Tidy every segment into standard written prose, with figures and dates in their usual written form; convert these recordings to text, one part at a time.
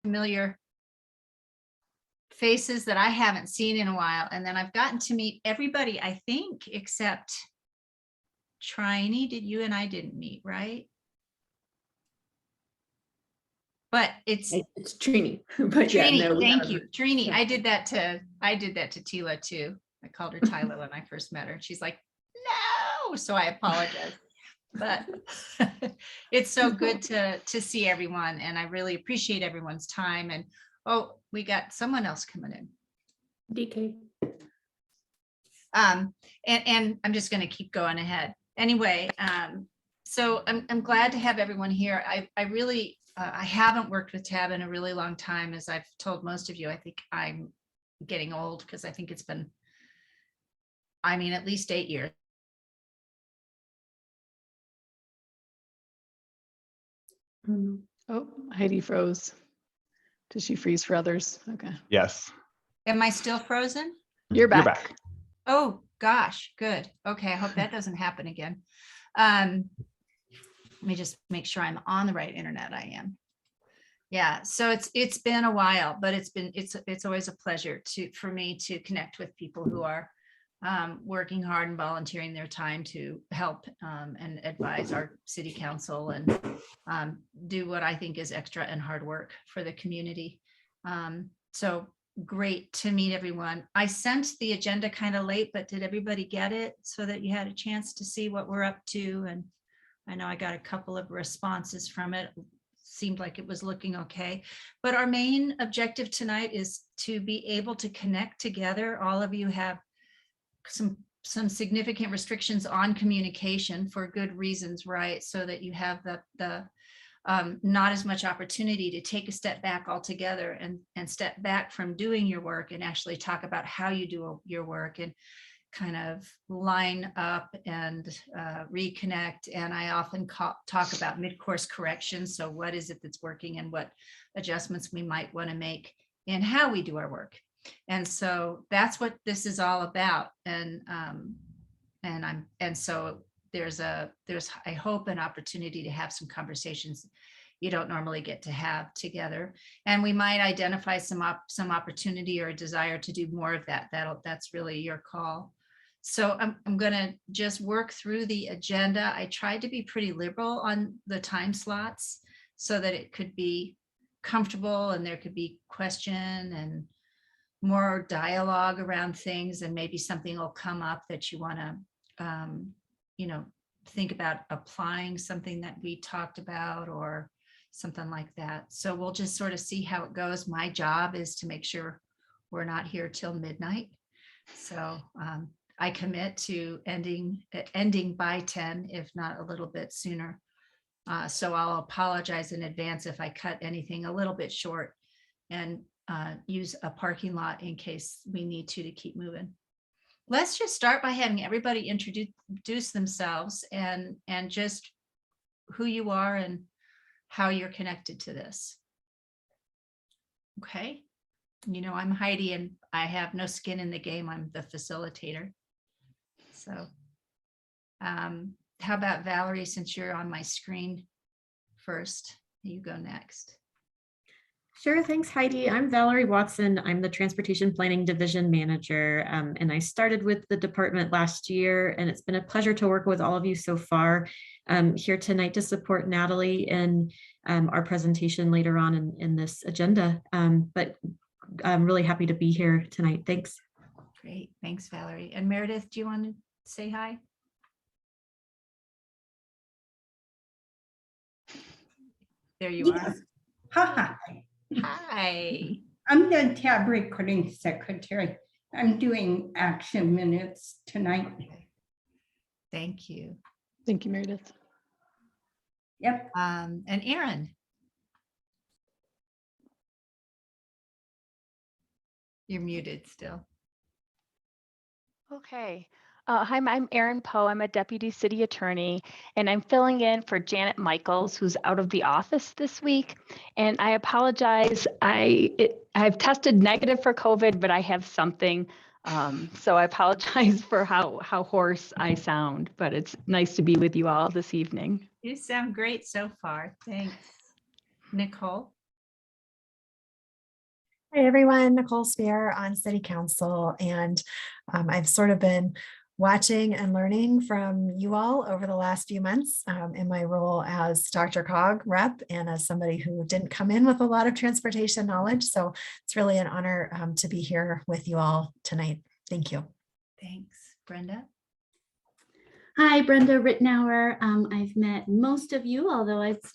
familiar faces that I haven't seen in a while. And then I've gotten to meet everybody, I think, except Trini. Did you and I didn't meet, right? But it's Trini. But yeah, Trini. no, Thank you, Trini. Yeah. I did that to Tila too. I called her Tyla when I first met her. She's like, no. So I apologize. But it's so good to see everyone, and I really appreciate everyone's time. And oh, we got someone else coming in. DK. And I'm just going to keep going ahead. Anyway, so I'm glad to have everyone here. I really I haven't worked with Tab in a really long time, as I've told most of you. I think I'm getting old because I think it's been, I mean, at least 8 years. Oh, Heidi froze. Did she freeze for others? Okay. Yes. Am I still frozen? You're back. You're back. Oh, gosh, good. Okay, I hope that doesn't happen again. Let me just make sure I'm on the right internet. I am. Yeah, so it's been a while, but it's always a pleasure for me to connect with people who are working hard and volunteering their time to help and advise our city council and do what I think is extra and hard work for the community. So great to meet everyone. I sent the agenda kind of late, but did everybody get it so that you had a chance to see what we're up to? And I know I got a couple of responses from it. Seemed like it was looking okay. But our main objective tonight is to be able to connect together. All of you have some significant restrictions on communication for good reasons, right? So that you have the not as much opportunity to take a step back altogether and step back from doing your work and actually talk about how you do your work and kind of line up and reconnect. And I often talk about mid-course correction. So what is it that's working and what adjustments we might want to make in how we do our work. And so that's what this is all about. And so there's I hope an opportunity to have some conversations you don't normally get to have together, and we might identify some opportunity or a desire to do more of that. That's really your call. So I'm going to just work through the agenda. I tried to be pretty liberal on the time slots so that it could be comfortable and there could be question and more dialogue around things, and maybe something will come up that you want to, think about applying something that we talked about or something like that. So we'll just sort of see how it goes. My job is to make sure we're not here till midnight. So I commit to ending by 10, if not a little bit sooner. So I'll apologize in advance if I cut anything a little bit short, and use a parking lot in case we need to keep moving. Let's just start by having everybody introduce themselves and just who you are and how you're connected to this. Okay. I'm Heidi and I have no skin in the game. I'm the facilitator. So how about Valerie, since you're on my screen first, you go next. Sure, thanks, Heidi. I'm Valerie Watson. I'm the Transportation Planning Division Manager, and I started with the department last year, and it's been a pleasure to work with all of you so far. Here tonight to support Natalie in our presentation later on in this agenda, but I'm really happy to be here tonight. Thanks. Great, thanks, Valerie. And Meredith, do you want to say hi? There you Yes. Hi. are. Hi. I'm the tab recording secretary. I'm doing action minutes tonight. Thank you. Thank you, Meredith. Yep. And Erin. You're muted still. Okay. Hi, I'm Erin Poe. I'm a deputy city attorney, and I'm filling in for Janet Michaels, who's out of the office this week. And I apologize. I've tested negative for COVID, but I have something. So I apologize for how hoarse I sound, but it's nice to be with you all this evening. You sound great so far. Thanks. Nicole. Hi, everyone. Nicole Spear on City Council, and I've sort of been watching and learning from you all over the last few months in my role as Dr. Cog rep and as somebody who didn't come in with a lot of transportation knowledge. So it's really an honor to be here with you all tonight. Thank you. Thanks. Brenda? Hi, Brenda Rittenauer. I've met most of you, although it's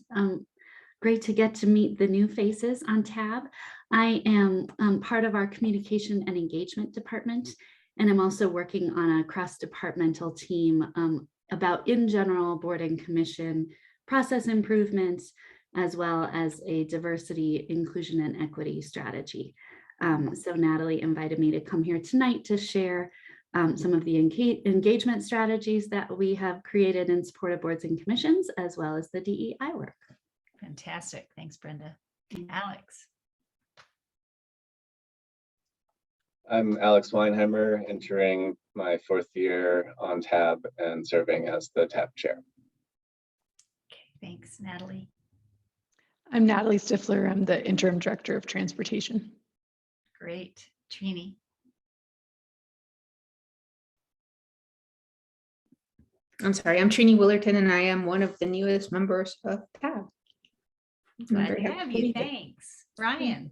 great to get to meet the new faces on TAB. I am part of our communication and engagement department, and I'm also working on a cross-departmental team about, in general, board and commission process improvements, as well as a diversity, inclusion, and equity strategy. So Natalie invited me to come here tonight to share some of the engagement strategies that we have created in support of boards and commissions, as well as the DEI work. Fantastic. Thanks, Brenda. Alex? I'm Alex Weinheimer, entering my 4th year on TAB and serving as the TAB chair. Okay, thanks. Natalie? I'm Natalie Stifler. I'm the interim director of transportation. Great. Trini? I'm sorry, I'm Trini Willerton, and I am one of the newest members of TAB. Glad very to happy have to you. be here. Thanks. Ryan?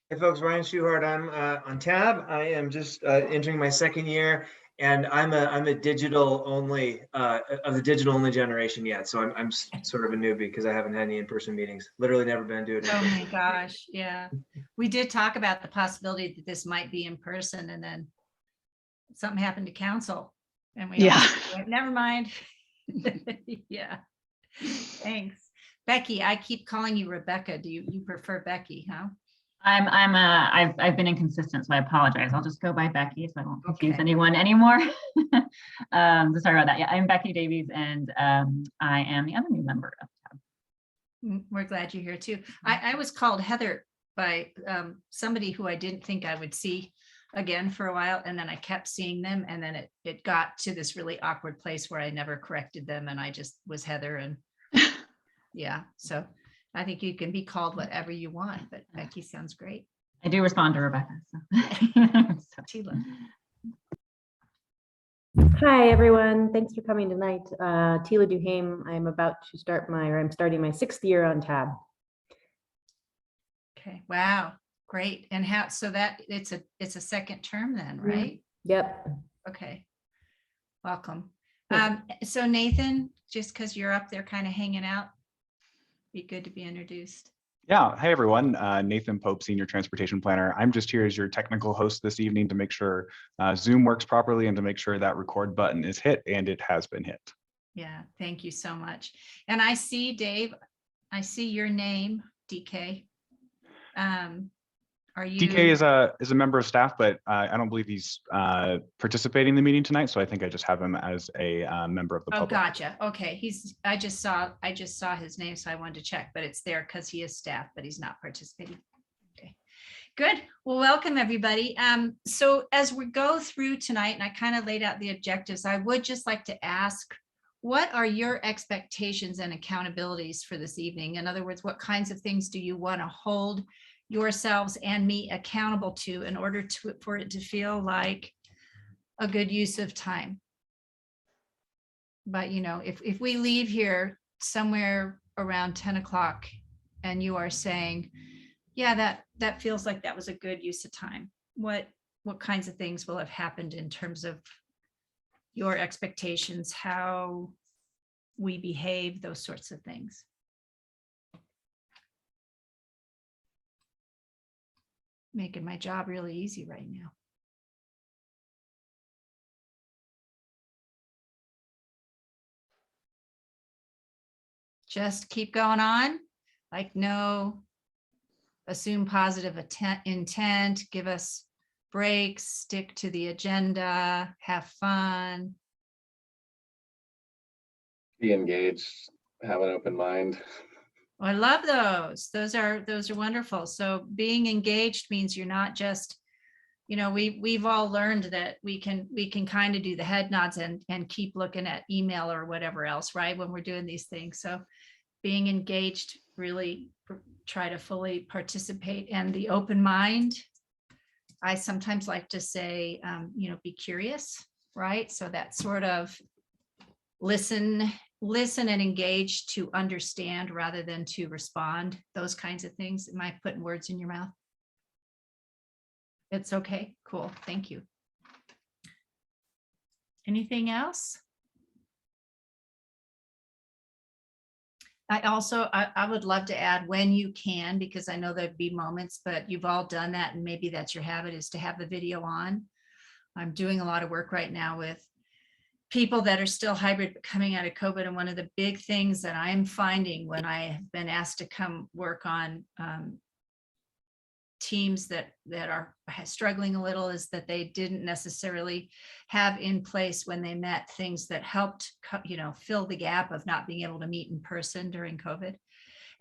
Hey folks, Ryan Schuhart. I'm on TAB. I am just entering my 2nd year, and I'm a digital only of the digital only generation yet. So I'm sort of a newbie because I haven't had any in-person meetings. Literally never been to it. Oh my gosh, yeah. We did talk about the possibility that this might be in person, and then something happened to council and we all went, never mind. Yeah, thanks. Becky, I keep calling you Rebecca. Do you prefer Becky, huh? I've been inconsistent, so I apologize. I'll just go by Becky so I won't confuse Okay. anyone anymore. So sorry about that. Yeah, I'm Becky Davies, and I am the other new member of TAB. We're glad you're here too. I was called Heather by somebody who I didn't think I would see again for a while, and then I kept seeing them, and then it got to this really awkward place where I never corrected them, and I just was Heather. And yeah, so I think you can be called whatever you want, but Becky sounds great. I do respond to Rebecca. So. Tila. Hi, everyone. Thanks for coming tonight. Tila Duhame. I'm about to start I'm starting my 6th year on TAB. Okay, wow, great. And how, so that it's a 2nd term then, right? Yep. Okay, welcome. So Nathan, just because you're up there kind of hanging out, be good to be introduced. Yeah, hey everyone, Nathan Pope, Senior Transportation Planner. I'm just here as your technical host this evening to make sure Zoom works properly and to make sure that record button is hit, and it has been hit. Yeah, thank you so much. And I see, Dave, I see your name, DK. Are you? DK is a member of staff, but I don't believe he's participating in the meeting tonight, so I think I just have him as a member of the public. Gotcha. Okay, I just saw his name, so I wanted to check, but it's there because he is staff, but he's not participating. Okay, good. Well, welcome everybody. So as we go through tonight, and I kind of laid out the objectives, I would just like to ask, what are your expectations and accountabilities for this evening? In other words, what kinds of things do you want to hold yourselves and me accountable to in order for it to feel like a good use of time? But if we leave here somewhere around 10 o'clock and you are saying, yeah, that feels like that was a good use of time, what kinds of things will have happened in terms of your expectations, how we behave, those sorts of things? Making my job really easy right now. Just keep going on, like no, assume positive intent, give us breaks, stick to the agenda, have fun. Be engaged, have an open mind. Oh, I love those. Those are wonderful. So being engaged means you're not just, we've all learned that we can kind of do the head nods and keep looking at email or whatever else, right? When we're doing these things. So being engaged really try to fully participate, and the open mind. I sometimes like to say, be curious, right? So that sort of listen and engage to understand rather than to respond, those kinds of things. Am I putting words in your mouth? It's okay, cool, thank you. Anything else? I would love to add, when you can, because I know there'd be moments, but you've all done that, and maybe that's your habit, is to have the video on. I'm doing a lot of work right now with people that are still hybrid but coming out of COVID. And one of the big things that I'm finding when I have been asked to come work on teams that are struggling a little is that they didn't necessarily have in place when they met things that helped, fill the gap of not being able to meet in person during COVID.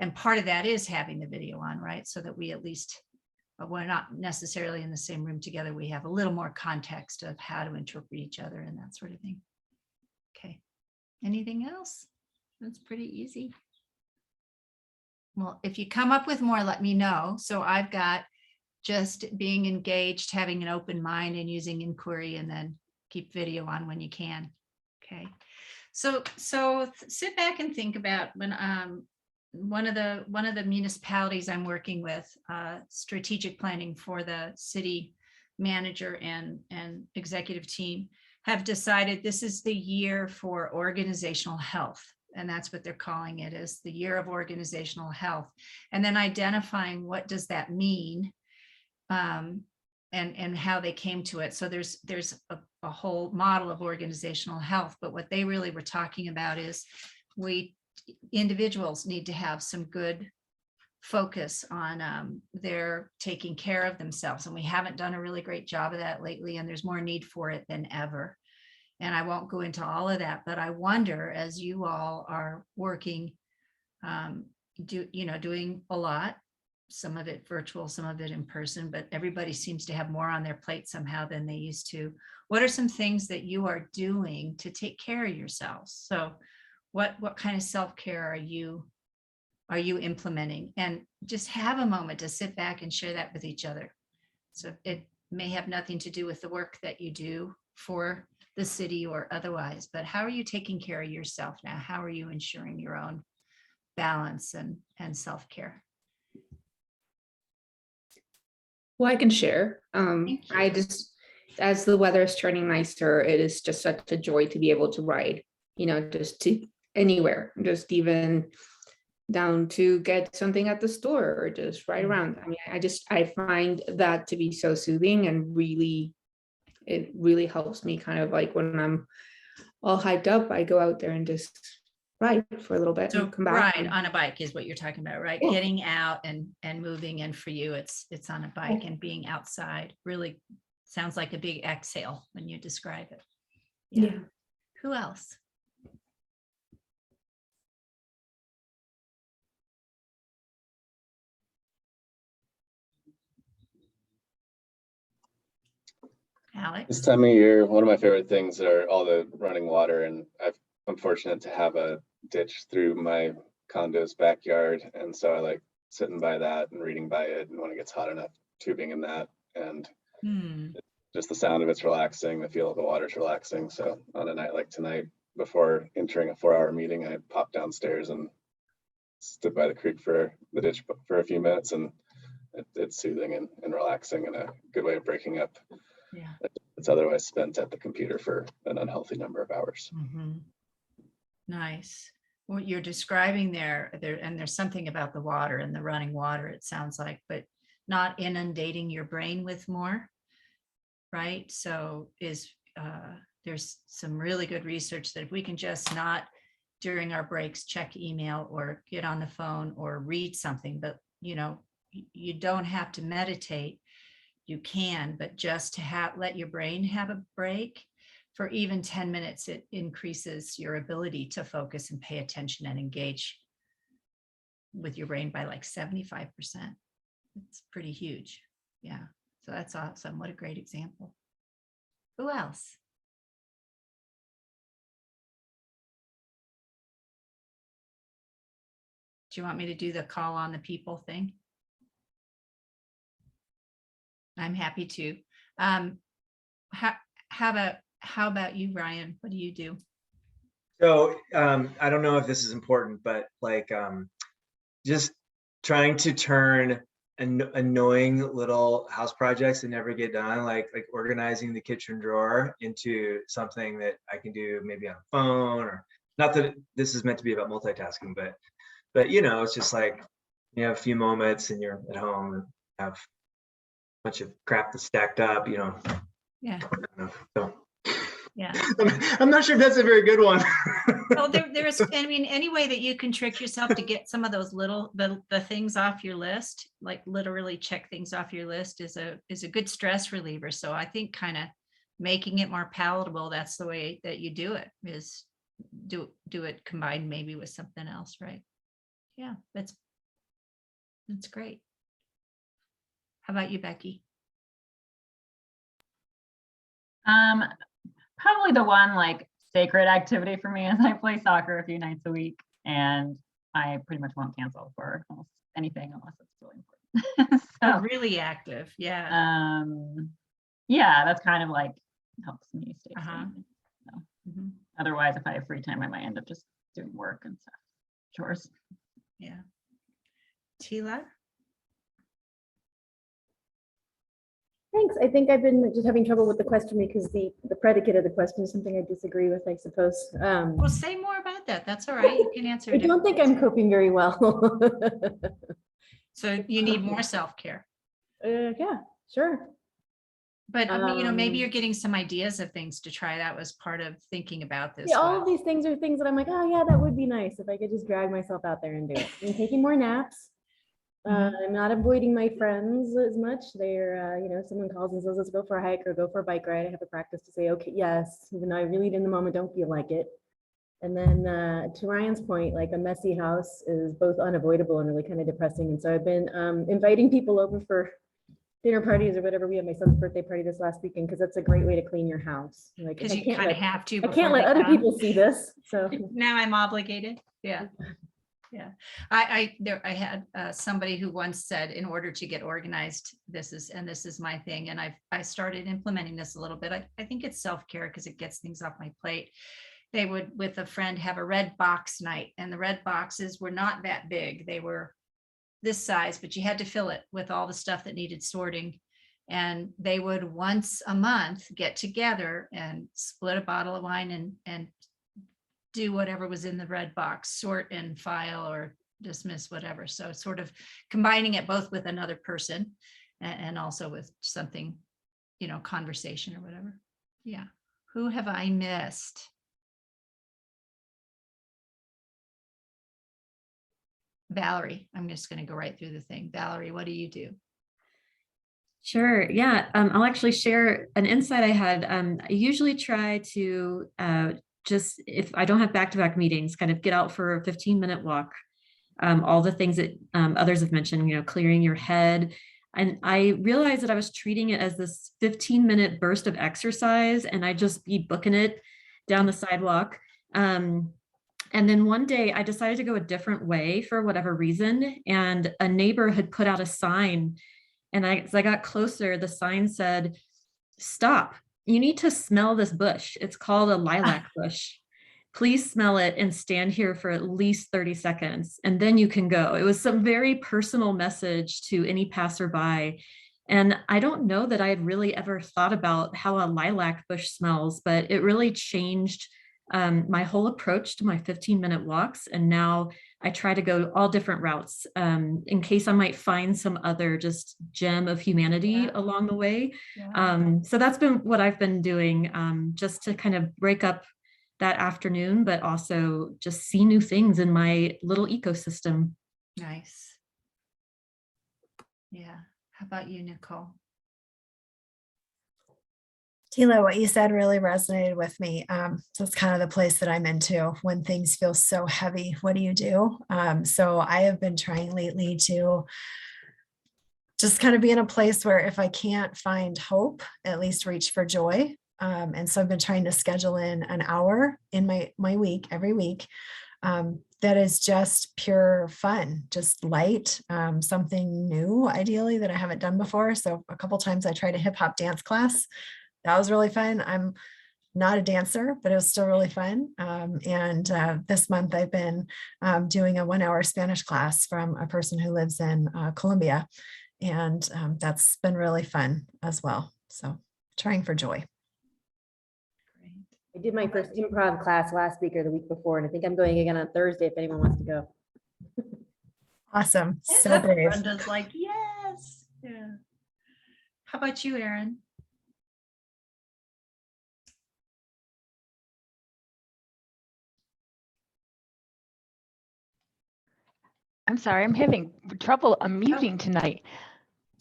And part of that is having the video on, right? So that we at least, we're not necessarily in the same room together. We have a little more context of how to interpret each other and that sort of thing. Okay. Anything else? That's pretty easy. Well, if you come up with more, let me know. So I've got just being engaged, having an open mind, and using inquiry, and then keep video on when you can. Okay. So sit back and think about when one of the municipalities I'm working with, strategic planning for the city manager and executive team, have decided this is the year for organizational health. And that's what they're calling it, is the year of organizational health. And then identifying what does that mean, and how they came to it. So there's a whole model of organizational health, but what they really were talking about is individuals need to have some good focus on their taking care of themselves. And we haven't done a really great job of that lately, and there's more need for it than ever. And I won't go into all of that, but I wonder, as you all are working, doing a lot, some of it virtual, some of it in person, but everybody seems to have more on their plate somehow than they used to. What are some things that you are doing to take care of yourselves? So what kind of self-care are you implementing? And just have a moment to sit back and share that with each other. So it may have nothing to do with the work that you do for the city or otherwise, but how are you taking care of yourself now? How are you ensuring your own balance and self-care? Well, I can share. I just, as the weather is turning nicer, it is just such a joy to be able to ride, just to anywhere, just even down to get something at the store or just ride around. I mean, I find that to be so soothing, and it really helps me, kind of like when I'm all hyped up, I go out there and just ride for a little bit and come back. Ride on a bike is what you're talking about, right? Yeah. Getting out and moving. And for you, it's on a bike, and being outside really sounds like a big exhale when you describe it. Yeah. Who else? Alex? This time of year, one of my favorite things are all the running water, and I'm fortunate to have a ditch through my condo's backyard, and so I like sitting by that and reading by it, and when it gets hot enough, tubing in that, and just the sound of it's relaxing, the feel of the water's relaxing. So on a night like tonight, before entering a 4-hour meeting, I popped downstairs and stood by the creek for the ditch for a few minutes, and it's soothing and relaxing, and a good way of breaking up. Yeah. It's otherwise spent at the computer for an unhealthy number of hours. Nice. What you're describing there, and there's something about the water and the running water, it sounds like, but not inundating your brain with more, right? So there's some really good research that if we can just not during our breaks check email or get on the phone or read something, but you don't have to meditate. You can, but just to let your brain have a break for even 10 minutes, it increases your ability to focus and pay attention and engage with your brain by like 75%. It's pretty huge. Yeah. So that's awesome. What a great example. Who else? Do you want me to do the call on the people thing? I'm happy to. How about you, Ryan? What do you do? So I don't know if this is important, but like just trying to turn annoying little house projects that never get done, like organizing the kitchen drawer, into something that I can do maybe on a phone, or not that this is meant to be about multitasking, but you know, it's just like you have a few moments and you're at home and have a bunch of crap that's stacked up, you know. Yeah. So Yeah. I'm not sure if that's a very good one. Well, there's, I mean, any way that you can trick yourself to get some of those little, the things off your list, like literally check things off your list, is a good stress reliever. So I think kind of making it more palatable, that's the way that you do it, is do it combined maybe with something else, right? Yeah, that's great. How about you, Becky? Probably the one like sacred activity for me is I play soccer a few nights a week, and I pretty much won't cancel for almost anything unless it's really important. Oh, So really active. Yeah. yeah, that's kind of like helps me stay Uh-huh. sane. So, Mhm. otherwise, if I have free time, I might end up just doing work and stuff, chores. Yeah. Tila? Thanks. I think I've been just having trouble with the question because the predicate of the question is something I disagree with, I suppose. Well, say more about that. That's all right. You can answer I it. don't think I'm coping very well. So you need more self-care. Yeah, sure. But you know, maybe you're getting some ideas of things to try. That was part of thinking about this. Yeah, all of these things are things that I'm like, oh yeah, that would be nice if I could just drag myself out there and do it. I'm taking more naps. I'm not avoiding my friends as much. They're, you know, someone calls and says, let's go for a hike or go for a bike ride. I have a practice to say, okay, yes, even though I really in the moment don't feel like it. And then to Ryan's point, like a messy house is both unavoidable and really kind of depressing. And so I've been inviting people over for dinner parties or whatever. We had my son's birthday party this last weekend because that's a great way to clean your house. Like, because you kind of have to. I can't let other people see this. So now I'm obligated. Yeah. Yeah. I had somebody who once said, in order to get organized, this is my thing. And I started implementing this a little bit. I think it's self-care because it gets things off my plate. They would, with a friend, have a red box night, and the red boxes were not that big. They were this size, but you had to fill it with all the stuff that needed sorting. And they would once a month get together and split a bottle of wine and do whatever was in the red box, sort and file or dismiss whatever. So sort of combining it both with another person and also with something, you know, conversation or whatever. Yeah. Who have I missed? Valerie, I'm just going to go right through the thing. Valerie, what do you do? Sure. Yeah. I'll actually share an insight I had. I usually try to just, if I don't have back-to-back meetings, kind of get out for a 15-minute walk. All the things that others have mentioned, you know, clearing your head. And I realized that I was treating it as this 15-minute burst of exercise, and I just be booking it down the sidewalk. And then one day I decided to go a different way for whatever reason. And a neighbor had put out a sign. And as I got closer, the sign said, "Stop, you need to smell this bush. It's called a lilac bush. Please smell it and stand here for at least 30 seconds, and then you can go." It was some very personal message to any passerby. And I don't know that I had really ever thought about how a lilac bush smells, but it really changed my whole approach to my 15-minute walks. And now I try to go all different routes in case I might find some other just gem of humanity along the way. So that's been what I've been doing, just to kind of break up that afternoon, but also just see new things in my little ecosystem. Nice. Yeah. How about you, Nicole? Tila, what you said really resonated with me. So it's kind of the place that I'm into when things feel so heavy. What do you do? So I have been trying lately to just kind of be in a place where if I can't find hope, at least reach for joy. And so I've been trying to schedule in an hour in my week, every week, that is just pure fun, just light, something new, ideally, that I haven't done before. So a couple times I tried a hip hop dance class. That was really fun. I'm not a dancer, but it was still really fun. This month I've been doing a 1-hour Spanish class from a person who lives in Colombia. And that's been really fun as well. So trying for joy. I did my first improv class last week or the week before, and I think I'm going again on Thursday if anyone wants to go. Awesome. So brave. Brenda's like, yes. Yeah. How about you, Erin? I'm sorry, I'm having trouble unmuting tonight.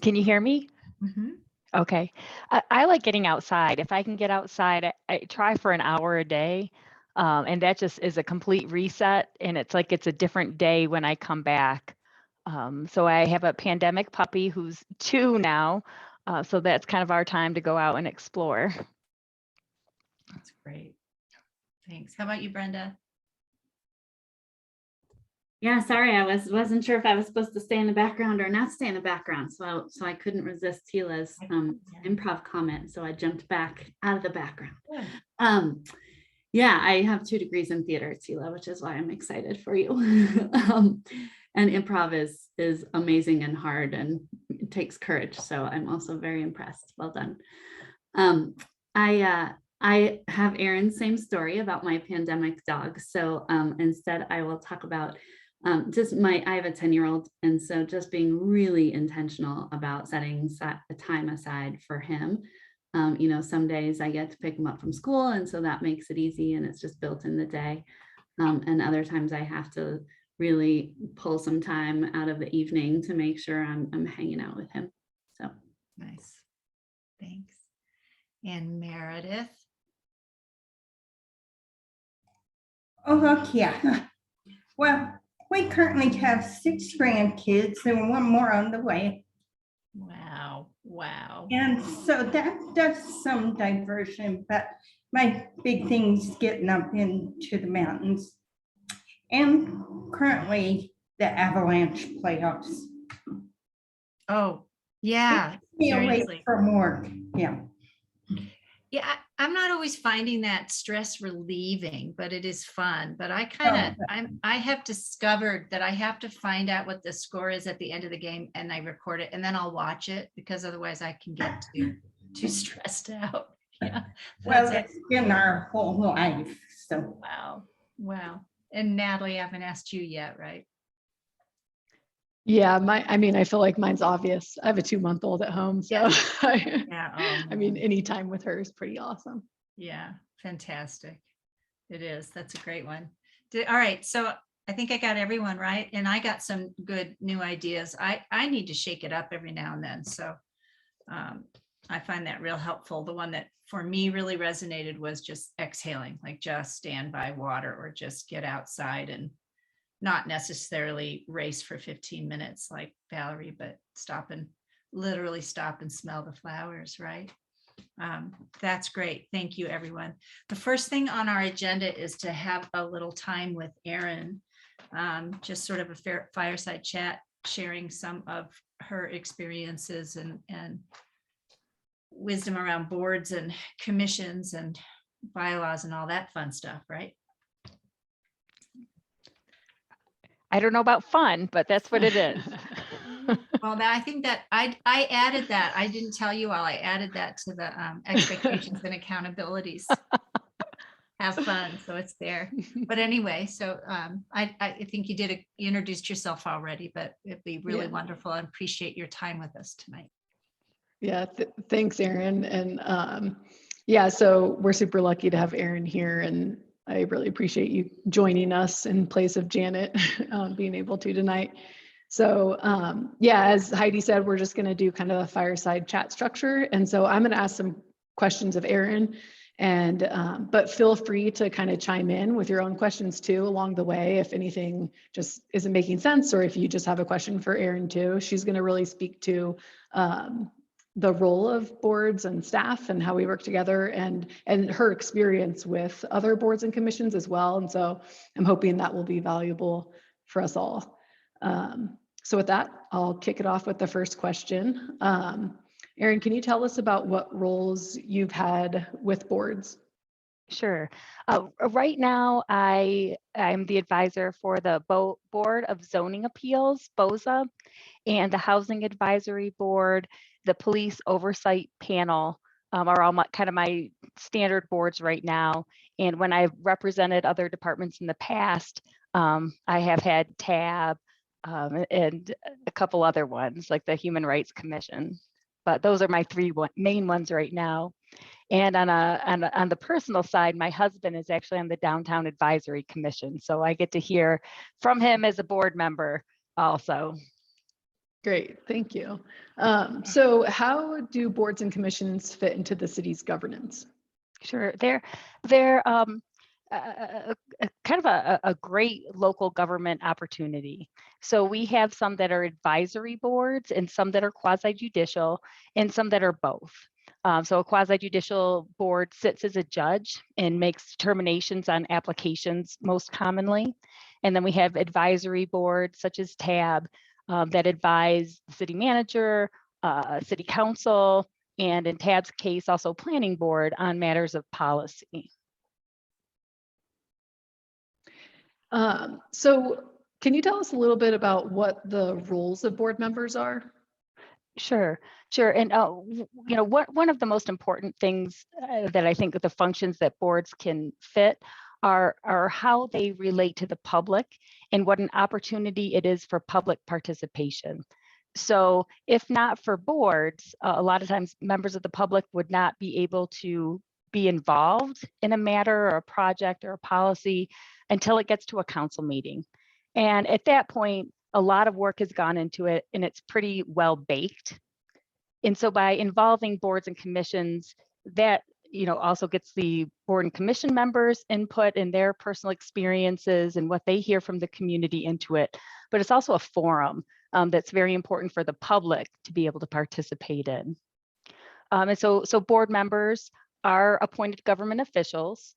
Can you hear me? Mm-hmm. Okay. I like getting outside. If I can get outside, I try for an hour a day. And that just is a complete reset. And it's like it's a different day when I come back. So I have a pandemic puppy who's 2 now. So that's kind of our time to go out and explore. That's great. Thanks. How about you, Brenda? Yeah, sorry, I wasn't sure if I was supposed to stay in the background or not stay in the background. So I couldn't resist Tila's improv comment. So I jumped back out of the background. Yeah, I have 2 degrees in theater, Tila, which is why I'm excited for you. And improv is amazing and hard, and it takes courage. So I'm also very impressed. Well done. I have Erin's same story about my pandemic dog. So instead I will talk about I have a 10-year-old. And so just being really intentional about setting a time aside for him. Some days I get to pick him up from school, and so that makes it easy and it's just built in the day. And other times I have to really pull some time out of the evening to make sure I'm hanging out with him. So nice. Thanks. And Meredith? Oh, yeah. Well, we currently have 6 grandkids and 1 more on the way. Wow. Wow. And so that's some diversion, but my big thing is getting up into the mountains. And currently the Avalanche playoffs. Oh, yeah. Be away Seriously. from work. Yeah. Yeah, I'm not always finding that stress relieving, but it is fun. But I have discovered that I have to find out what the score is at the end of the game, and I record it, and then I'll watch it, because otherwise I can get too stressed out. Yeah. Well, it's been our whole life. So wow. And Natalie, I haven't asked you yet, right? Yeah, I feel like mine's obvious. I have a 2-month-old at home, so any time with her is pretty awesome. Yeah, fantastic. It is. That's a great one. All right, so I think I got everyone right, and I got some good new ideas. I need to shake it up every now and then, so I find that real helpful. The one that for me really resonated was just exhaling, like just stand by water or just get outside and not necessarily race for 15 minutes like Valerie, but literally stop and smell the flowers, right? That's great. Thank you, everyone. The first thing on our agenda is to have a little time with Erin, just sort of a fireside chat, sharing some of her experiences and wisdom around boards and commissions and bylaws and all that fun stuff, right? I don't know about fun, but that's what it is. Well, I think that I added that. I didn't tell you all. I added that to the expectations and accountabilities. Have fun, so it's there. But anyway, so I think you introduced yourself already, but it'd be really wonderful. I appreciate your time with us tonight. Yeah, thanks, Erin. And so we're super lucky to have Erin here, and I really appreciate you joining us in place of Janet being able to tonight. So as Heidi said, we're just going to do kind of a fireside chat structure. And so I'm going to ask some questions of Erin, but feel free to kind of chime in with your own questions too along the way if anything just isn't making sense, or if you just have a question for Erin too. She's going to really speak to the role of boards and staff and how we work together, and her experience with other boards and commissions as well. And so I'm hoping that will be valuable for us all. So with that, I'll kick it off with the first question. Erin, can you tell us about what roles you've had with boards? Sure. Right now, I'm the advisor for the Board of Zoning Appeals, BOZA, and the Housing Advisory Board, the Police Oversight Panel, are all kind of my standard boards right now. And when I've represented other departments in the past, I have had TAB and a couple other ones like the Human Rights Commission. But those are my three main ones right now. And on the personal side, my husband is actually on the Downtown Advisory Commission. So I get to hear from him as a board member also. Great, thank you. So how do boards and commissions fit into the city's governance? Sure, they're kind of a great local government opportunity. So we have some that are advisory boards and some that are quasi-judicial and some that are both. So a quasi-judicial board sits as a judge and makes determinations on applications most commonly. And then we have advisory boards such as TAB that advise the city manager, city council, and in TAB's case, also planning board on matters of policy. So can you tell us a little bit about what the roles of board members are? Sure. And one of the most important things that I think the functions that boards can fit are how they relate to the public and what an opportunity it is for public participation. So if not for boards, a lot of times members of the public would not be able to be involved in a matter or a project or a policy until it gets to a council meeting. And at that point, a lot of work has gone into it and it's pretty well baked. And so by involving boards and commissions, that also gets the board and commission members input in their personal experiences and what they hear from the community into it. But it's also a forum that's very important for the public to be able to participate in. And so board members are appointed government officials.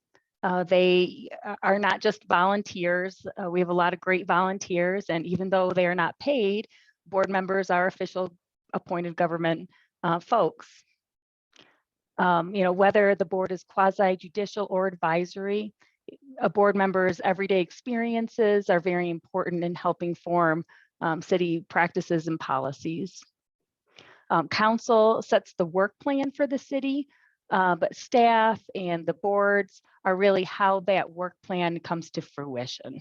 They are not just volunteers. We have a lot of great volunteers, and even though they are not paid, board members are official appointed government folks. Whether the board is quasi-judicial or advisory, a board member's everyday experiences are very important in helping form city practices and policies. Council sets the work plan for the city, but staff and the boards are really how that work plan comes to fruition.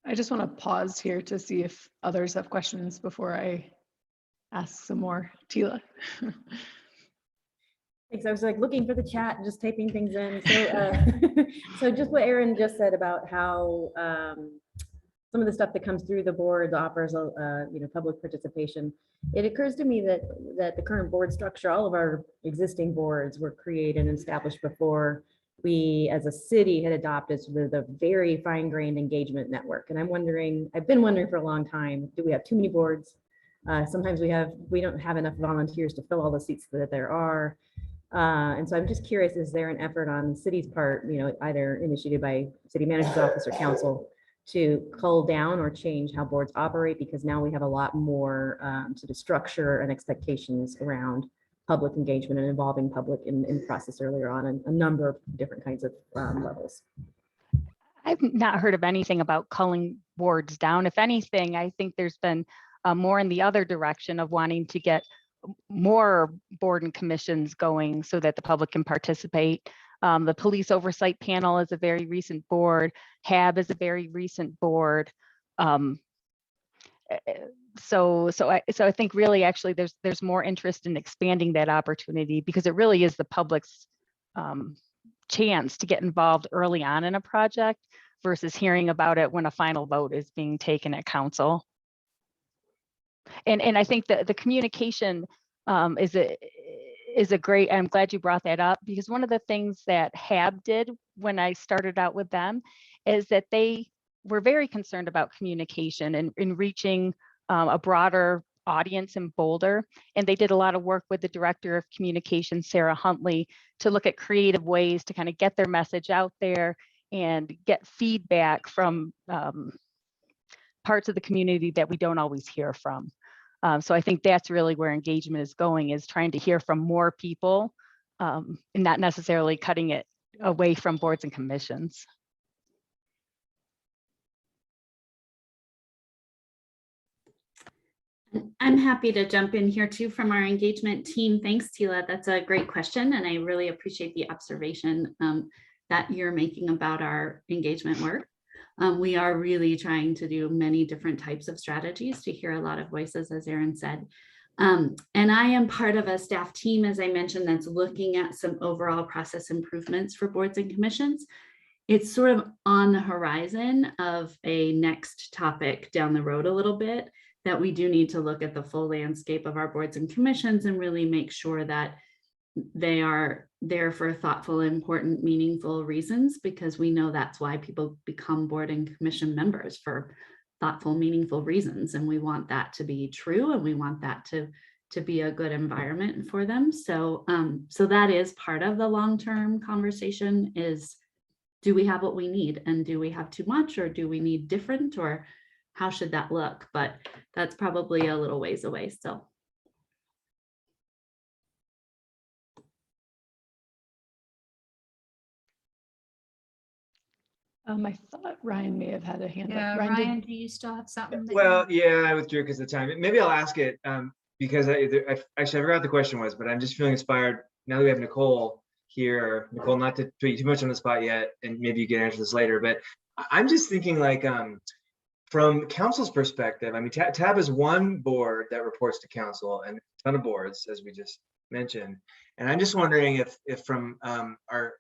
I just want to pause here to see if others have questions before I ask some more. Tila. Thanks. I was like looking for the chat and just typing things in. So, so just what Erin just said about how some of the stuff that comes through the board offers public participation. It occurs to me that the current board structure, all of our existing boards were created and established before we as a city had adopted the very fine-grained engagement network. And I'm wondering, I've been wondering for a long time, do we have too many boards? Sometimes we don't have enough volunteers to fill all the seats that there are. And so I'm just curious, is there an effort on the city's part, either initiated by city manager's office or council, to cull down or change how boards operate? Because now we have a lot more sort of structure and expectations around public engagement and involving public in process earlier on, and a number of different kinds of levels. I've not heard of anything about culling boards down. If anything, I think there's been more in the other direction of wanting to get more board and commissions going so that the public can participate. The Police Oversight Panel is a very recent board. HAB is a very recent board. So I think really actually there's more interest in expanding that opportunity, because it really is the public's chance to get involved early on in a project versus hearing about it when a final vote is being taken at council. And I think that the communication is a great, I'm glad you brought that up, because one of the things that HAB did when I started out with them is that they were very concerned about communication and in reaching a broader audience in Boulder. And they did a lot of work with the director of communications, Sarah Huntley, to look at creative ways to kind of get their message out there and get feedback from parts of the community that we don't always hear from. So I think that's really where engagement is going, is trying to hear from more people and not necessarily cutting it away from boards and commissions. I'm happy to jump in here too from our engagement team. Thanks, Tila. That's a great question. And I really appreciate the observation that you're making about our engagement work. We are really trying to do many different types of strategies to hear a lot of voices, as Erin said. And I am part of a staff team, as I mentioned, that's looking at some overall process improvements for boards and commissions. It's sort of on the horizon of a next topic down the road a little bit, that we do need to look at the full landscape of our boards and commissions and really make sure that they are there for thoughtful, important, meaningful reasons, because we know that's why people become board and commission members, for thoughtful, meaningful reasons. And we want that to be true, and we want that to be a good environment for them. So, so that is part of the long-term conversation, is do we have what we need, and do we have too much, or do we need different, or how should that look? But that's probably a little ways away still. I thought Ryan may have had a hand Yeah, up. Ryan, do you still have something? that Well, yeah, I withdrew because of the time. Maybe I'll ask it because actually I forgot what the question was, but I'm just feeling inspired now that we have Nicole here. Nicole, not to put you too much on the spot yet, and maybe you can answer this later, but I'm just thinking, like, from council's perspective, I mean, TAB is one board that reports to council and a ton of boards, as we just mentioned. And I'm just wondering if from our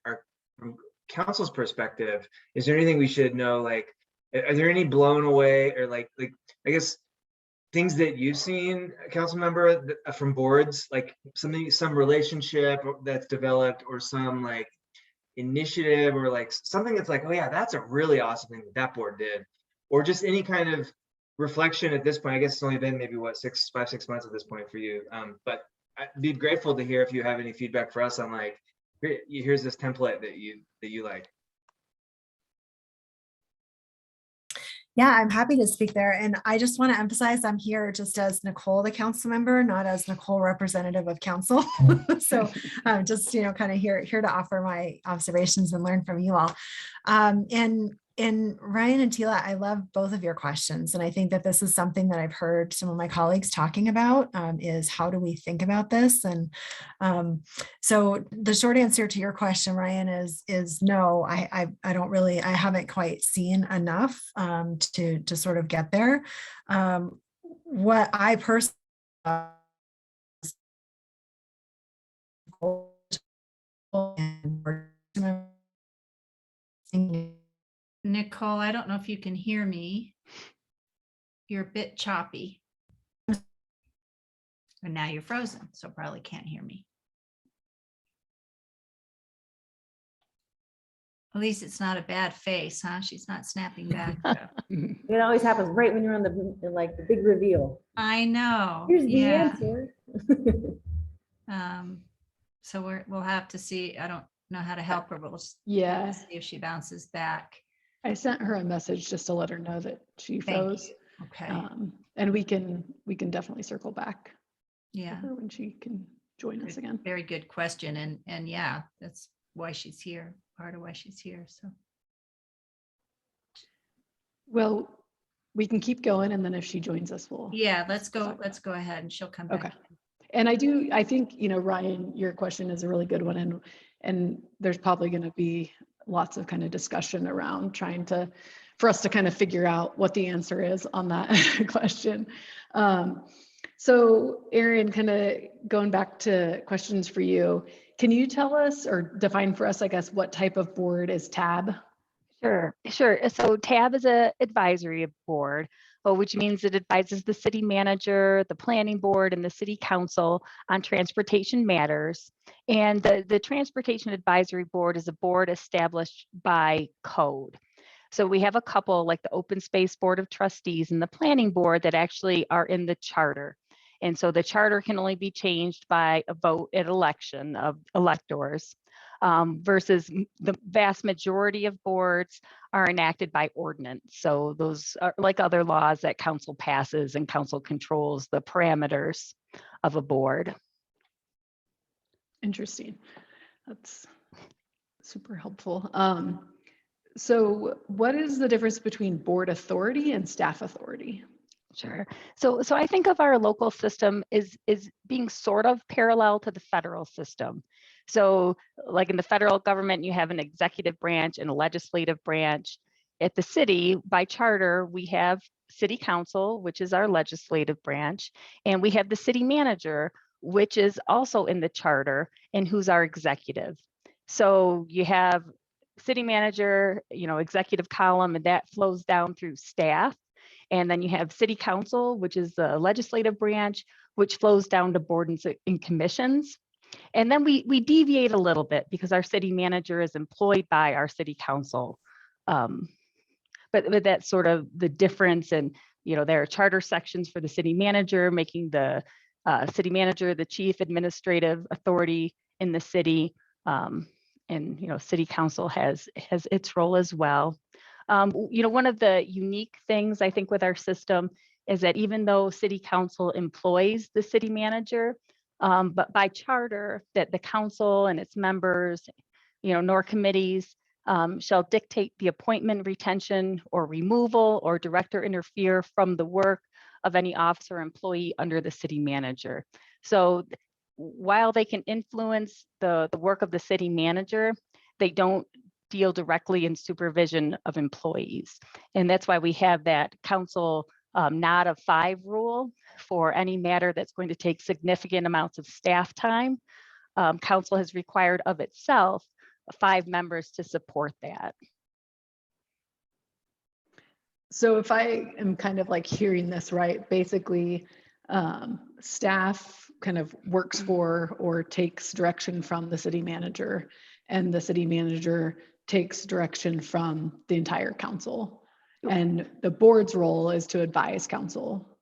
from council's perspective, is there anything we should know? Like, are there any blown away, or like I guess things that you've seen, council member, from boards, like some relationship that's developed, or some like initiative, or like something that's like, oh yeah, that's a really awesome thing that board did, or just any kind of reflection at this point? I guess it's only been maybe what, 6 months at this point for you. But I'd be grateful to hear if you have any feedback for us on, like, here's this template that you like. Yeah, I'm happy to speak there. And I just want to emphasize I'm here just as Nicole, the council member, not as Nicole, representative of council. So just, kind of here to offer my observations and learn from you all. And Ryan and Tila, I love both of your questions. And I think that this is something that I've heard some of my colleagues talking about, is how do we think about this? And so the short answer to your question, Ryan, is no, I don't really, I haven't quite seen enough to sort of get there. What I personally Nicole, I don't know if you can hear me. You're a bit choppy. And now you're frozen, so probably can't hear me. At least it's not a bad face, huh? She's not snapping back. It always happens right when you're on the big reveal. I know. Here's the Yeah. answer. So we'll have to see. I don't know how to help her, but we'll see if she bounces back. I sent her a message just to let her know that she froze. Okay. And we can definitely circle back. Yeah. To her when she can join us again. Very good question. And yeah, that's why she's here. Part of why she's here. So. Well, we can keep going, and then if she joins us, we'll. Yeah, let's go ahead, and she'll come back. Okay. And I think, Ryan, your question is a really good one. And there's probably going to be lots of kind of discussion around trying for us to kind of figure out what the answer is on that question. So Erin, kind of going back to questions for you, can you tell us or define for us, I guess, what type of board is TAB? Sure. So TAB is an advisory board, which means it advises the city manager, the planning board, and the city council on transportation matters. And the Transportation Advisory Board is a board established by code. So we have a couple like the Open Space Board of Trustees and the Planning Board that actually are in the charter. And so the charter can only be changed by a vote at election of electors, versus the vast majority of boards are enacted by ordinance. So those are like other laws that council passes, and council controls the parameters of a board. Interesting. That's super helpful. So what is the difference between board authority and staff authority? Sure. So I think of our local system is being sort of parallel to the federal system. So like in the federal government, you have an executive branch and a legislative branch. At the city, by charter, we have city council, which is our legislative branch, and we have the city manager, which is also in the charter and who's our executive. So you have city manager, executive column, and that flows down through staff. And then you have city council, which is the legislative branch, which flows down to boards and commissions. And then we deviate a little bit because our city manager is employed by our city council. But that's sort of the difference. And, there are charter sections for the city manager, making the city manager the chief administrative authority in the city. And, city council has its role as well. One of the unique things I think with our system is that even though city council employs the city manager, but by charter that the council and its members, nor committees shall dictate the appointment, retention, or removal or direct or interfere from the work of any officer or employee under the city manager. So while they can influence the work of the city manager, they don't deal directly in supervision of employees. And that's why we have that council not of 5 rule for any matter that's going to take significant amounts of staff time. Council has required of itself 5 members to support that. So if I am kind of like hearing this right, basically staff kind of works for or takes direction from the city manager, and the city manager takes direction from the entire council, and the board's role is to advise council.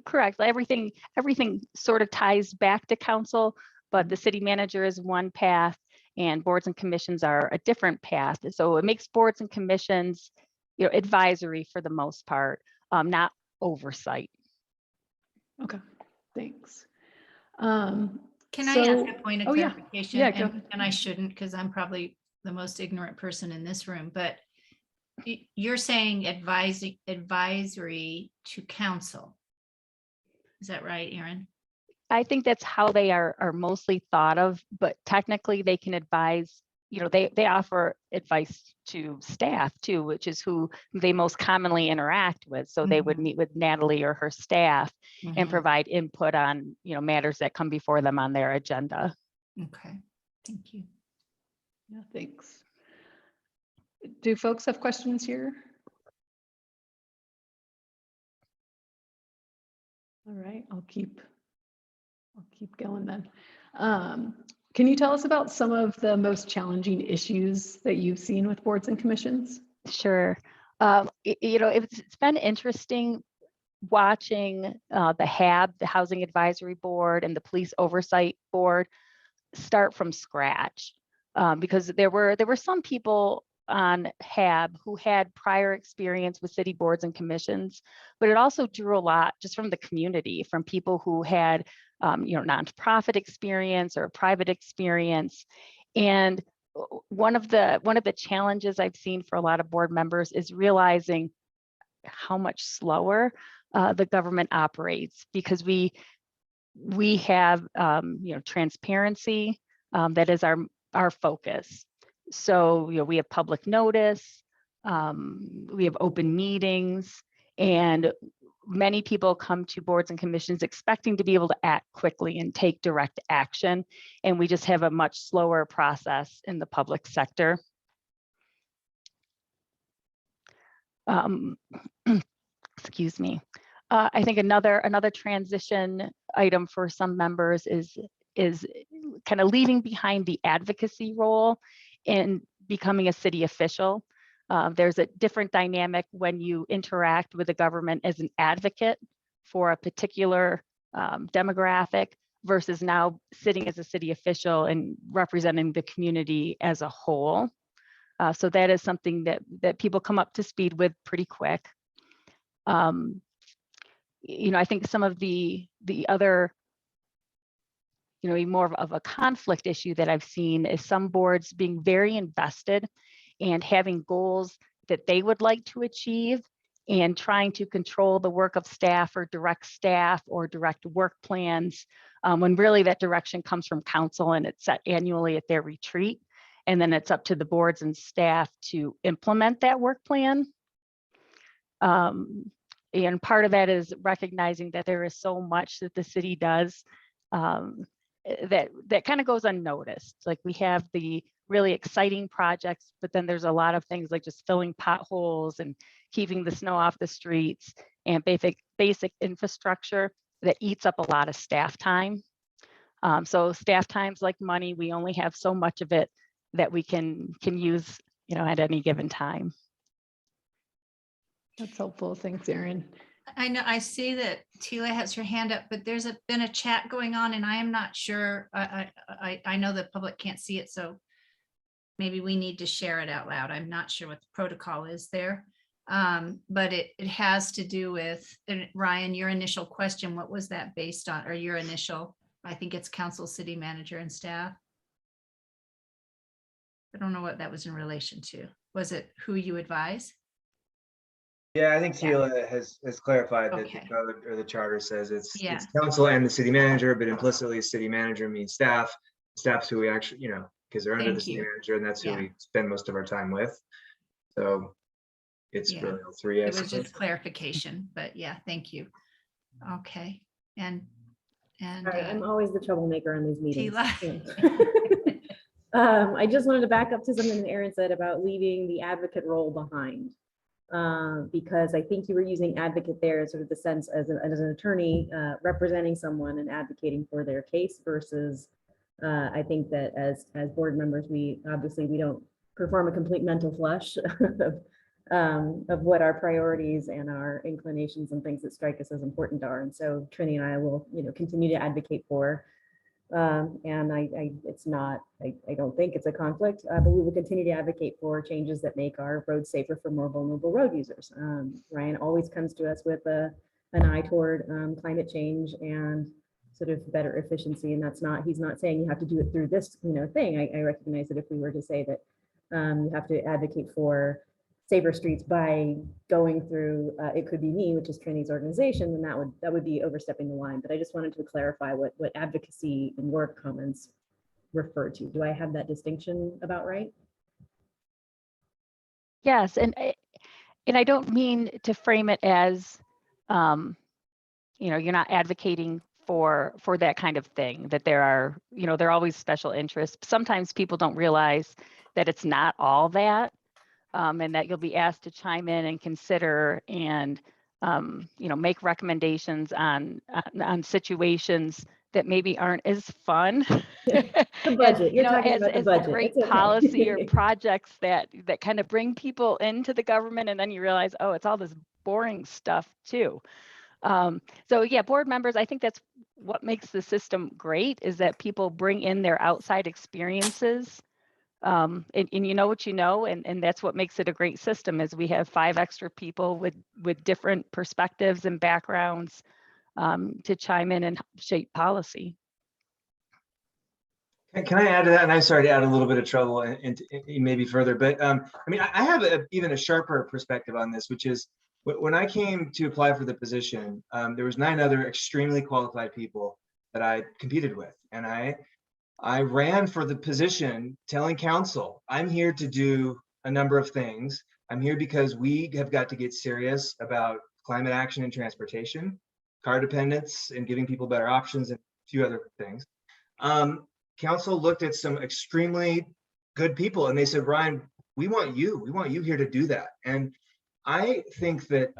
Correct. Everything sort of ties back to council, but the city manager is one path and boards and commissions are a different path. So it makes boards and commissions, advisory for the most part, not oversight. Okay, thanks. Can I ask a point of yeah. clarification? Yeah, go ahead. And I shouldn't, because I'm probably the most ignorant person in this room, but you're saying advisory to council. Is that right, Erin? I think that's how they are mostly thought of, but technically they can advise, they offer advice to staff too, which is who they most commonly interact with. So they would meet with Natalie or her staff and provide input on, matters that come before them on their agenda. Okay, thank you. Yeah, thanks. Do folks have questions here? All right, I'll keep going then. Can you tell us about some of the most challenging issues that you've seen with boards and commissions? Sure. It's been interesting watching the HAB, the Housing Advisory Board, and the Police Oversight Board start from scratch, because there were some people on HAB who had prior experience with city boards and commissions, but it also drew a lot just from the community, from people who had nonprofit experience or private experience. And one of the challenges I've seen for a lot of board members is realizing how much slower the government operates, because we have transparency, that is our focus. So we have public notice, we have open meetings, and many people come to boards and commissions expecting to be able to act quickly and take direct action, and we just have a much slower process in the public sector. Excuse me. I think another transition item for some members is kind of leaving behind the advocacy role and becoming a city official. There's a different dynamic when you interact with the government as an advocate for a particular demographic versus now sitting as a city official and representing the community as a whole. So that is something that people come up to speed with pretty quick. I think some of the other, more of a conflict issue that I've seen is some boards being very invested and having goals that they would like to achieve and trying to control the work of staff or direct work plans, when really that direction comes from council and it's set annually at their retreat. And then it's up to the boards and staff to implement that work plan. And part of that is recognizing that there is so much that the city does that kind of goes unnoticed. Like we have the really exciting projects, but then there's a lot of things like just filling potholes and keeping the snow off the streets and basic infrastructure that eats up a lot of staff time. So staff time's like money. We only have so much of it that we can use, at any given time. That's helpful. Thanks, Erin. I know, I see that Tila has her hand up, but there's been a chat going on and I am not sure. I know the public can't see it, so maybe we need to share it out loud. I'm not sure what the protocol is there. But it has to do with, and Ryan, your initial question, what was that based on? Or your initial, I think it's council, city manager and staff. I don't know what that was in relation to. Was it who you advise? Yeah, I think Tila has clarified that Okay. the code or the charter says it's Yeah. council and the city manager, but implicitly city manager means staff. Staff's who we actually, because they're under the Thank city you. manager and that's who Yeah. we spend most of our time with. So it's Yeah. really all three. I It was suppose. just clarification, but yeah, thank you. Okay. And Sorry, I'm always the troublemaker in these meetings. Tila. I just wanted to back up to something that Erin said about leaving the advocate role behind. Because I think you were using advocate there as sort of the sense as an attorney representing someone and advocating for their case versus I think that as board members, we don't perform a complete mental flush of what our priorities and our inclinations and things that strike us as important are. And so Trini and I will, continue to advocate for. And it's not, I don't think it's a conflict, but we will continue to advocate for changes that make our roads safer for more vulnerable road users. Ryan always comes to us with an eye toward climate change and sort of better efficiency. And he's not saying you have to do it through this, thing. I recognize that if we were to say that you have to advocate for safer streets by going through, it could be me, which is Trini's organization, then that would be overstepping the line. But I just wanted to clarify what advocacy in your comments refer to. Do I have that distinction about right? Yes, and I don't mean to frame it as, you're not advocating for that kind of thing, that there are, there are always special interests. Sometimes people don't realize that it's not all that. And that you'll be asked to chime in and consider and make recommendations on situations that maybe aren't as fun. The budget. You're talking about the budget. Great It's okay. policy or projects that kind of bring people into the government, and then you realize, oh, it's all this boring stuff too. So yeah, board members, I think that's what makes the system great, is that people bring in their outside experiences. And you know what you know, and that's what makes it a great system, is we have 5 extra people with different perspectives and backgrounds to chime in and shape policy. Can I add to that? And I'm sorry to add a little bit of trouble and maybe further, but I have even a sharper perspective on this, which is when I came to apply for the position, there was 9 other extremely qualified people that I competed with, and I ran for the position telling council, I'm here to do a number of things. I'm here because we have got to get serious about climate action and transportation, car dependence, and giving people better options, and a few other things. Council looked at some extremely good people and they said, Ryan, we want you here to do that. And I think that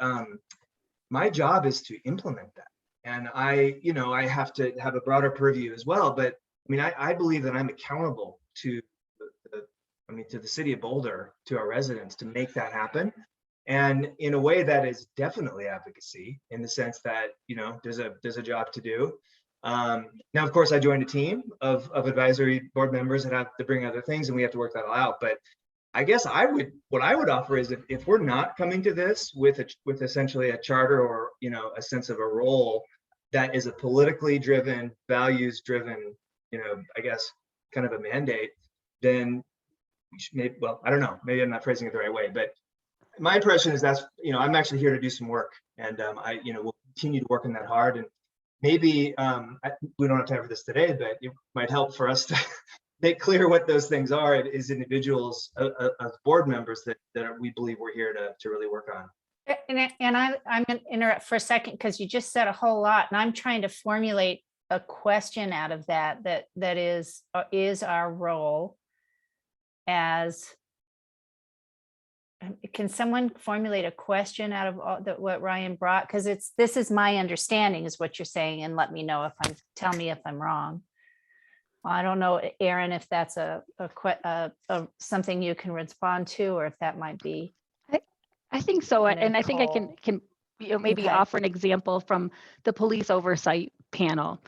my job is to implement that. And I have to have a broader purview as well, but I believe that I'm accountable to I mean, to the city of Boulder, to our residents, to make that happen. And in a way that is definitely advocacy, in the sense that, you know, there's a job to do. Now, of course, I joined a team of advisory board members that have to bring other things, and we have to work that all out. But I guess what I would offer is, if we're not coming to this with essentially a charter, or, you know, a sense of a role that is a politically driven, values driven, you know, I guess kind of a mandate, then we should maybe, well, I don't know, maybe I'm not phrasing it the right way, but my impression is that's, you know, I'm actually here to do some work, and you know, we'll continue to work on that hard. And maybe we don't have time for this today, but it might help for us to make clear what those things are as individuals, as board members, that we believe we're here to really work on. And I'm going to interrupt for a second, because you just said a whole lot, and I'm trying to formulate a question out of that is our role as, can someone formulate a question out of all what Ryan brought? Because this is my understanding is what you're saying, and let me know if tell me if I'm wrong. I don't know, Aaron, if that's a something you can respond to, or if that might be. I think so, and I think I can you know, maybe offer an example from the police oversight panel.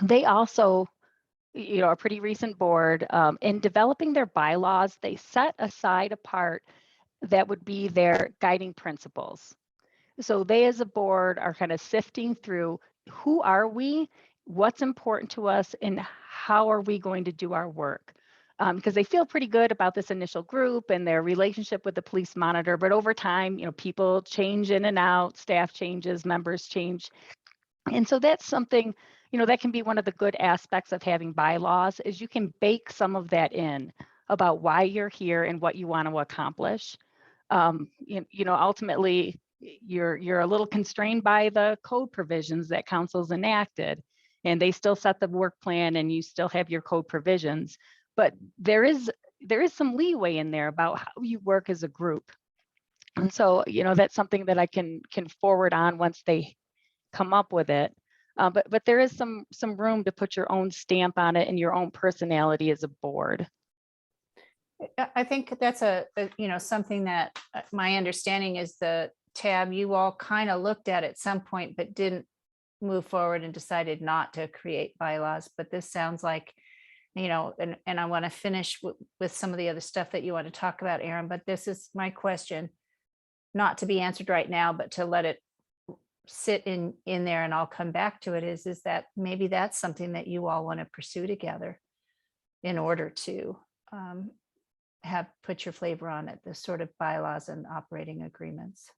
They also, you know, a pretty recent board, in developing their bylaws, they set aside a part that would be their guiding principles. So they as a board are kind of sifting through, who are we, what's important to us, and how are we going to do our work? Because they feel pretty good about this initial group and their relationship with the police monitor, but over time, you know, people change in and out, staff changes, members change. And so that's something, you know, that can be one of the good aspects of having bylaws, is you can bake some of that in about why you're here and what you want to accomplish. You know, ultimately, you're a little constrained by the code provisions that council's enacted, and they still set the work plan, and you still have your code provisions. But there is some leeway in there about how you work as a group. And so, you know, that's something that I can forward on once they come up with it. But there is some room to put your own stamp on it and your own personality as a board. I think that's you know, something that my understanding is the tab you all kind of looked at some point, but didn't move forward and decided not to create bylaws. But this sounds like, you know, and I want to finish with some of the other stuff that you want to talk about, Aaron, but this is my question, not to be answered right now, but to let it sit in there, and I'll come back to it, is that maybe that's something that you all want to pursue together in order to put your flavor on it, the sort of bylaws and operating agreements,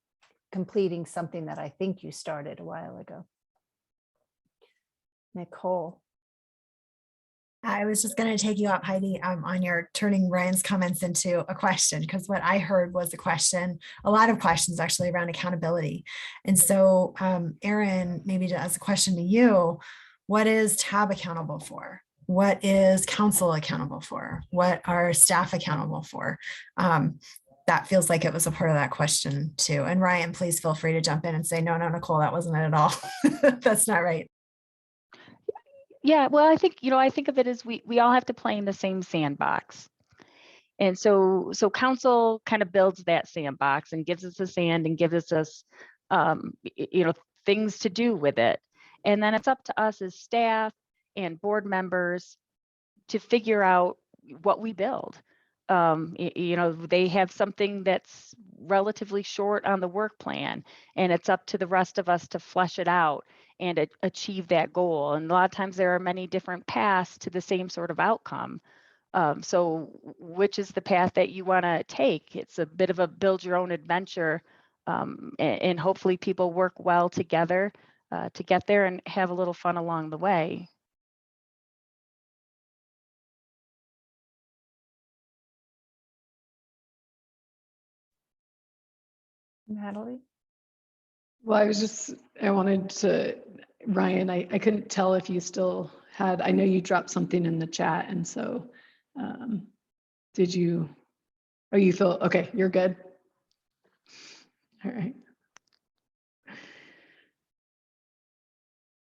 completing something that I think you started a while ago. Nicole. I was just going to take you up, Heidi, on your turning Ryan's comments into a question, because what I heard was a lot of questions actually around accountability. And so, Aaron, maybe as a question to you, what is TAB accountable for? What is council accountable for? What are staff accountable for? That feels like it was a part of that question too. And Ryan, please feel free to jump in and say, no, Nicole, that wasn't it at all. That's not right. Yeah, well, I think, you know, I think of it as we all have to play in the same sandbox. And so council kind of builds that sandbox and gives us the sand and gives us, you know, things to do with it. And then it's up to us as staff and board members to figure out what we build. You know, they have something that's relatively short on the work plan, and it's up to the rest of us to flesh it out and achieve that goal. And a lot of times there are many different paths to the same sort of outcome. So which is the path that you want to take? It's a bit of a build your own adventure, and hopefully people work well together to get there and have a little fun along the way. Natalie? Well, I wanted to, Ryan, I couldn't tell if you still had, I know you dropped something in the chat. And so did you, oh, you feel, okay, you're good. All right.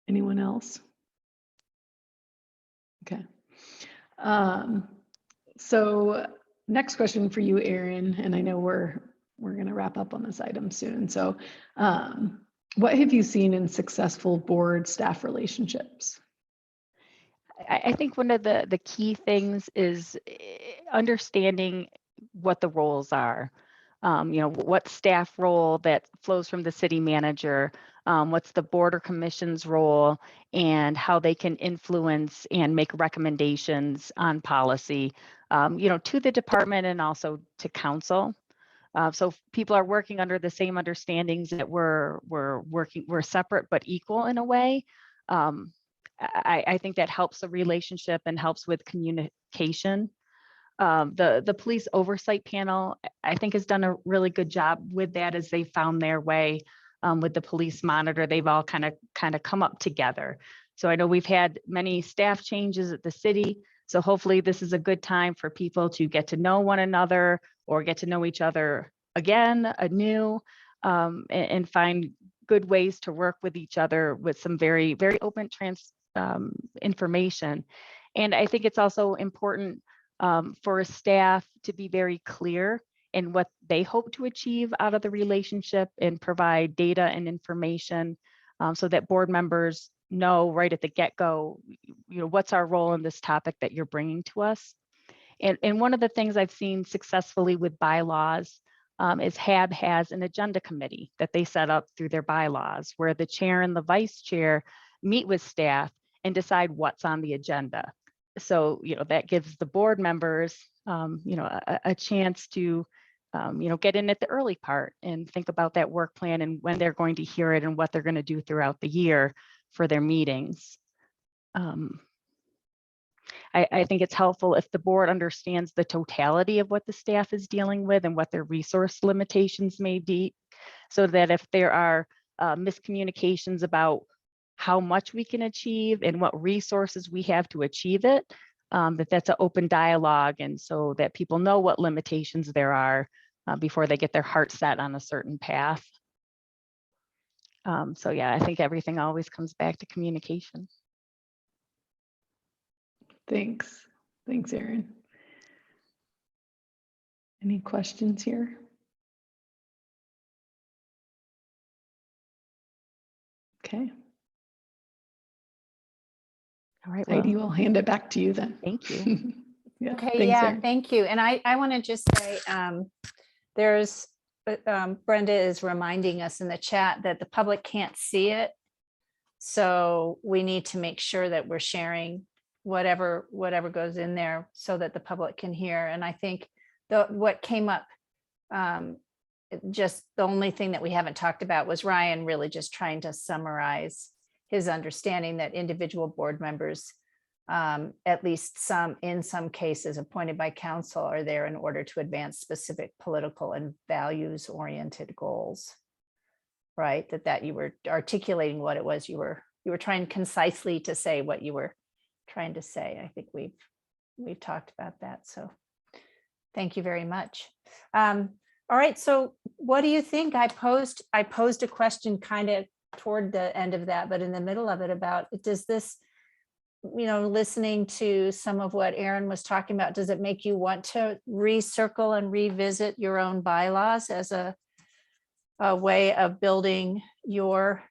Anyone else? Okay. So next question for you, Erin, and I know we're going to wrap up on this item soon. So what have you seen in successful board staff relationships? I think one of the key things is understanding what the roles are. What staff role that flows from the city manager, what's the board or commission's role, and how they can influence and make recommendations on policy, to the department and also to council. So people are working under the same understandings that we're separate but equal in a way. I think that helps the relationship and helps with communication. The police oversight panel, I think, has done a really good job with that as they found their way with the police monitor. They've all kind of come up together. So I know we've had many staff changes at the city. So hopefully this is a good time for people to get to know one another or get to know each other again, anew, and find good ways to work with each other with some very, very open information. And I think it's also important for staff to be very clear in what they hope to achieve out of the relationship and provide data and information so that board members know right at the get-go, what's our role in this topic that you're bringing to us. And one of the things I've seen successfully with bylaws is HAB has an agenda committee that they set up through their bylaws where the chair and the vice chair meet with staff and decide what's on the agenda. So, that gives the board members, a chance to, get in at the early part and think about that work plan and when they're going to hear it and what they're going to do throughout the year for their meetings. I think it's helpful if the board understands the totality of what the staff is dealing with and what their resource limitations may be, so that if there are miscommunications about how much we can achieve and what resources we have to achieve it, that's an open dialogue, and so that people know what limitations there are before they get their heart set on a certain path. So yeah, I think everything always comes back to communication. Thanks, Erin. Any questions here? Okay. All right, Heidi, we'll hand it back to you then. Thank you. Yeah, Okay, thanks, yeah, Erin. thank you. And I want to just say, there's, Brenda is reminding us in the chat that the public can't see it. So we need to make sure that we're sharing whatever goes in there so that the public can hear. And I think what came up, just the only thing that we haven't talked about was Ryan really just trying to summarize his understanding that individual board members, at least in some cases appointed by council, are there in order to advance specific political and values oriented goals. Right, that you were articulating what it was you were trying concisely to say what you were trying to say. I think we've talked about that. So thank you very much. All right, so what do you think? I posed a question kind of toward the end of that, but in the middle of it, about, does this, listening to some of what Erin was talking about, does it make you want to recircle and revisit your own bylaws as a way of building your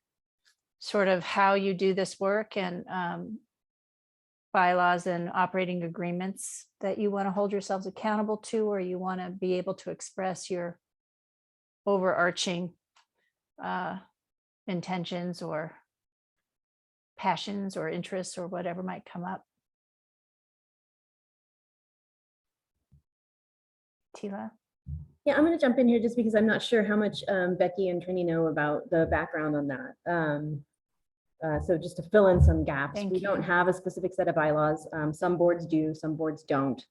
sort of how you do this work, and bylaws and operating agreements that you want to hold yourselves accountable to, or you want to be able to express your overarching intentions or passions or interests or whatever might come up? Tila? Yeah, I'm going to jump in here just because I'm not sure how much Becky and Trini know about the background on that. So just to fill in some gaps, we don't have a specific set of bylaws. Some boards do, some boards don't.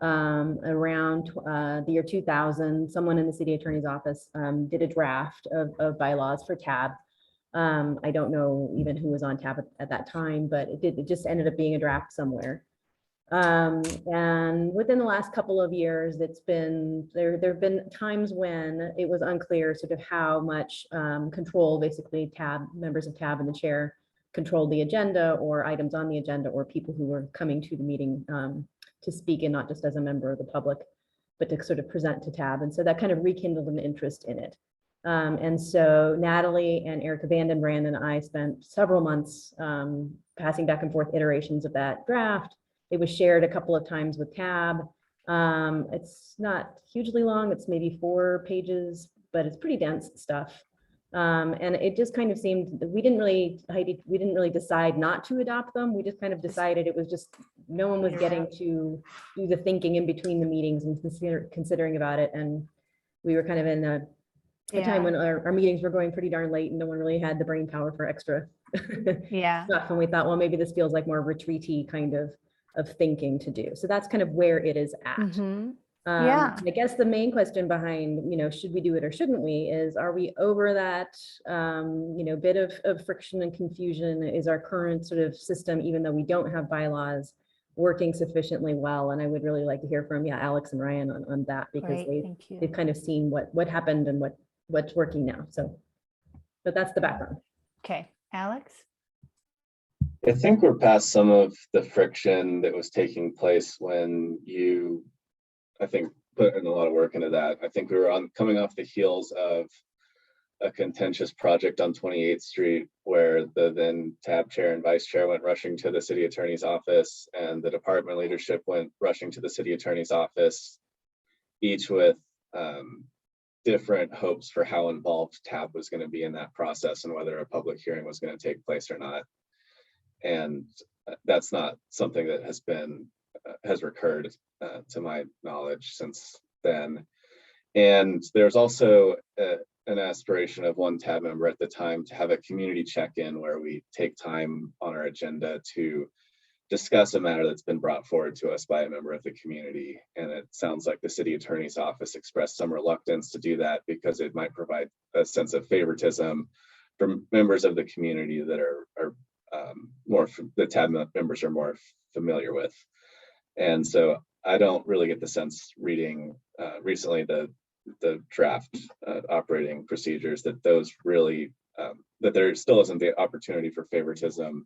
Around the year 2000, someone in the city attorney's office did a draft of bylaws for TAB. I don't know even who was on TAB at that time, but it just ended up being a draft somewhere. And within the last couple of years, it's been there have been times when it was unclear sort of how much control basically TAB members of TAB and the chair controlled the agenda or items on the agenda or people who were coming to the meeting to speak, and not just as a member of the public, but to sort of present to TAB. And so that kind of rekindled an interest in it. And so Natalie and Erica Vandenbrand and I spent several months passing back and forth iterations of that draft. It was shared a couple of times with TAB. It's not hugely long, it's maybe 4 pages, but it's pretty dense stuff. And it just kind of seemed, we didn't really decide not to adopt them. We just kind of decided it was just, no one was getting to do the thinking in between the meetings and considering about it. And we were kind of in a time when our meetings were going pretty darn late and no one really had the brain power for extra stuff. And we thought, well, maybe this feels like more retreaty kind of thinking to do. So that's kind of where it is at. I guess the main question behind, should we do it or shouldn't we, is, are we over that, bit of friction and confusion? Is our current sort of system, even though we don't have bylaws, working sufficiently well? And I would really like to hear from Alex and Ryan on that, because they've kind of seen what happened and what's working now. So, but that's the background. Okay, Alex? I think we're past some of the friction that was taking place when you, I think, put in a lot of work into that. I think we were coming off the heels of a contentious project on 28th Street where the then TAB chair and vice chair went rushing to the city attorney's office, and the department leadership went rushing to the city attorney's office, each with different hopes for how involved TAB was going to be in that process and whether a public hearing was going to take place or not. And that's not something that has recurred to my knowledge since then. And there's also an aspiration of one TAB member at the time to have a community check-in where we take time on our agenda to discuss a matter that's been brought forward to us by a member of the community. And it sounds like the city attorney's office expressed some reluctance to do that because it might provide a sense of favoritism from members of the community that are more, the TAB members are more familiar with. And so I don't really get the sense reading recently the draft operating procedures that those really, that there still isn't the opportunity for favoritism,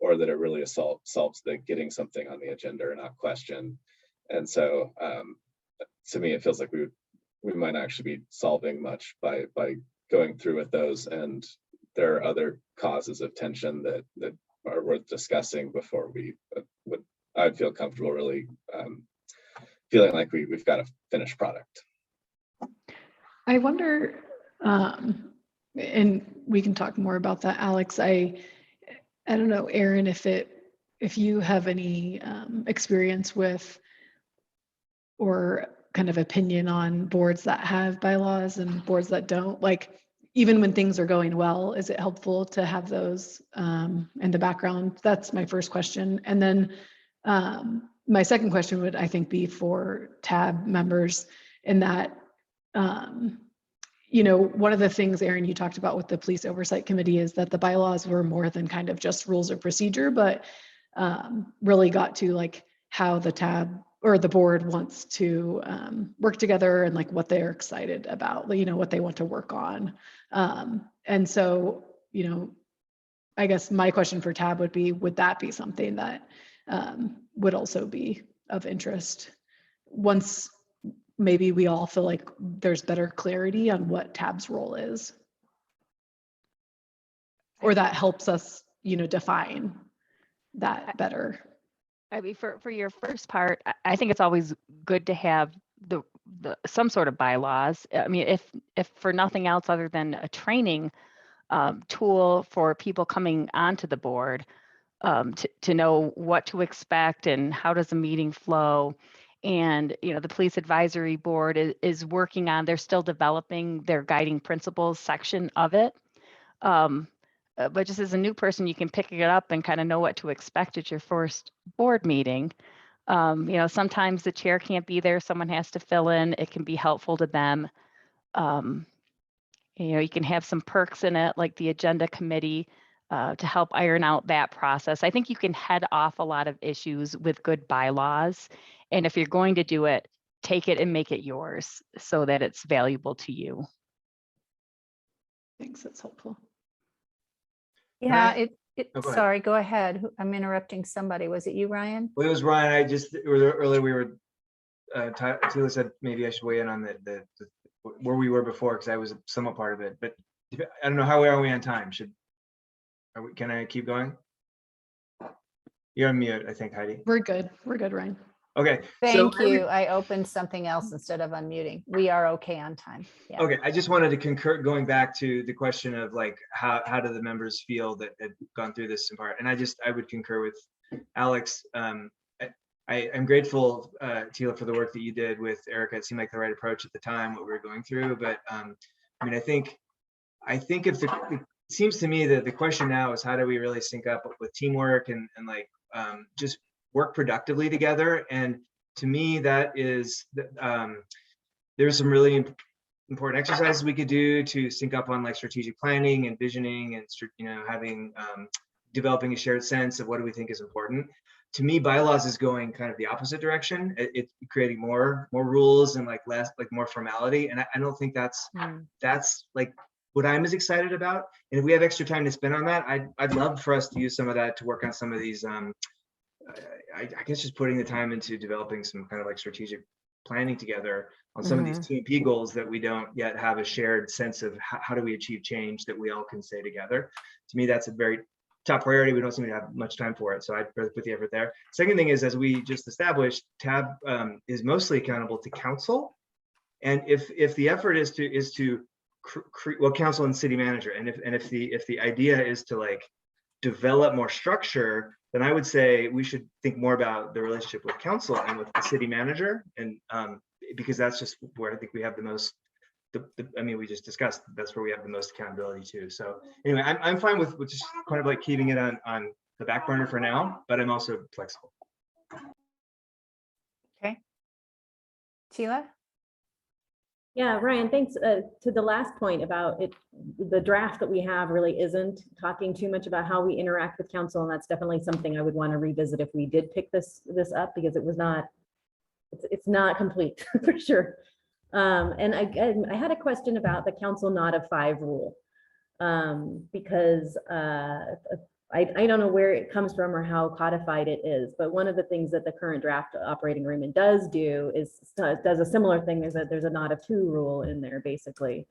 or that it really solves the getting something on the agenda or not question. And so to me, it feels like we might actually be solving much by going through with those. And there are other causes of tension that are worth discussing before I'd feel comfortable really feeling like we've got a finished product. I wonder, and we can talk more about that, Alex. I don't know, Aaron, if you have any experience with or kind of opinion on boards that have bylaws and boards that don't. Like, even when things are going well, is it helpful to have those in the background? That's my first question. And then my second question would, I think, be for TAB members, in that, one of the things, Aaron, you talked about with the police oversight committee is that the bylaws were more than kind of just rules of procedure, but really got to like how the TAB or the board wants to work together, and like what they're excited about, what they want to work on. And so, I guess my question for TAB would be, would that be something that would also be of interest once maybe we all feel like there's better clarity on what TAB's role is, or that helps us, define that better? I mean, for your first part, I think it's always good to have the some sort of bylaws. I mean, if for nothing else other than a training tool for people coming onto the board, to know what to expect and how does the meeting flow. And the police advisory board is working on, they're still developing their guiding principles section of it. But just as a new person, you can pick it up and kind of know what to expect at your first board meeting. Sometimes the chair can't be there, someone has to fill in. It can be helpful to them. You can have some perks in it, like the agenda committee, to help iron out that process. I think you can head off a lot of issues with good bylaws. And if you're going to do it, take it and make it yours so that it's valuable to you. Thanks, that's helpful. Yeah, Oh, go ahead. Sorry, go ahead. I'm interrupting somebody. Was it you, Ryan? Well, it was Ryan. Earlier we were, Tila said maybe I should weigh in on the where we were before, because I was somewhat part of it, but I don't know, how are we on time? Can I keep going? You're on mute, I think, Heidi. We're good. We're good, Ryan. Okay. Thank you. I opened something else instead of unmuting. We are okay on time. Yeah. Okay, I just wanted to concur, going back to the question of like, how do the members feel that had gone through this in part? And I would concur with Alex. I'm grateful, Tila, for the work that you did with Erica. It seemed like the right approach at the time, what we were going through. But I mean, I think if it seems to me that the question now is, how do we really sync up with teamwork and like just work productively together? And to me, that is, there's some really important exercises we could do to sync up on like strategic planning and visioning, and having developing a shared sense of what do we think is important. To me, bylaws is going kind of the opposite direction. It's creating more rules and like less, like more formality. And I don't think that's like what I'm as excited about. And if we have extra time to spend on that, I'd love for us to use some of that to work on some of these, I guess just putting the time into developing some kind of like strategic planning together on some of these TMP goals that we don't yet have a shared sense of how do we achieve change that we all can say together. To me, that's a very top priority. We don't seem to have much time for it, so I'd rather put the effort there. Second thing is, as we just established, TAB is mostly accountable to council, and if the effort is to well, council and city manager, and if the idea is to like develop more structure, then I would say we should think more about the relationship with council and with the city manager, and because that's just where I think we have the most. I mean, we just discussed that's where we have the most accountability too. So anyway, I'm fine with just kind of like keeping it on the back burner for now, but I'm also flexible. Okay. Tila? Yeah, Ryan, thanks. To the last point about it, the draft that we have really isn't talking too much about how we interact with council, and that's definitely something I would want to revisit if we did pick this up, because it was not, it's not complete for sure. And I had a question about the council not of 5 rule, because I don't know where it comes from or how codified it is, but one of the things that the current draft operating agreement does do is does a similar thing. There's a not of 2 rule in there, basically.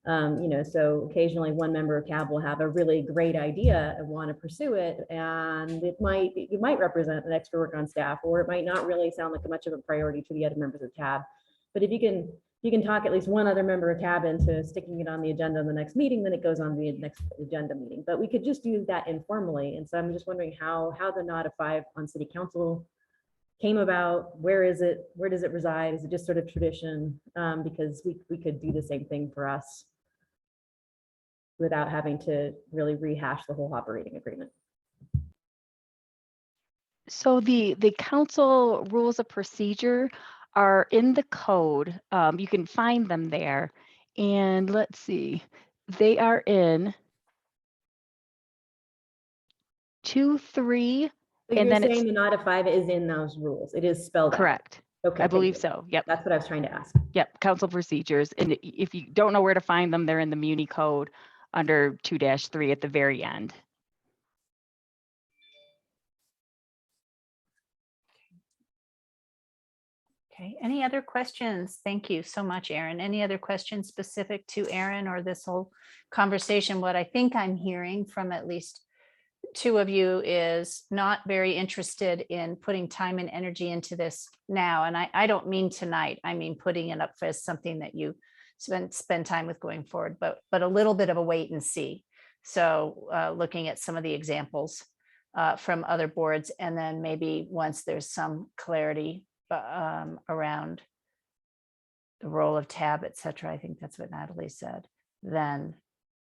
So occasionally one member of CAB will have a really great idea and want to pursue it, and it might represent an extra work on staff, or it might not really sound like much of a priority to the other members of CAB. But if you can talk at least one other member of CAB into sticking it on the agenda in the next meeting, then it goes on the next agenda meeting. But we could just do that informally. And so I'm just wondering how the not of 5 on city council came about. Where is it? Where does it reside? Is it just sort of tradition? Because we could do the same thing for us without having to really rehash the whole operating agreement. So the council rules of procedure are in the code. You can find them there. And let's see, they are in 2.3. So and you're then saying the not of 5 is in those rules. It is spelled out. Correct. Okay. I believe so. Yep. That's what I was trying to ask. Yep. Council procedures. And if you don't know where to find them, they're in the Muni code under 2-3 at the very end. Okay, any other questions? Thank you so much, Erin. Any other questions specific to Erin or this whole conversation? What I think I'm hearing from at least 2 of you is not very interested in putting time and energy into this now. And I don't mean tonight. I mean putting it up as something that you spend time with going forward, but a little bit of a wait and see. So looking at some of the examples from other boards, and then maybe once there's some clarity around the role of TAB, et cetera. I think that's what Natalie said. Then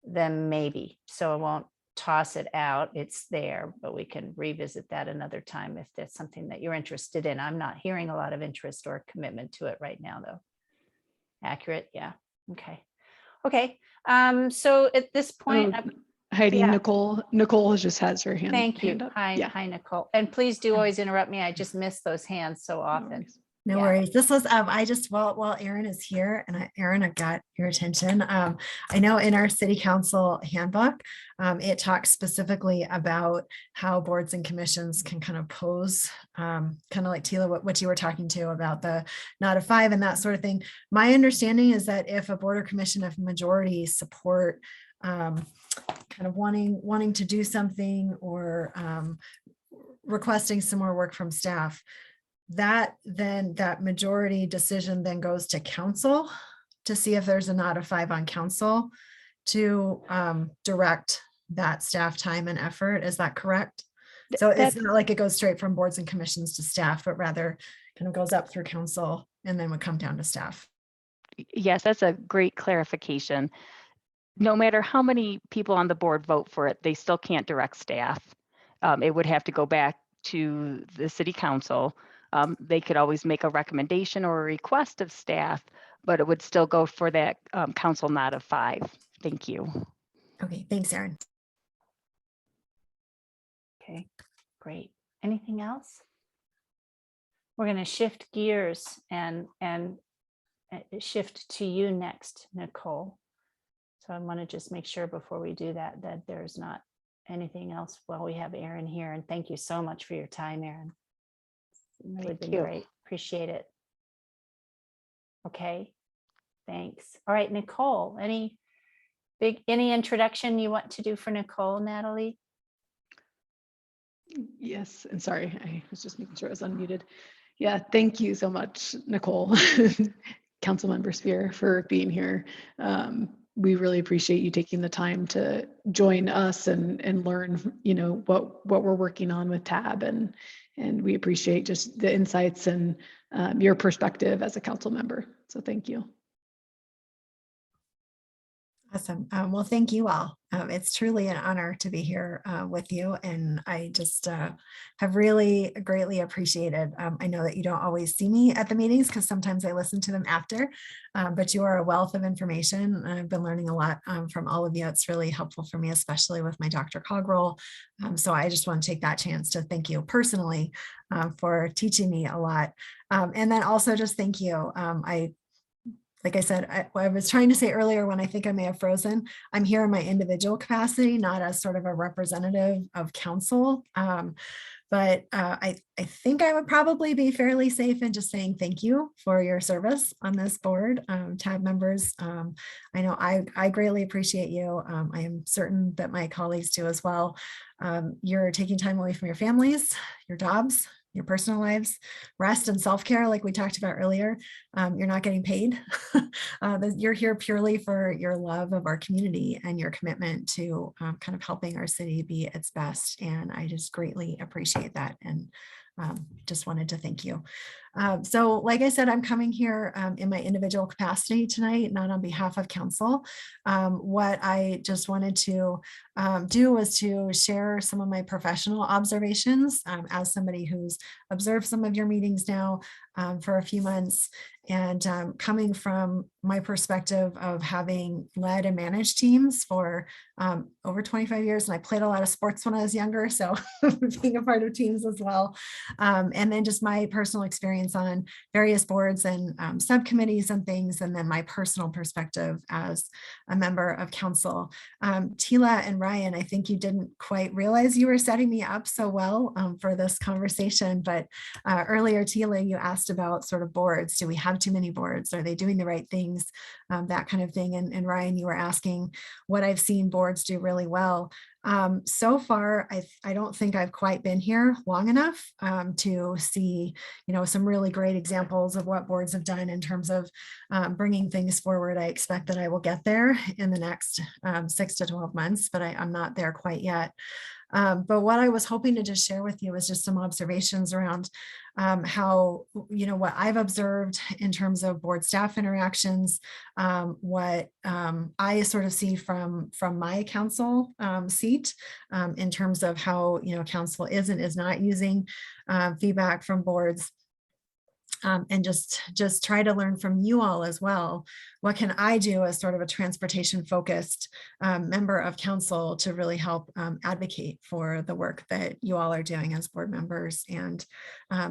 maybe. So I won't toss it out. It's there, but we can revisit that another time if that's something that you're interested in. I'm not hearing a lot of interest or commitment to it right now, though. Accurate? Yeah. Okay. So at this point, Heidi, yeah. Nicole just has her hand. Thank you. Hand up. Hi, Yeah. Nicole. And please do always interrupt me. I just miss those hands so often. No Yeah. worries. This was, I just, while Erin is here and Erin, I've got your attention. I know in our city council handbook, it talks specifically about how boards and commissions can kind of pose, kind of like Tila, what you were talking to about the not a 5 and that sort of thing. My understanding is that if a board or commission of majority support, kind of wanting to do something or requesting some more work from staff, that majority decision then goes to council to see if there's a not a 5 on council to direct that staff time and effort. Is that correct? So it's not like it goes straight from boards and commissions to staff, but rather kind of goes up through council and then would come down to staff. Yes, that's a great clarification. No matter how many people on the board vote for it, they still can't direct staff. It would have to go back to the city council. They could always make a recommendation or a request of staff, but it would still go for that council not of 5. Thank you. Okay, thanks, Erin. Okay, great. Anything else? We're going to shift gears and shift to you next, Nicole. So I want to just make sure before we do that, that there's not anything else while we have Erin here. And thank you so much for your time, Erin. It's really been great. Appreciate it. Okay, thanks. All right, Nicole, any introduction you want to do for Nicole, Natalie? Yes, and sorry, I was just making sure I was unmuted. Yeah, thank you so much, Nicole, Councilmember Spear, for being here. We really appreciate you taking the time to join us and learn, you know, what we're working on with TAB, and we appreciate just the insights and your perspective as a council member. So thank you. Awesome. Well, thank you all. It's truly an honor to be here with you. And I just have really greatly appreciated. I know that you don't always see me at the meetings because sometimes I listen to them after, but you are a wealth of information. I've been learning a lot from all of you. It's really helpful for me, especially with my Dr. Cog role. So I just want to take that chance to thank you personally for teaching me a lot. And then also just thank you. Like I said, I was trying to say earlier when I think I may have frozen, I'm here in my individual capacity, not as sort of a representative of council. But I think I would probably be fairly safe in just saying thank you for your service on this board. TAB members, I know I greatly appreciate you. I am certain that my colleagues do as well. You're taking time away from your families, your jobs, your personal lives, rest and self-care, like we talked about earlier. You're not getting paid. You're here purely for your love of our community and your commitment to kind of helping our city be its best. And I just greatly appreciate that. And just wanted to thank you. So like I said, I'm coming here in my individual capacity tonight, not on behalf of council. What I just wanted to do was to share some of my professional observations as somebody who's observed some of your meetings now for a few months. And coming from my perspective of having led and managed teams for over 25 years, and I played a lot of sports when I was younger, so being a part of teams as well. And then just my personal experience on various boards and subcommittees and things, and then my personal perspective as a member of council. Tila and Ryan, I think you didn't quite realize you were setting me up so well for this conversation, but earlier, Tila, you asked about sort of boards. Do we have too many boards? Are they doing the right things? That kind of thing. And Ryan, you were asking what I've seen boards do really well. So far, I don't think I've quite been here long enough to see, you know, some really great examples of what boards have done in terms of bringing things forward. I expect that I will get there in the next 6 to 12 months, but I'm not there quite yet. But what I was hoping to just share with you is just some observations around how, you know, what I've observed in terms of board staff interactions, what I sort of see from my council seat in terms of how, you know, council is and is not using feedback from boards. And just try to learn from you all as well. What can I do as sort of a transportation focused member of council to really help advocate for the work that you all are doing as board members and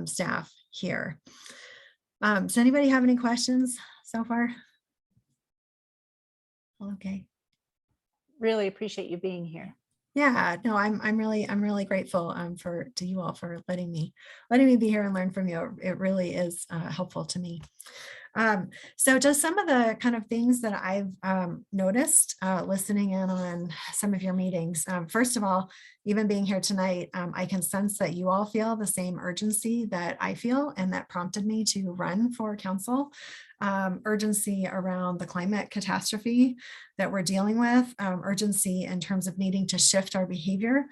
staff here? Does anybody have any questions so far? Okay. Really appreciate you being here. Yeah, no, I'm really grateful to you all for letting me be here and learn from you. It really is helpful to me. So just some of the kind of things that I've noticed listening in on some of your meetings. First of all, even being here tonight, I can sense that you all feel the same urgency that I feel, and that prompted me to run for council. Urgency around the climate catastrophe that we're dealing with, urgency in terms of needing to shift our behavior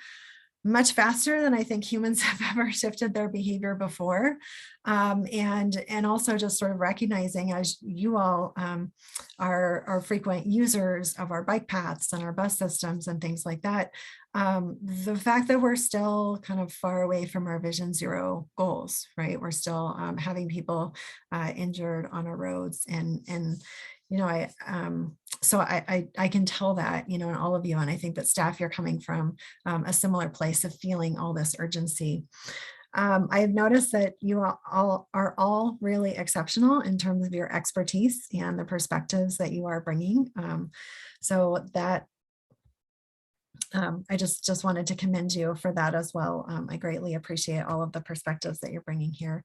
much faster than I think humans have ever shifted their behavior before. And also just sort of recognizing, as you all are frequent users of our bike paths and our bus systems and things like that, the fact that we're still kind of far away from our Vision Zero goals, right? We're still having people injured on our roads, and you know, so I can tell that, you know, in all of you, and I think that staff, you're coming from a similar place of feeling all this urgency. I have noticed that you all are all really exceptional in terms of your expertise and the perspectives that you are bringing. So that I just wanted to commend you for that as well. I greatly appreciate all of the perspectives that you're bringing here.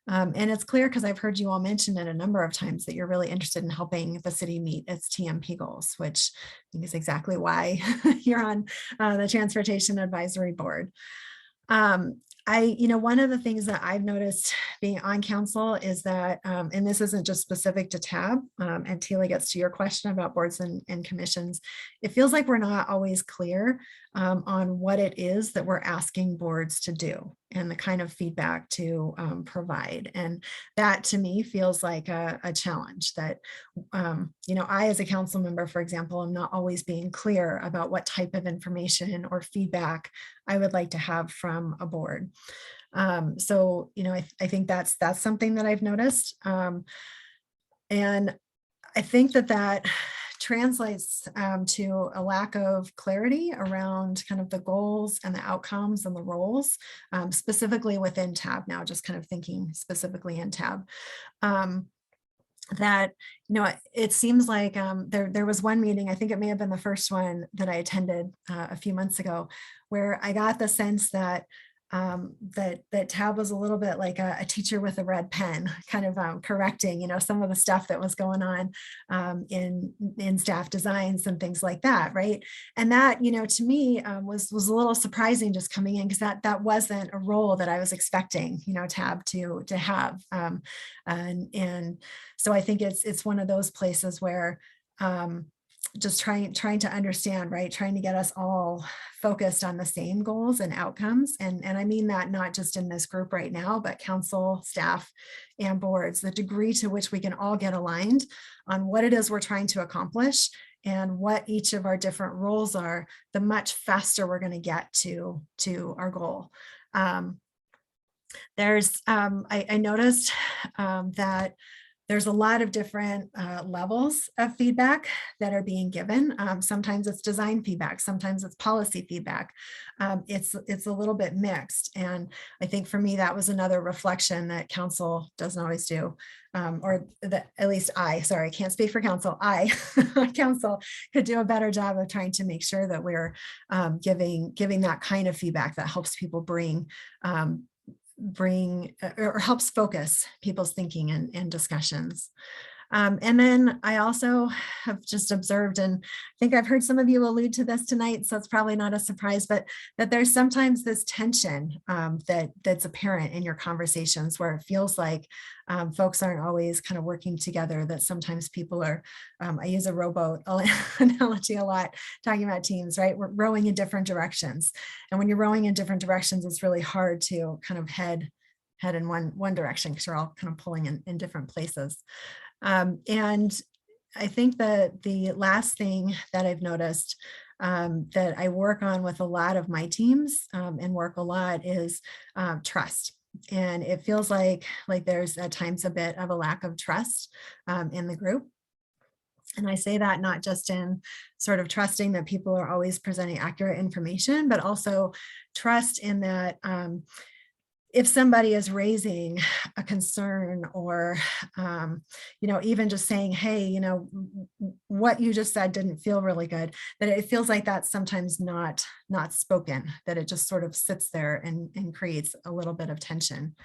And it's clear, because I've heard you all mention it a number of times, that you're really interested in helping the city meet its TMP goals, which I think is exactly why you're on the Transportation Advisory Board. One of the things that I've noticed being on council is that, and this isn't just specific to TAB, and Tila gets to your question about boards and commissions, it feels like we're not always clear on what it is that we're asking boards to do and the kind of feedback to provide. And that to me feels like a challenge that, I as a council member, for example, am not always being clear about what type of information or feedback I would like to have from a board. So, I think that's something that I've noticed. And I think that translates to a lack of clarity around kind of the goals and the outcomes and the roles, specifically within TAB now, just kind of thinking specifically in TAB. That, it seems like there was one meeting, I think it may have been the first one that I attended a few months ago, where I got the sense that that TAB was a little bit like a teacher with a red pen, kind of correcting, some of the stuff that was going on in staff designs and things like that, right? And that, to me, was a little surprising just coming in, because that wasn't a role that I was expecting, TAB to have, and so I think it's one of those places where just trying to understand, right? Trying to get us all focused on the same goals and outcomes. And I mean that not just in this group right now, but council, staff, and boards, the degree to which we can all get aligned on what it is we're trying to accomplish and what each of our different roles are, the much faster we're going to get to our goal. I noticed that there's a lot of different levels of feedback that are being given. Sometimes it's design feedback, sometimes it's policy feedback. It's a little bit mixed. And I think for me, that was another reflection that council doesn't always do. Or that at least I can't speak for council. Council could do a better job of trying to make sure that we're giving that kind of feedback that helps people bring or helps focus people's thinking and discussions. And then I also have just observed, and I think I've heard some of you allude to this tonight, so it's probably not a surprise, but that there's sometimes this tension that's apparent in your conversations, where it feels like folks aren't always kind of working together, that sometimes people are, I use a rowboat analogy a lot, talking about teams, right? We're rowing in different directions. And when you're rowing in different directions, it's really hard to kind of head in one direction, because you're all kind of pulling in different places. And I think that the last thing that I've noticed that I work on with a lot of my teams and work a lot is trust. And it feels like there's at times a bit of a lack of trust in the group. And I say that not just in sort of trusting that people are always presenting accurate information, but also trust in that if somebody is raising a concern or, even just saying, hey, what you just said didn't feel really good, that it feels like that's sometimes not spoken, that it just sort of sits there and creates a little bit of tension.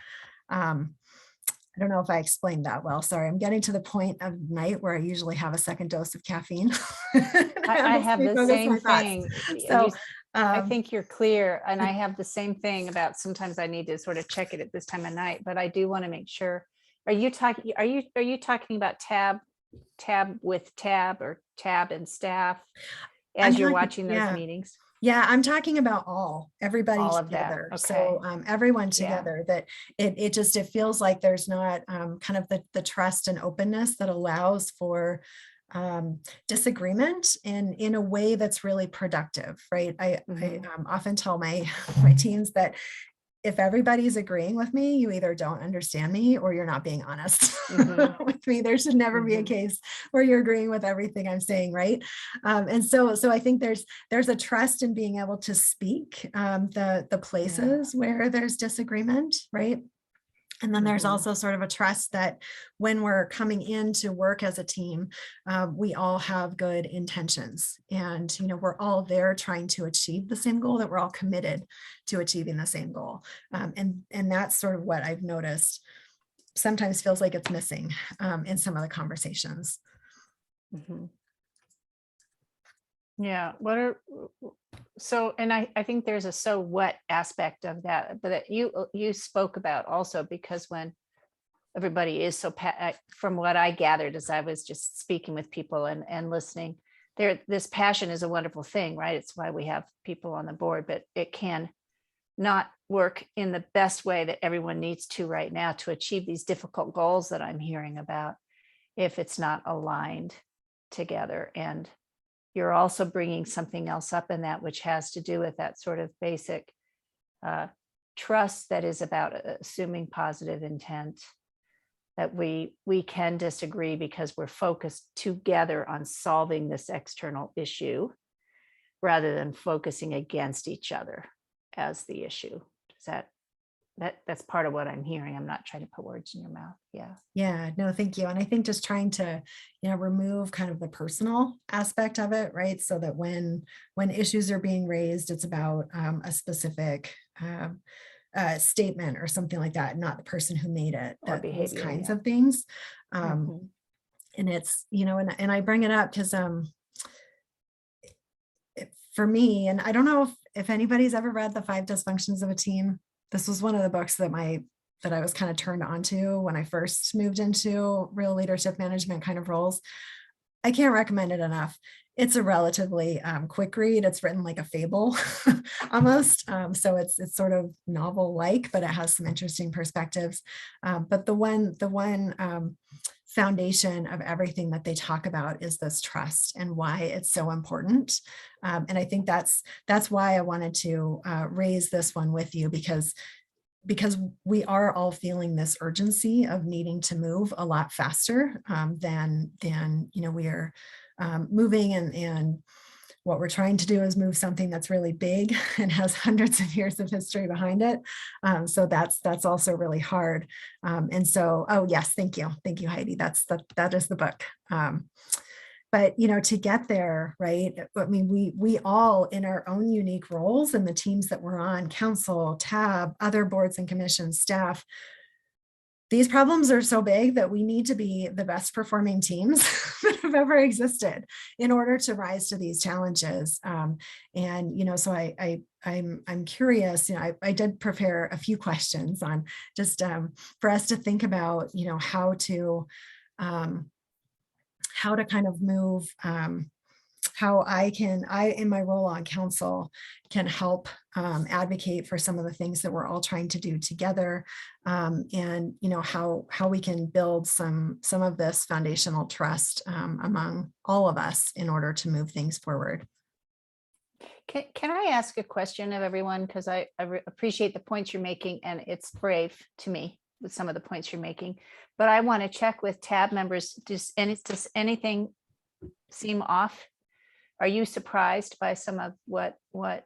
I don't know if I explained that well. Sorry, I'm getting to the point of night where I usually have a second dose of caffeine. I have the Focus same my thoughts. thing. So I think you're clear, and I have the same thing about sometimes I need to sort of check it at this time of night, but I do want to make sure. Are you talking about tab with tab or tab and staff as you're watching those meetings? Yeah, I'm talking about everybody All of that, together. okay. So everyone Yeah. together, that it feels like there's not kind of the trust and openness that allows for disagreement in a way that's really productive, right? I often tell my teams that if everybody's agreeing with me, you either don't understand me or you're not being honest with me. There should never be a case where you're agreeing with everything I'm saying, right? And so I think there's a trust in being able to speak the places where there's disagreement, right? And then there's also sort of a trust that when we're coming in to work as a team, we all have good intentions, and we're all there trying to achieve the same goal, that we're all committed to achieving the same goal. And that's sort of what I've noticed sometimes feels like it's missing in some of the conversations. Yeah, and I think there's a so what aspect of that, but you spoke about also, because when everybody is so, from what I gathered as I was just speaking with people and listening, this passion is a wonderful thing, right? It's why we have people on the board, but it can not work in the best way that everyone needs to right now to achieve these difficult goals that I'm hearing about, if it's not aligned together. And you're also bringing something else up in that, which has to do with that sort of basic trust that is about assuming positive intent, that we can disagree because we're focused together on solving this external issue rather than focusing against each other as the issue. That's part of what I'm hearing. I'm not trying to put words in your mouth. Yeah, no, thank you. And I think just trying to, remove kind of the personal aspect of it, right? So that when issues are being raised, it's about a specific statement or something like that, not the person who made it, those kinds of things. And it's, and I bring it up because for me, and I don't know if anybody's ever read The 5 Dysfunctions of a Team. This was one of the books that I was kind of turned on to when I first moved into real leadership management kind of roles. I can't recommend it enough. It's a relatively quick read. It's written like a fable almost. So it's sort of novel-like, but it has some interesting perspectives. But the one foundation of everything that they talk about is this trust and why it's so important. And I think that's why I wanted to raise this one with you, because we are all feeling this urgency of needing to move a lot faster than we are moving, and what we're trying to do is move something that's really big and has hundreds of years of history behind it. So that's also really hard. And so, oh yes, thank you, Heidi. That is the book. But to get there, right? I mean, we all, in our own unique roles and the teams that we're on, council, tab, other boards and commissions, staff, these problems are so big that we need to be the best performing teams that have ever existed in order to rise to these challenges. And so I'm curious. I did prepare a few questions on just for us to think about, how to kind of move, how I in my role on council can help advocate for some of the things that we're all trying to do together, and how we can build some of this foundational trust among all of us in order to move things forward. Can I ask a question of everyone? Because I appreciate the points you're making, and it's brave to me with some of the points you're making, but I want to check with tab members. Does anything seem off? Are you surprised by some of what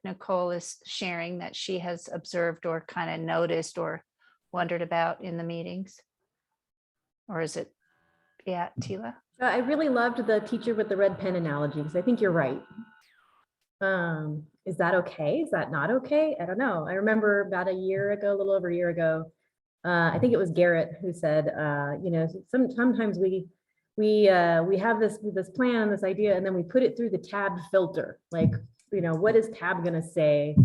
Nicole is sharing that she has observed or kind of noticed, or wondered about in the meetings? Or is it, yeah, Tila? I really loved the teacher with the red pen analogy because I think you're right. Is that okay? Is that not okay? I don't know. I remember about a year ago, a little over a year ago, I think it was Garrett who said, you know, sometimes we have this plan, this idea, and then we put it through the tab filter. Like, you know, what is tab gonna say?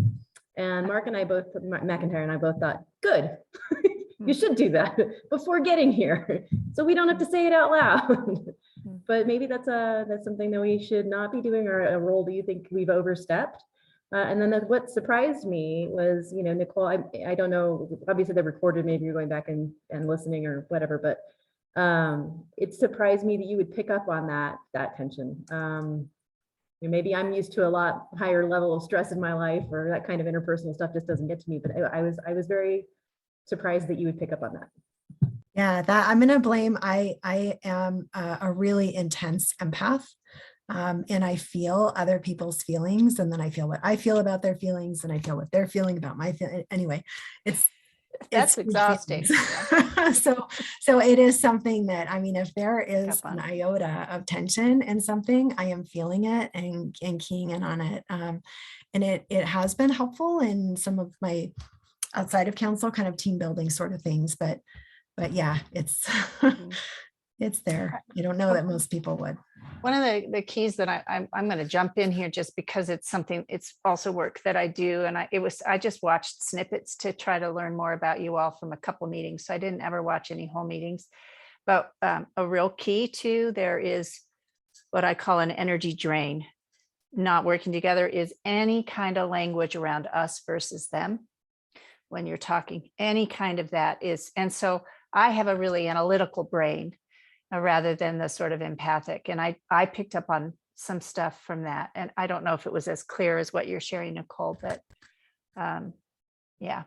And Mark and I both, McIntyre and I both thought, good, you should do that before getting here, so we don't have to say it out loud. But maybe that's something that we should not be doing, or a role do you think we've overstepped? And then what surprised me was, you know, Nicole, I don't know, obviously they recorded, maybe you're going back and listening or whatever, but it surprised me that you would pick up on that tension. Maybe I'm used to a lot higher level of stress in my life, or that kind of interpersonal stuff just doesn't get to me, but I was very surprised that you would pick up on that. Yeah, that I'm gonna blame. I am a really intense empath, and I feel other people's feelings, and then I feel what I feel about their feelings, and I feel what they're feeling about my feeling. Anyway, That's huge exhausting. feelings. So it is something that, I mean, if there is an iota of tension in something, I am feeling it and keying in on it. And it has been helpful in some of my outside of council kind of team building sort of things, but yeah, it's it's there. I don't know that most people would. One of the keys that I'm going to jump in here just because it's something, it's also work that I do. And I just watched snippets to try to learn more about you all from a couple meetings. So I didn't ever watch any whole meetings, but a real key to there is what I call an energy drain. Not working together is any kind of language around us versus them. When you're talking, any kind of that is, and so I have a really analytical brain rather than the sort of empathic. And I picked up on some stuff from that. And I don't know if it was as clear as what you're sharing, Nicole, but yeah.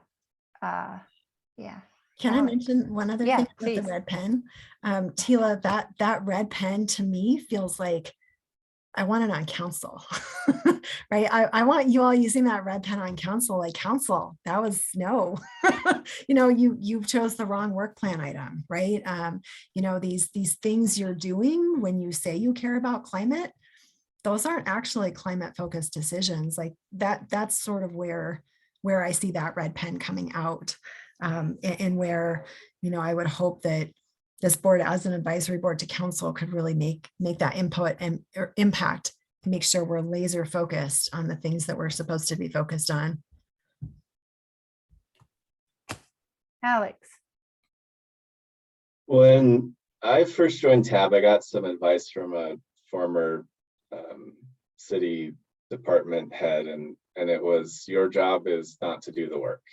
Can I mention one other thing about the red pen? Tila, that red pen to me feels like I want it on council, right? I want you all using that red pen on council, like council, that was no, you know, you chose the wrong work plan item, right? You know, these things you're doing when you say you care about climate, those aren't actually climate focused decisions. Like that's sort of where I see that red pen coming out, and where, you know, I would hope that this board as an advisory board to council could really make that input and or impact and make sure we're laser focused on the things that we're supposed to be focused on. Alex. When I first joined TAB, I got some advice from a former city department head, and it was, your job is not to do the work.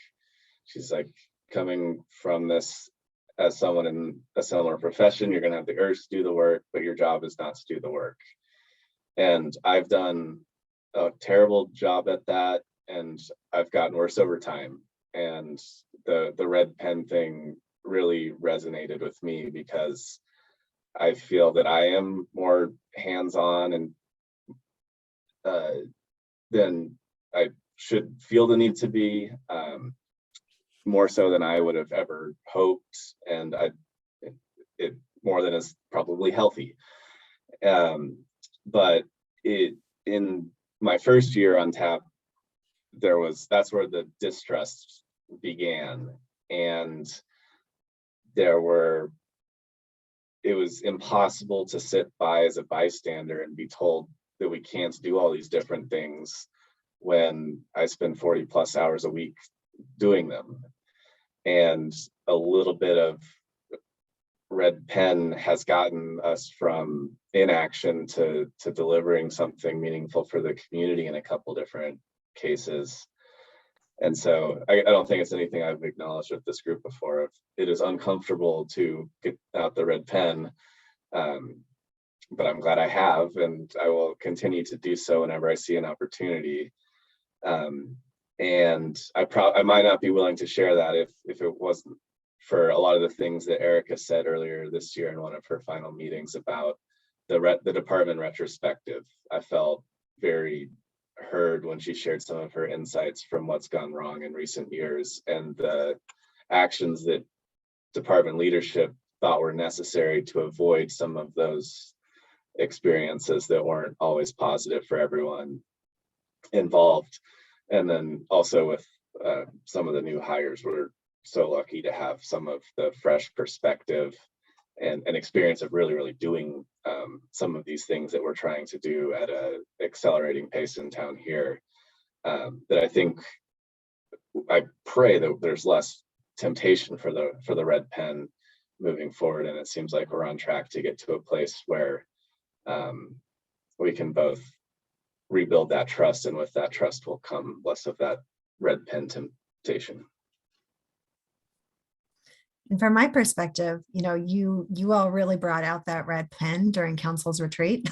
She's like, coming from this as someone in a similar profession, you're going to have the urge to do the work, but your job is not to do the work. And I've done a terrible job at that, and I've gotten worse over time. And the red pen thing really resonated with me because I feel that I am more hands-on and than I should feel the need to be. More so than I would have ever hoped, and it more than is probably healthy. But in my first year on TAB, that's where the distrust began, and it was impossible to sit by as a bystander and be told that we can't do all these different things when I spend 40+ hours a week doing them. And a little bit of red pen has gotten us from inaction to delivering something meaningful for the community in a couple different cases. And so I don't think it's anything I've acknowledged with this group before. It is uncomfortable to get out the red pen, but I'm glad I have, and I will continue to do so whenever I see an opportunity. And I might not be willing to share that if it wasn't for a lot of the things that Erica said earlier this year in one of her final meetings about the department retrospective. I felt very heard when she shared some of her insights from what's gone wrong in recent years, and the actions that department leadership thought were necessary to avoid some of those experiences that weren't always positive for everyone involved. And then also with some of the new hires, we're so lucky to have some of the fresh perspective and experience of really doing some of these things that we're trying to do at a accelerating pace in town here. That I think, I pray that there's less temptation for the red pen moving forward, and it seems like we're on track to get to a place where we can both rebuild that trust, and with that trust will come less of that red pen temptation. And from my perspective, you all really brought out that red pen during council's retreat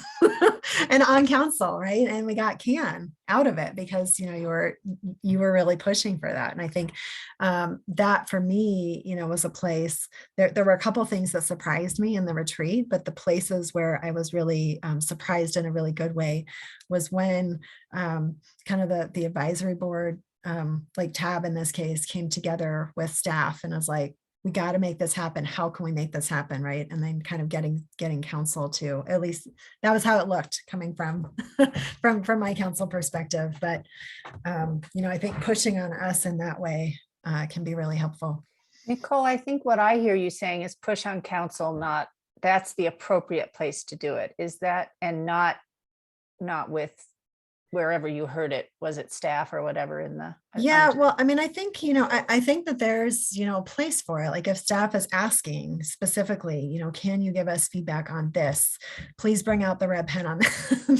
and on council, right? And we got Can out of it because, you were really pushing for that. And I think that for me, was a place, there were a couple of things that surprised me in the retreat, but the places where I was really surprised in a really good way was when kind of the advisory board, like TAB in this case, came together with staff and was like, we got to make this happen. How can we make this happen? Right. And then kind of getting council to, at least that was how it looked coming from my council perspective. But, I think pushing on us in that way can be really helpful. Nicole, I think what I hear you saying is push on council, not that's the appropriate place to do it. Is that, and not with wherever you heard it, was it staff or whatever in the. Yeah, well, I mean, I think, I think that there's, a place for it. Like if staff is asking specifically, can you give us feedback on this? Please bring out the red pen on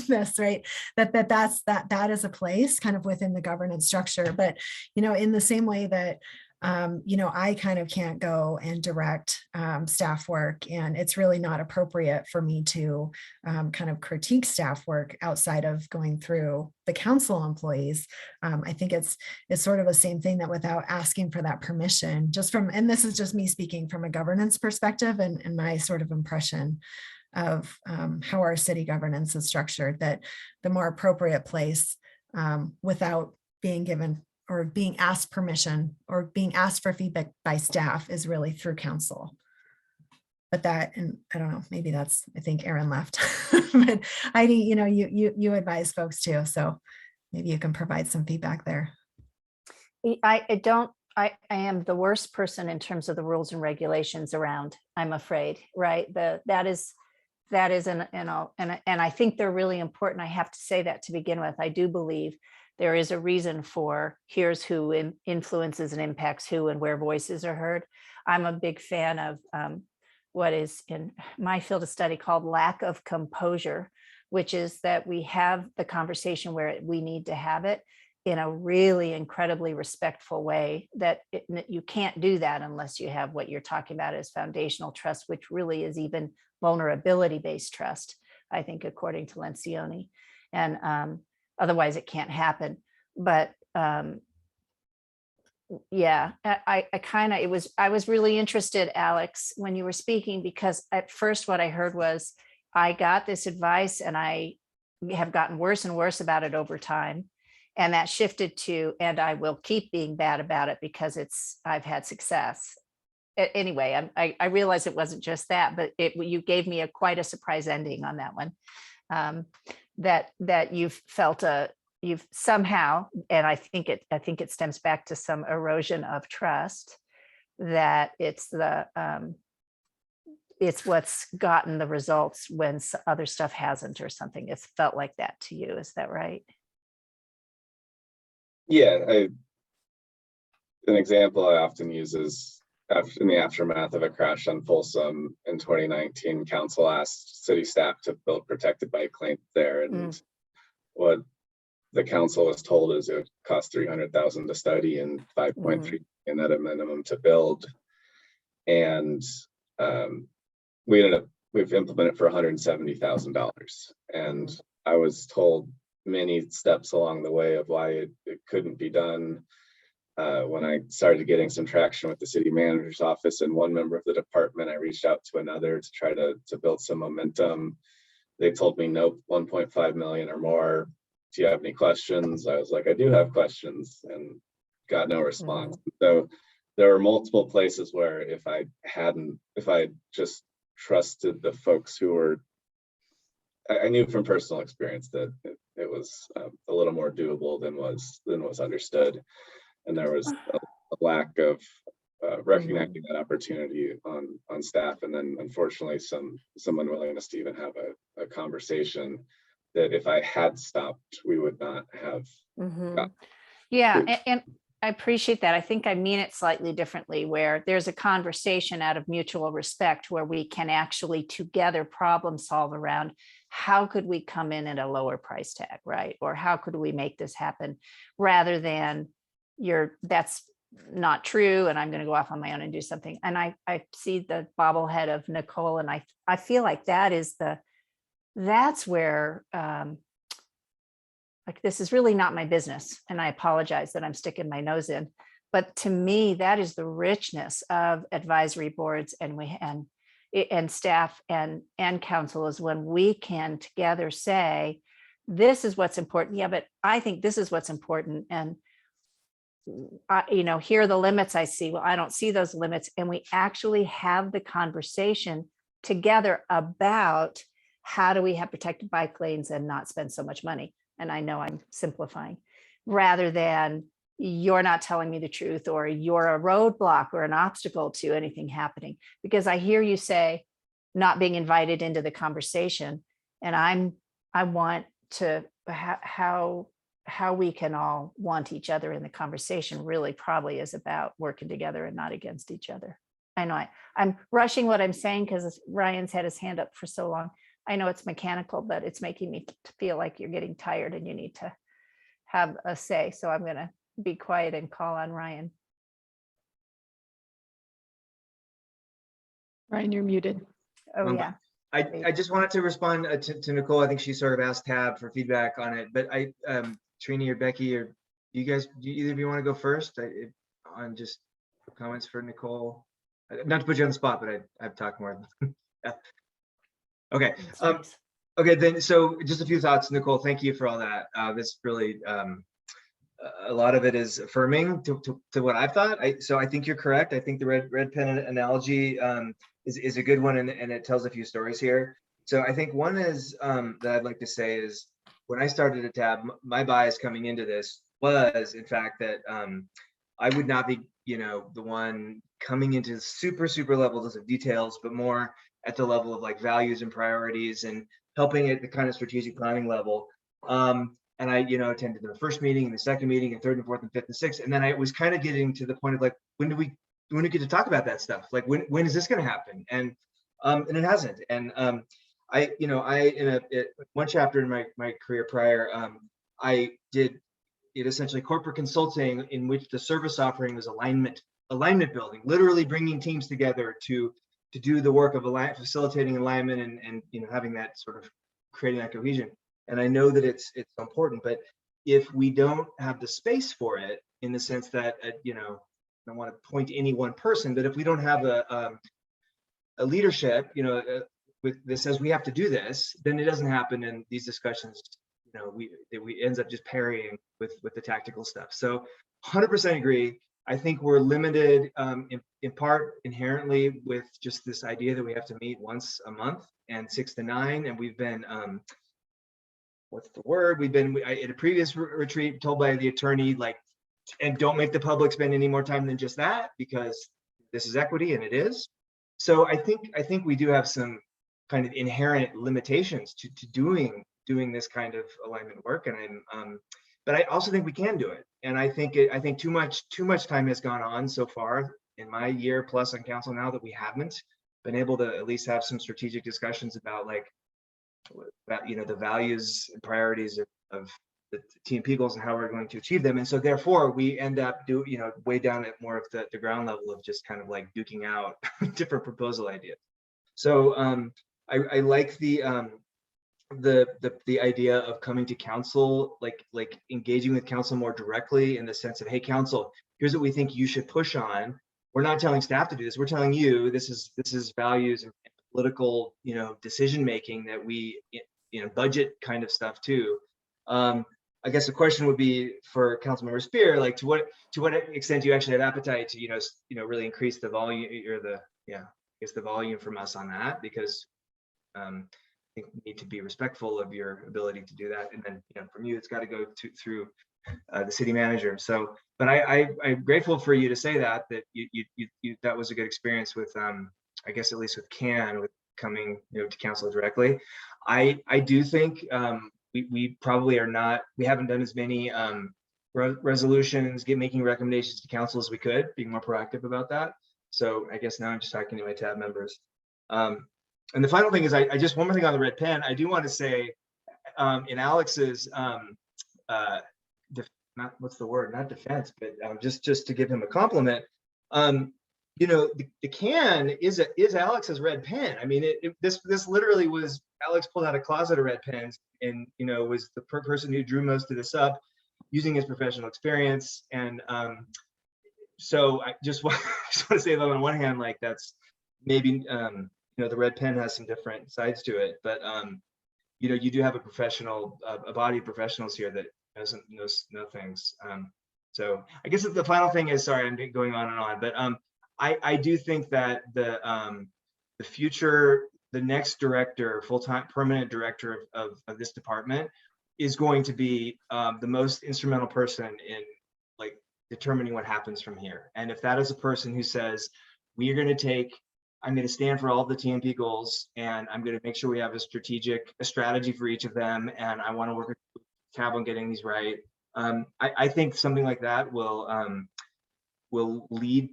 this, right? That is a place kind of within the governance structure. But, in the same way that I kind of can't go and direct staff work, and it's really not appropriate for me to kind of critique staff work outside of going through the council employees. I think it's sort of the same thing, that without asking for that permission, and this is just me speaking from a governance perspective and my sort of impression of how our city governance is structured, that the more appropriate place without being given or being asked permission or being asked for feedback by staff is really through council. But that, and I don't know, maybe I think Aaron left. But Heidi, you advise folks too, so maybe you can provide some feedback there. I am the worst person in terms of the rules and regulations around, I'm afraid, right? That is, and I think they're really important. I have to say that to begin with. I do believe there is a reason for here's who influences and impacts who and where voices are heard. I'm a big fan of what is in my field of study called lack of composure, which is that we have the conversation where we need to have it in a really incredibly respectful way, that you can't do that unless you have what you're talking about as foundational trust, which really is even vulnerability-based trust, I think, according to Lencioni. And otherwise it can't happen. But yeah, I was really interested, Alex, when you were speaking, because at first what I heard was, I got this advice and I have gotten worse and worse about it over time. And that shifted to, and I will keep being bad about it because I've had success. Anyway, I realized it wasn't just that, but you gave me quite a surprise ending on that one. That you've felt you've somehow, and I think it stems back to some erosion of trust, that it's what's gotten the results when other stuff hasn't or something. It's felt like that to you. Is that right? Yeah, an example I often use is in the aftermath of a crash on Folsom in 2019, council asked city staff to build protected bike lane there. And what the council was told is it would cost $300,000 to study and $5.3 million at a minimum to build. And we've implemented for $170,000. And I was told many steps along the way of why it couldn't be done. When I started getting some traction with the city manager's office and one member of the department, I reached out to another to try to build some momentum. They told me, nope, 1.5 million or more. Do you have any questions? I was like, I do have questions, and got no response. So there were multiple places where if I just trusted the folks who were, I knew from personal experience that it was a little more doable than was understood, and there was a lack of recognizing that opportunity on staff, and then unfortunately some unwillingness to even have a conversation that if I had stopped, we would not have. Yeah, and I appreciate that. I think I mean it slightly differently, where there's a conversation out of mutual respect where we can actually together problem solve around how could we come in at a lower price tag, right? Or how could we make this happen, rather than that's not true and I'm going to go off on my own and do something. And I see the bobblehead of Nicole, and I feel like that's where like, this is really not my business. And I apologize that I'm sticking my nose in. But to me, that is the richness of advisory boards and staff and council, is when we can together say, this is what's important. Yeah, but I think this is what's important. And here are the limits I see. Well, I don't see those limits. And we actually have the conversation together about how do we have protected bike lanes and not spend so much money. And I know I'm simplifying, rather than you're not telling me the truth, or you're a roadblock or an obstacle to anything happening. Because I hear you say not being invited into the conversation, and I want to how we can all want each other in the conversation really probably is about working together and not against each other. I know I'm rushing what I'm saying because Ryan's had his hand up for so long. I know it's mechanical, but it's making me feel like you're getting tired and you need to have a say. So I'm going to be quiet and call on Ryan. Ryan, you're muted. Oh, yeah. I just wanted to respond to Nicole. I think she sort of asked Tab for feedback on it, but Trini or Becky, or do either of you want to go first on just comments for Nicole? Not to put you on the spot, but I've talked more. Yeah. Okay. Okay, then, so just a few thoughts, Nicole. Thank you for all that. This really, a lot of it is affirming to what I've thought. So I think you're correct. I think the red pen analogy is a good one, and it tells a few stories here. So I think one is that I'd like to say is, when I started at Tab, my bias coming into this was, in fact, that I would not be, the one coming into super levels of details, but more at the level of like values and priorities, and helping at the kind of strategic planning level. And I, attended the first meeting and the second meeting and third and fourth and fifth and sixth. And then I was kind of getting to the point of like, when do we get to talk about that stuff? Like, when is this going to happen? And it hasn't. And I in one chapter in my career prior, I did essentially corporate consulting, in which the service offering was alignment building, literally bringing teams together to do the work of facilitating alignment and having that sort of creating that cohesion. And I know that it's important, but if we don't have the space for it, in the sense that I don't want to point to any one person, but if we don't have a leadership, that says we have to do this, then it doesn't happen. And these discussions, we ends up just parrying with the tactical stuff. So 100% agree. I think we're limited in part inherently with just this idea that we have to meet once a month and 6 to 9. And we've been, what's the word? We've been at a previous retreat told by the attorney, like, and don't make the public spend any more time than just that, because this is equity, and it is. So I think we do have some kind of inherent limitations to doing this kind of alignment work. And but I also think we can do it. And I think too much time has gone on so far in my year plus on council now that we haven't been able to at least have some strategic discussions about the values and priorities of the TMP goals and how we're going to achieve them. And so therefore we end up way down at more of the ground level of just kind of like duking out different proposal ideas. So I like the idea of coming to council, like engaging with council more directly, in the sense of, hey, council, here's what we think you should push on. We're not telling staff to do this. We're telling you this is values and political, decision making that we, budget kind of stuff too. I guess the question would be for Councilmember Spear, like to what extent do you actually have appetite to, really increase the volume or the volume from us on that, because I think we need to be respectful of your ability to do that. And then, from you, it's got to go through the city manager. So, but I'm grateful for you to say that you that was a good experience with, I guess at least with CAN, with coming, to council directly. I do think we probably we haven't done as many resolutions, making recommendations to council as we could, being more proactive about that. So I guess now I'm just talking to my tab members. And the final thing is, I just, one more thing on the red pen, I do want to say, in Alex's, what's the word? Not defense, but just to give him a compliment. The can is Alex's red pen. I mean, this literally was, Alex pulled out a closet of red pens, and was the person who drew most of this up, using his professional experience. And so I just want to say that on one hand, like that's maybe the red pen has some different sides to it, but you do have a body of professionals here that knows things. So I guess the final thing is, sorry, I'm going on and on, but I do think that the future, the next director, full-time permanent director of this department is going to be the most instrumental person in like determining what happens from here. And if that is a person who says, I'm going to stand for all of the TMP goals, and I'm going to make sure we have a strategy for each of them, and I want to work with Tab on getting these right. I think something like that will lead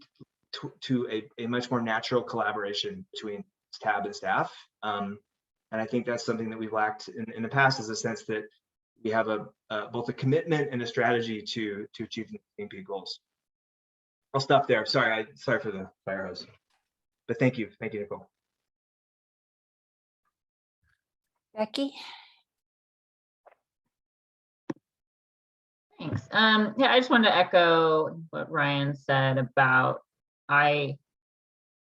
to a much more natural collaboration between Tab and staff. And I think that's something that we've lacked in the past, is a sense that we have both a commitment and a strategy to achieve the TMP goals. I'll stop there. Sorry for the fire hose. But thank you, Nicole. Becky? Thanks. Yeah, I just wanted to echo what Ryan said about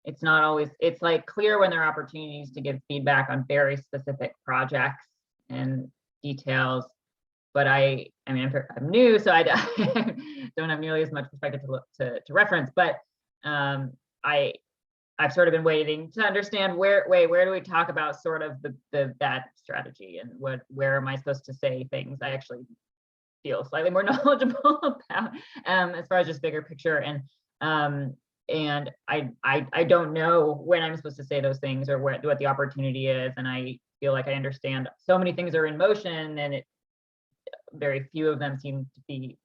it's not always, it's like clear when there are opportunities to give feedback on very specific projects and details. But I mean, I'm new, so I don't have nearly as much perspective to reference, but I've sort of been waiting to understand where do we talk about sort of that strategy, and where am I supposed to say things I actually feel slightly more knowledgeable about, as far as just bigger picture. And I don't know when I'm supposed to say those things, or what the opportunity is. And I feel like I understand so many things are in motion, and very few of them seem to be,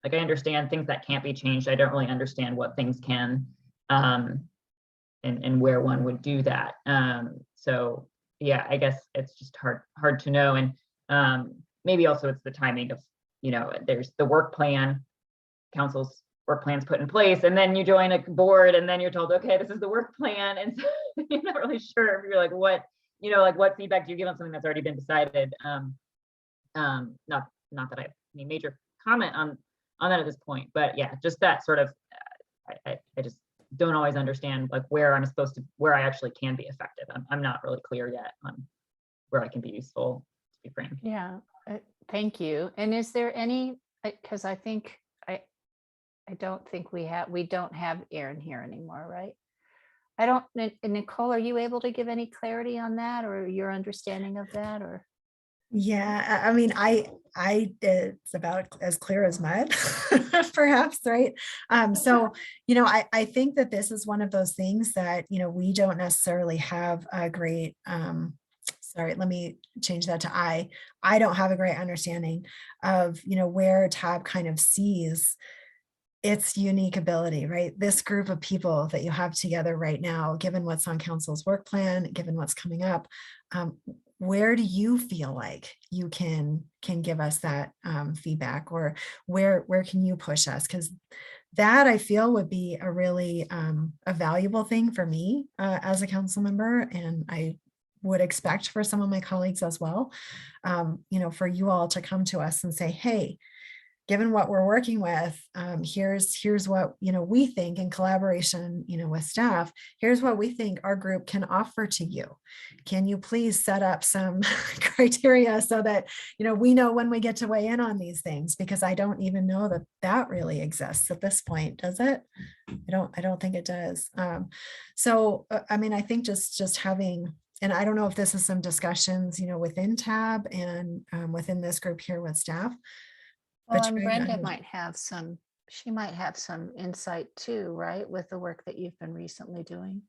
like, I understand things that can't be changed. I don't really understand what things can, and where one would do that. So yeah, I guess it's just hard to know. And maybe also it's the timing of, there's the work plan, council's work plans put in place, and then you join a board, and then you're told, okay, this is the work plan. And so you're not really sure if you're like, what feedback do you give on something that's already been decided? Not that I have any major comment on that at this point, but yeah, just that sort of, I just don't always understand like where I actually can be effective. I'm not really clear yet on where I can be useful, to be frank. Yeah, thank you. And is there any, because I think I don't think we don't have Aaron here anymore, right? Nicole, are you able to give any clarity on that, or your understanding of that, or? Yeah, I mean, it's about as clear as mud, perhaps, right? So, I think that this is one of those things that, we don't necessarily have a great, sorry, let me change that to I don't have a great understanding of, where Tab kind of sees its unique ability, right? This group of people that you have together right now, given what's on council's work plan, given what's coming up, where do you feel like you can give us that feedback, or where can you push us? Because that, I feel, would be a really a valuable thing for me as a council member, and I would expect for some of my colleagues as well, for you all to come to us and say, hey, given what we're working with, here's what, we think in collaboration, with staff, here's what we think our group can offer to you. Can you please set up some criteria so that, we know when we get to weigh in on these things, because I don't even know that that really exists at this point, does it? I don't think it does. I think just having, and I don't know if this is some discussions, within TAB and within this group here with staff. Well, But and trying to Brenda under- might have she might have some insight too, right? With the work that you've been recently doing.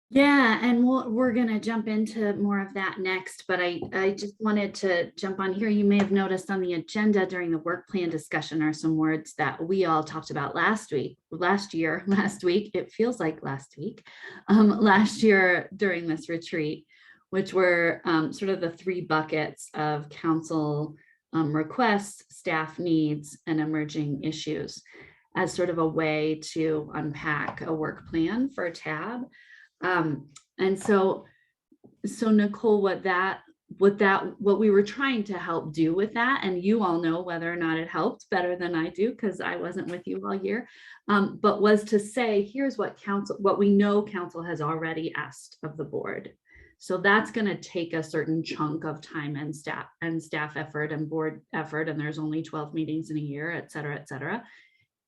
Yeah, and we're going to jump into more of that next, but I just wanted to jump on here. You may have noticed on the agenda during the work plan discussion are some words that we all talked about last week, it feels like last week, last year during this retreat, which were sort of the 3 buckets of council requests, staff needs, and emerging issues as sort of a way to unpack a work plan for TAB. And so Nicole, what we were trying to help do with that, and you all know whether or not it helped better than I do, because I wasn't with you all year, but was to say, here's what we know council has already asked of the board. So that's going to take a certain chunk of time and staff effort and board effort, and there's only 12 meetings in a year, et cetera, et cetera.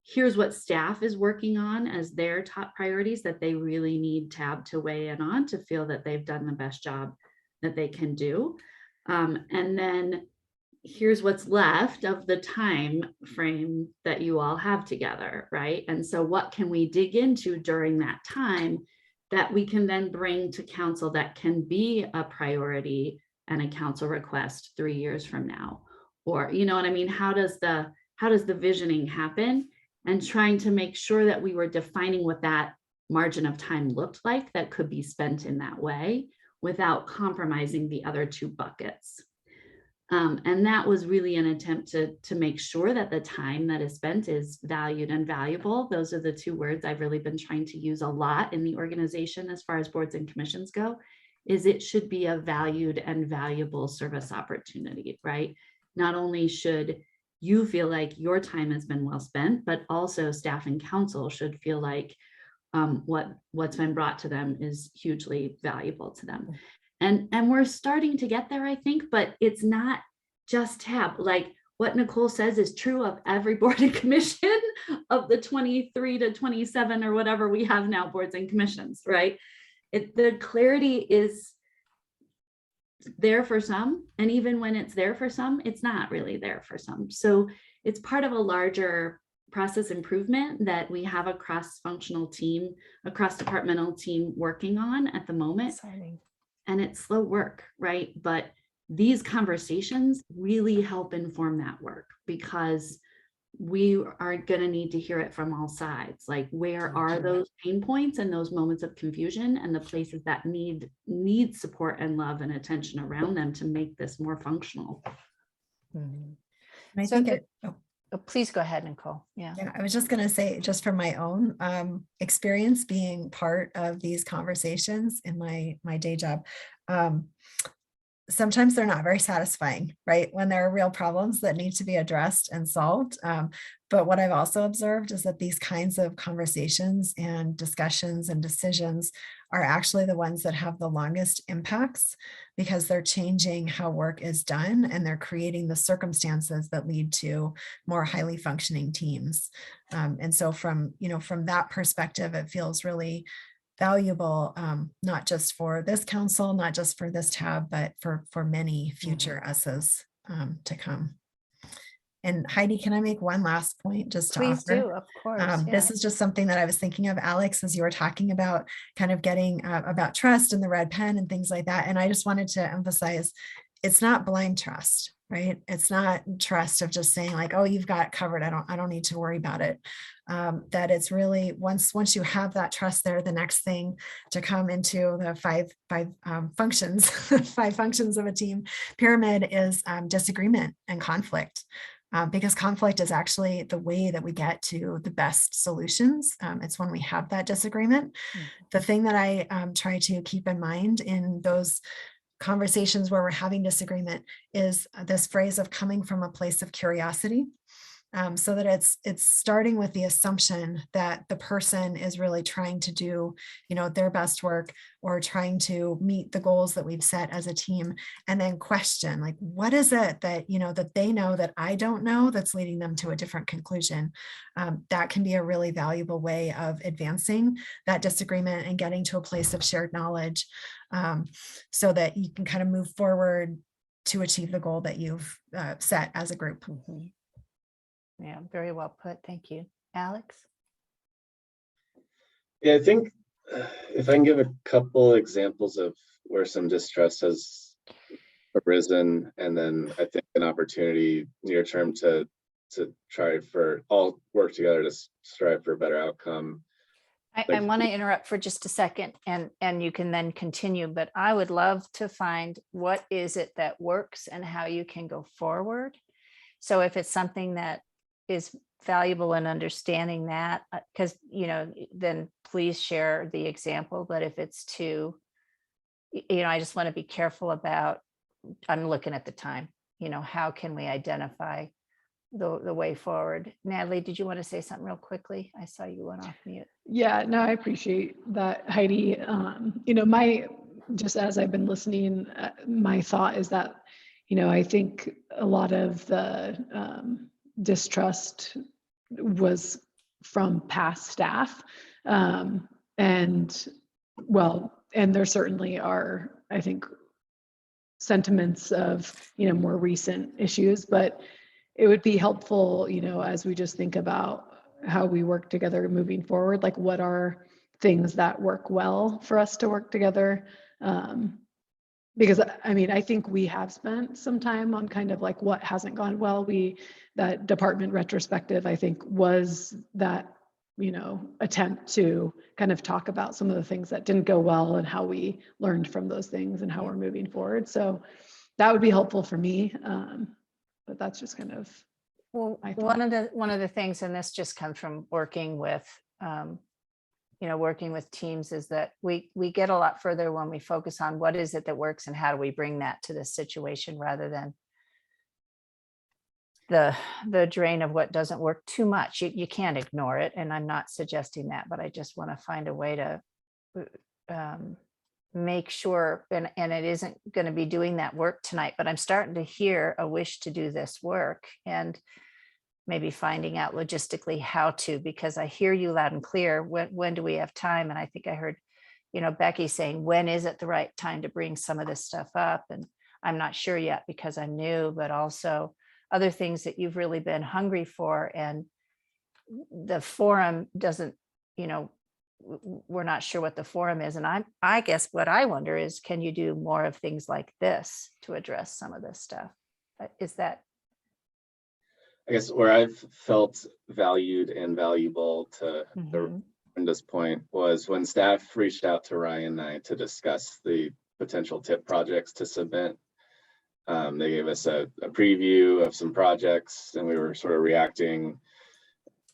Here's what staff is working on as their top priorities that they really need TAB to weigh in on to feel that they've done the best job that they can do. And then here's what's left of the time frame that you all have together, right? And so what can we dig into during that time that we can then bring to council that can be a priority and a council request 3 years from now? Or, you know what I mean? How does the visioning happen? And trying to make sure that we were defining what that margin of time looked like that could be spent in that way without compromising the other 2 buckets. And that was really an attempt to make sure that the time that is spent is valued and valuable. Those are the 2 words I've really been trying to use a lot in the organization as far as boards and commissions go, is it should be a valued and valuable service opportunity, right? Not only should you feel like your time has been well spent, but also staff and council should feel like what's been brought to them is hugely valuable to them. And we're starting to get there, I think, but it's not just TAB. Like what Nicole says is true of every board and commission of the 23 to 27 or whatever we have now, boards and commissions, right? The clarity is there for some, and even when it's there for some, it's not really there for some. So it's part of a larger process improvement that we have a cross-functional team, a cross-departmental team working on at the moment. Exciting. And it's slow work, right? But these conversations really help inform that work, because we are going to need to hear it from all sides. Like, where are those pain points and those moments of confusion and the places that need support and love and attention around them to make this more functional? I So think please go ahead, Nicole. Yeah, I was just going to say, just from my own experience being part of these conversations in my day job, sometimes they're not very satisfying, right? When there are real problems that need to be addressed and solved. But what I've also observed is that these kinds of conversations and discussions and decisions are actually the ones that have the longest impacts, because they're changing how work is done and they're creating the circumstances that lead to more highly functioning teams. And so from that perspective, it feels really valuable, not just for this council, not just for this TAB, but for many future USs to come. And Heidi, can I make one last point just to Please offer? do, of course. This is just something that I was thinking of, Alex, as you were talking about kind of getting about trust and the red pen and things like that. And I just wanted to emphasize, it's not blind trust, right? It's not trust of just saying like, oh, you've got it covered, I don't need to worry about it. That it's really once you have that trust there, the next thing to come into the five functions, 5 functions of a team pyramid is disagreement and conflict. Because conflict is actually the way that we get to the best solutions. It's when we have that disagreement. The thing that I try to keep in mind in those conversations where we're having disagreement is this phrase of coming from a place of curiosity. so that it's starting with the assumption that the person is really trying to do, their best work, or trying to meet the goals that we've set as a team, and then question, like, what is it that, that they know that I don't know that's leading them to a different conclusion? That can be a really valuable way of advancing that disagreement and getting to a place of shared knowledge, so that you can kind of move forward to achieve the goal that you've set as a group. Mhm. Yeah, very well put. Thank you. Alex? Yeah, I think if I can give a couple examples of where some distrust has arisen, and then I think an opportunity near term to try for all work together to strive for a better outcome. I want to interrupt for just a second, and you can then continue, but I would love to find what is it that works and how you can go forward. So if it's something that is valuable in understanding that, because, then please share the example. But if it's too, I just want to be careful about, I'm looking at the time, how can we identify the way forward? Natalie, did you want to say something real quickly? I saw you went off mute. Yeah, no, I appreciate that, Heidi. Just as I've been listening, my thought is that, I think a lot of the distrust was from past staff. And there certainly are, I think, sentiments of, more recent issues, but it would be helpful, as we just think about how we work together moving forward, like what are things that work well for us to work together. Because I think we have spent some time on kind of like what hasn't gone well. That department retrospective, I think, was that, attempt to kind of talk about some of the things that didn't go well and how we learned from those things and how we're moving forward. So that would be helpful for me. But that's just kind of, well, one of the things, and this just comes from working with working with teams, is that we get a lot further when we focus on what is it that works and how do we bring that to this situation, rather than the drain of what doesn't work too much. You can't ignore it, and I'm not suggesting that, but I just want to find a way to make sure, and it isn't going to be doing that work tonight, but I'm starting to hear a wish to do this work, and maybe finding out logistically how to, because I hear you loud and clear. When do we have time? And I think I heard, Becky saying, when is it the right time to bring some of this stuff up? And I'm not sure yet because I'm new, but also other things that you've really been hungry for, and the forum doesn't, we're not sure what the forum is. And I guess what I wonder is, can you do more of things like this to address some of this stuff? Is that? I guess where I've felt valued and valuable to Brenda's point was when staff reached out to Ryan and I to discuss the potential TIP projects to submit. They gave us a preview of some projects, and we were sort of reacting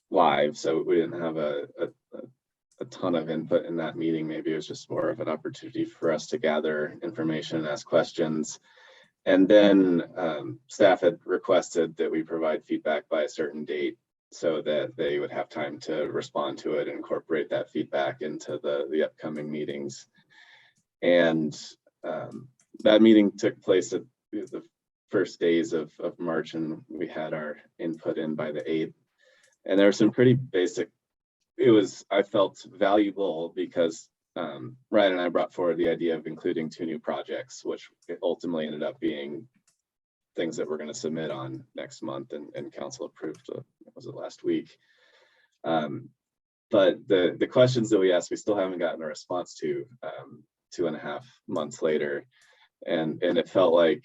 live. So we didn't have a ton of input in that meeting. Maybe it was just more of an opportunity for us to gather information and ask questions. And then staff had requested that we provide feedback by a certain date so that they would have time to respond to it and incorporate that feedback into the upcoming meetings. And that meeting took place at the first days of March, and we had our input in by the 8th. And there were some pretty basic, I felt valuable because Ryan and I brought forward the idea of including 2 new projects, which ultimately ended up being things that we're going to submit on next month, and council approved, was it last week? But the questions that we asked, we still haven't gotten a response to 2.5 months later. And it felt like,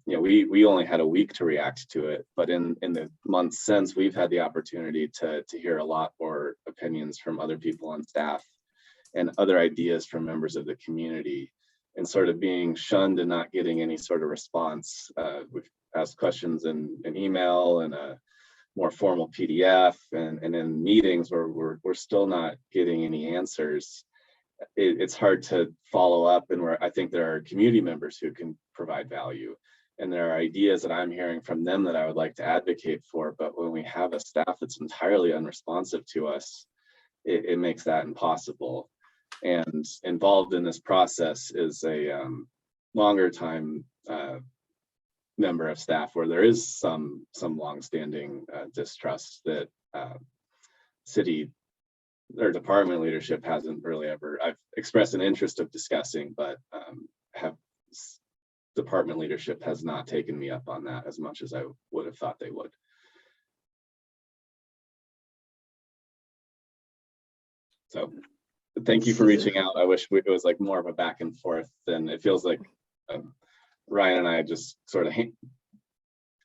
we only had a week to react to it, but in the months since, we've had the opportunity to hear a lot more opinions from other people on staff and other ideas from members of the community, and sort of being shunned and not getting any sort of response. We've asked questions in an email and a more formal PDF, and in meetings where we're still not getting any answers. It's hard to follow up, and where I think there are community members who can provide value, and there are ideas that I'm hearing from them that I would like to advocate for. But when we have a staff that's entirely unresponsive to us, it makes that impossible. And involved in this process is a longer time member of staff where there is some longstanding distrust that city or department leadership hasn't really ever. I've expressed an interest of discussing, but department leadership has not taken me up on that as much as I would have thought they would. So thank you for reaching out. I wish it was like more of a back and forth than it feels like. Ryan and I just sort of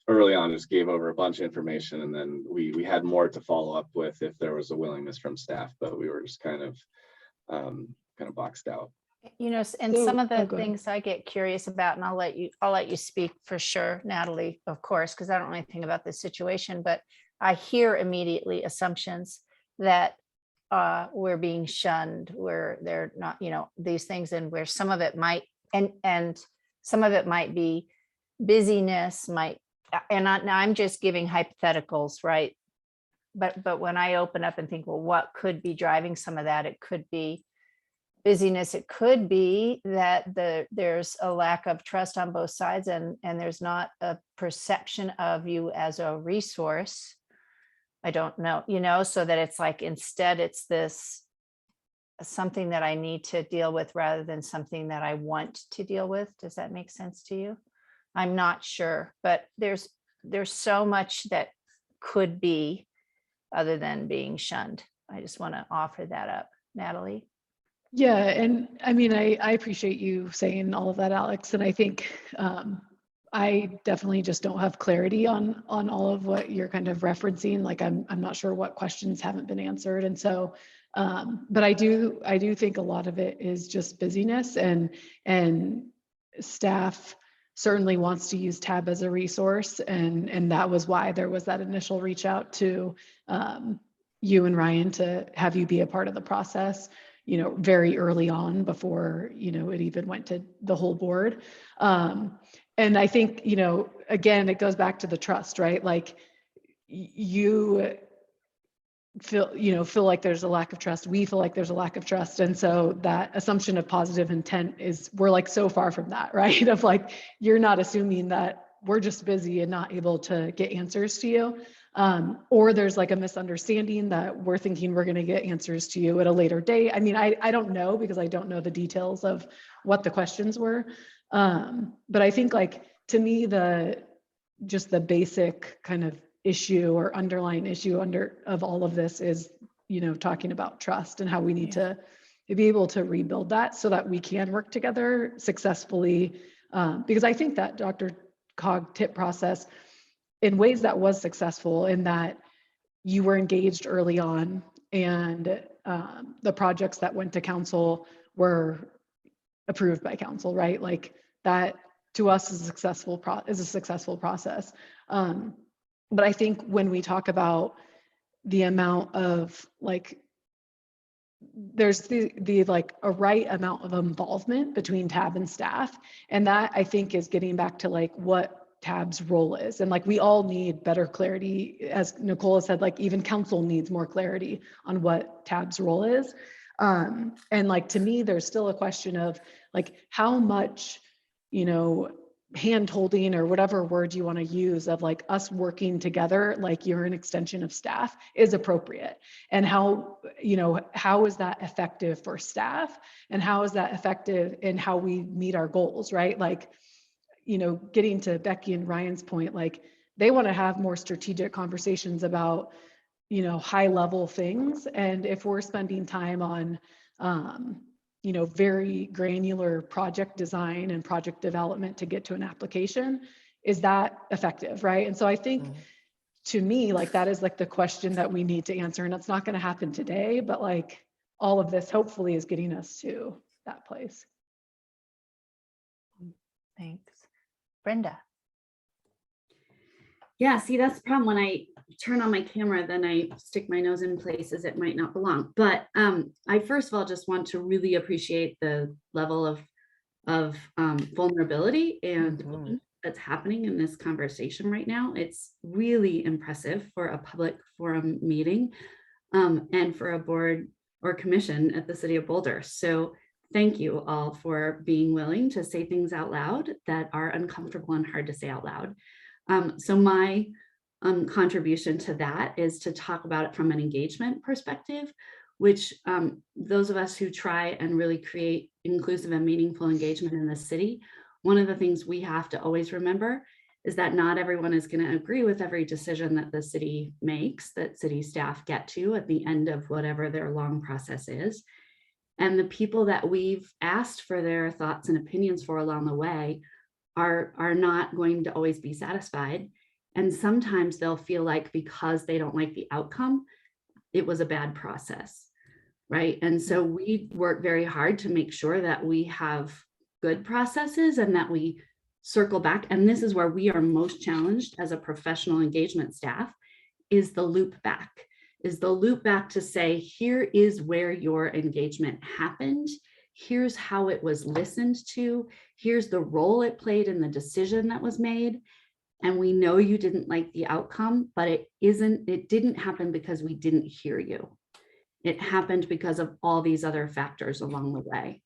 early on just gave over a bunch of information, and then we had more to follow up with if there was a willingness from staff, but we were just kind of boxed out. You know, and So- some of the oh, go ahead. things I get curious about, and I'll let you speak for sure, Natalie, of course, because I don't know anything about this situation, but I hear immediately assumptions that we're being shunned, where they're not, you know, these things, and where some of it might, and some of it might be busyness, now I'm just giving hypotheticals, right? But when I open up and think, well, what could be driving some of that? It could be busyness. It could be that there's a lack of trust on both sides, and there's not a perception of you as a resource. I don't know, you know, so that it's like, instead it's this something that I need to deal with rather than something that I want to deal with. Does that make sense to you? I'm not sure, but there's so much that could be other than being shunned. I just want to offer that up. Natalie? Yeah, and I mean, I appreciate you saying all of that, Alex. And I think I definitely just don't have clarity on all of what you're kind of referencing. Like I'm not sure what questions haven't been answered. And so, but I do think a lot of it is just busyness, and staff certainly wants to use TAB as a resource. And that was why there was that initial reach out to you and Ryan to have you be a part of the process, you know, very early on before, you know, it even went to the whole board. And I think, you know, again, it goes back to the trust, right? Like you feel like there's a lack of trust. We feel like there's a lack of trust. And so that assumption of positive intent we're like so far from that, right? Of like, you're not assuming that we're just busy and not able to get answers to you. Or there's like a misunderstanding that we're thinking we're going to get answers to you at a later date. I mean, I don't know, because I don't know the details of what the questions were. But I think, like, to me, just the basic kind of issue or underlying issue of all of this is, you know, talking about trust and how we need to be able to rebuild that so that we can work together successfully. Because I think that Dr. Cog tip process, in ways, that was successful in that you were engaged early on, and the projects that went to council were approved by council, right? Like that to us is a successful process. But I think when we talk about the amount of, like, there's the like a right amount of involvement between TAB and staff, and that I think is getting back to like what TAB's role is. And like, we all need better clarity. As Nicole said, like even council needs more clarity on what TAB's role is. And like, to me, there's still a question of like how much, you know, hand holding or whatever word you want to use of like us working together, like you're an extension of staff, is appropriate. And how, you know, how is that effective for staff, and how is that effective in how we meet our goals, right? Like, you know, getting to Becky and Ryan's point, like they want to have more strategic conversations about, you know, high level things. And if we're spending time on, you know, very granular project design and project development to get to an application, is that effective, right? And so I think, to me, like that is like the question that we need to answer, and it's not going to happen today, but like all of this hopefully is getting us to that place. Thanks. Brenda? Yeah, see, that's the problem. When I turn on my camera, then I stick my nose in places it might not belong. But I first of all just want to really appreciate the level of vulnerability and that's happening in this conversation right now. It's really impressive for a public forum meeting and for a board or commission at the city of Boulder. So thank you all for being willing to say things out loud that are uncomfortable and hard to say out loud. So my contribution to that is to talk about it from an engagement perspective, which those of us who try and really create inclusive and meaningful engagement in the city, one of the things we have to always remember is that not everyone is going to agree with every decision that the city makes, that city staff get to at the end of whatever their long process is. And the people that we've asked for their thoughts and opinions for along the way are not going to always be satisfied. And sometimes they'll feel like because they don't like the outcome, it was a bad process, right? And so we work very hard to make sure that we have good processes and that we circle back. And this is where we are most challenged as a professional engagement staff, is the loop back to say, here is where your engagement happened. Here's how it was listened to. Here's the role it played in the decision that was made. And we know you didn't like the outcome, but it didn't happen because we didn't hear you. It happened because of all these other factors along the way,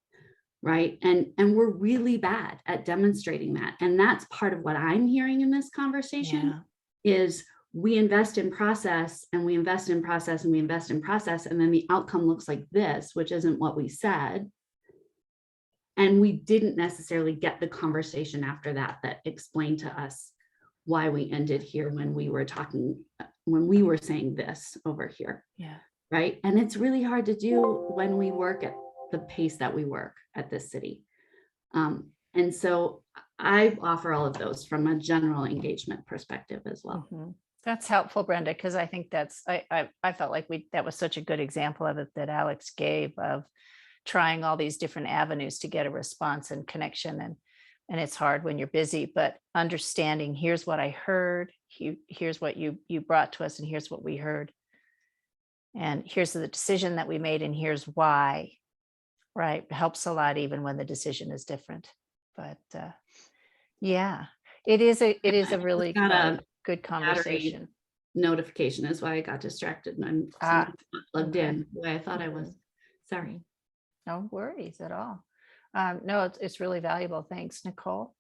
right? And we're really bad at demonstrating that. And that's part of what I'm hearing in this conversation is we invest in process and we invest in process and we invest in process. And then the outcome looks like this, which isn't what we said. And we didn't necessarily get the conversation after that explained to us why we ended here when we were saying this over here. Yeah. Right. And it's really hard to do when we work at the pace that we work at this city. And so I offer all of those from a general engagement perspective as well. Mm-hmm. That's helpful, Brenda, because I think I felt like that was such a good example of it that Alex gave, of trying all these different avenues to get a response and connection. And it's hard when you're busy, but understanding, here's what I heard, here's what you brought to us, and here's what we heard. And here's the decision that we made, and here's why, right? It helps a lot even when the decision is different. But yeah, it is a really good conversation. Notification is why I got distracted and I'm not plugged in the way I thought I was. Sorry. No worries at all. No, it's really valuable. Thanks, Nicole.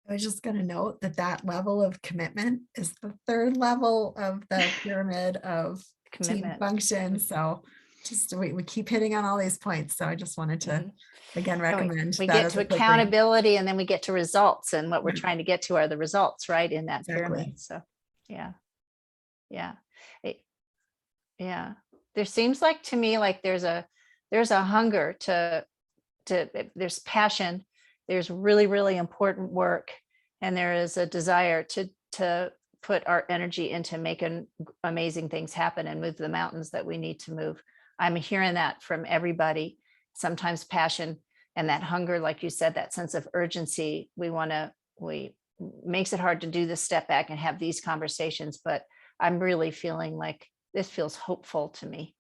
I was just going to note that level of commitment is the third level of the pyramid of team function. So just we keep hitting on all these points. So I just wanted to again recommend we that get as to a quick accountability and then we get to results, and what we're trying to get to are the results, right, in that pyramid. So yeah. There seems like to me like there's a hunger to there's passion, there's really, really important work, and there is a desire to put our energy into making amazing things happen and move the mountains that we need to move. I'm hearing that from everybody. Sometimes passion and that hunger, like you said, that sense of urgency, makes it hard to do the step back and have these conversations, but I'm really feeling like this feels hopeful to me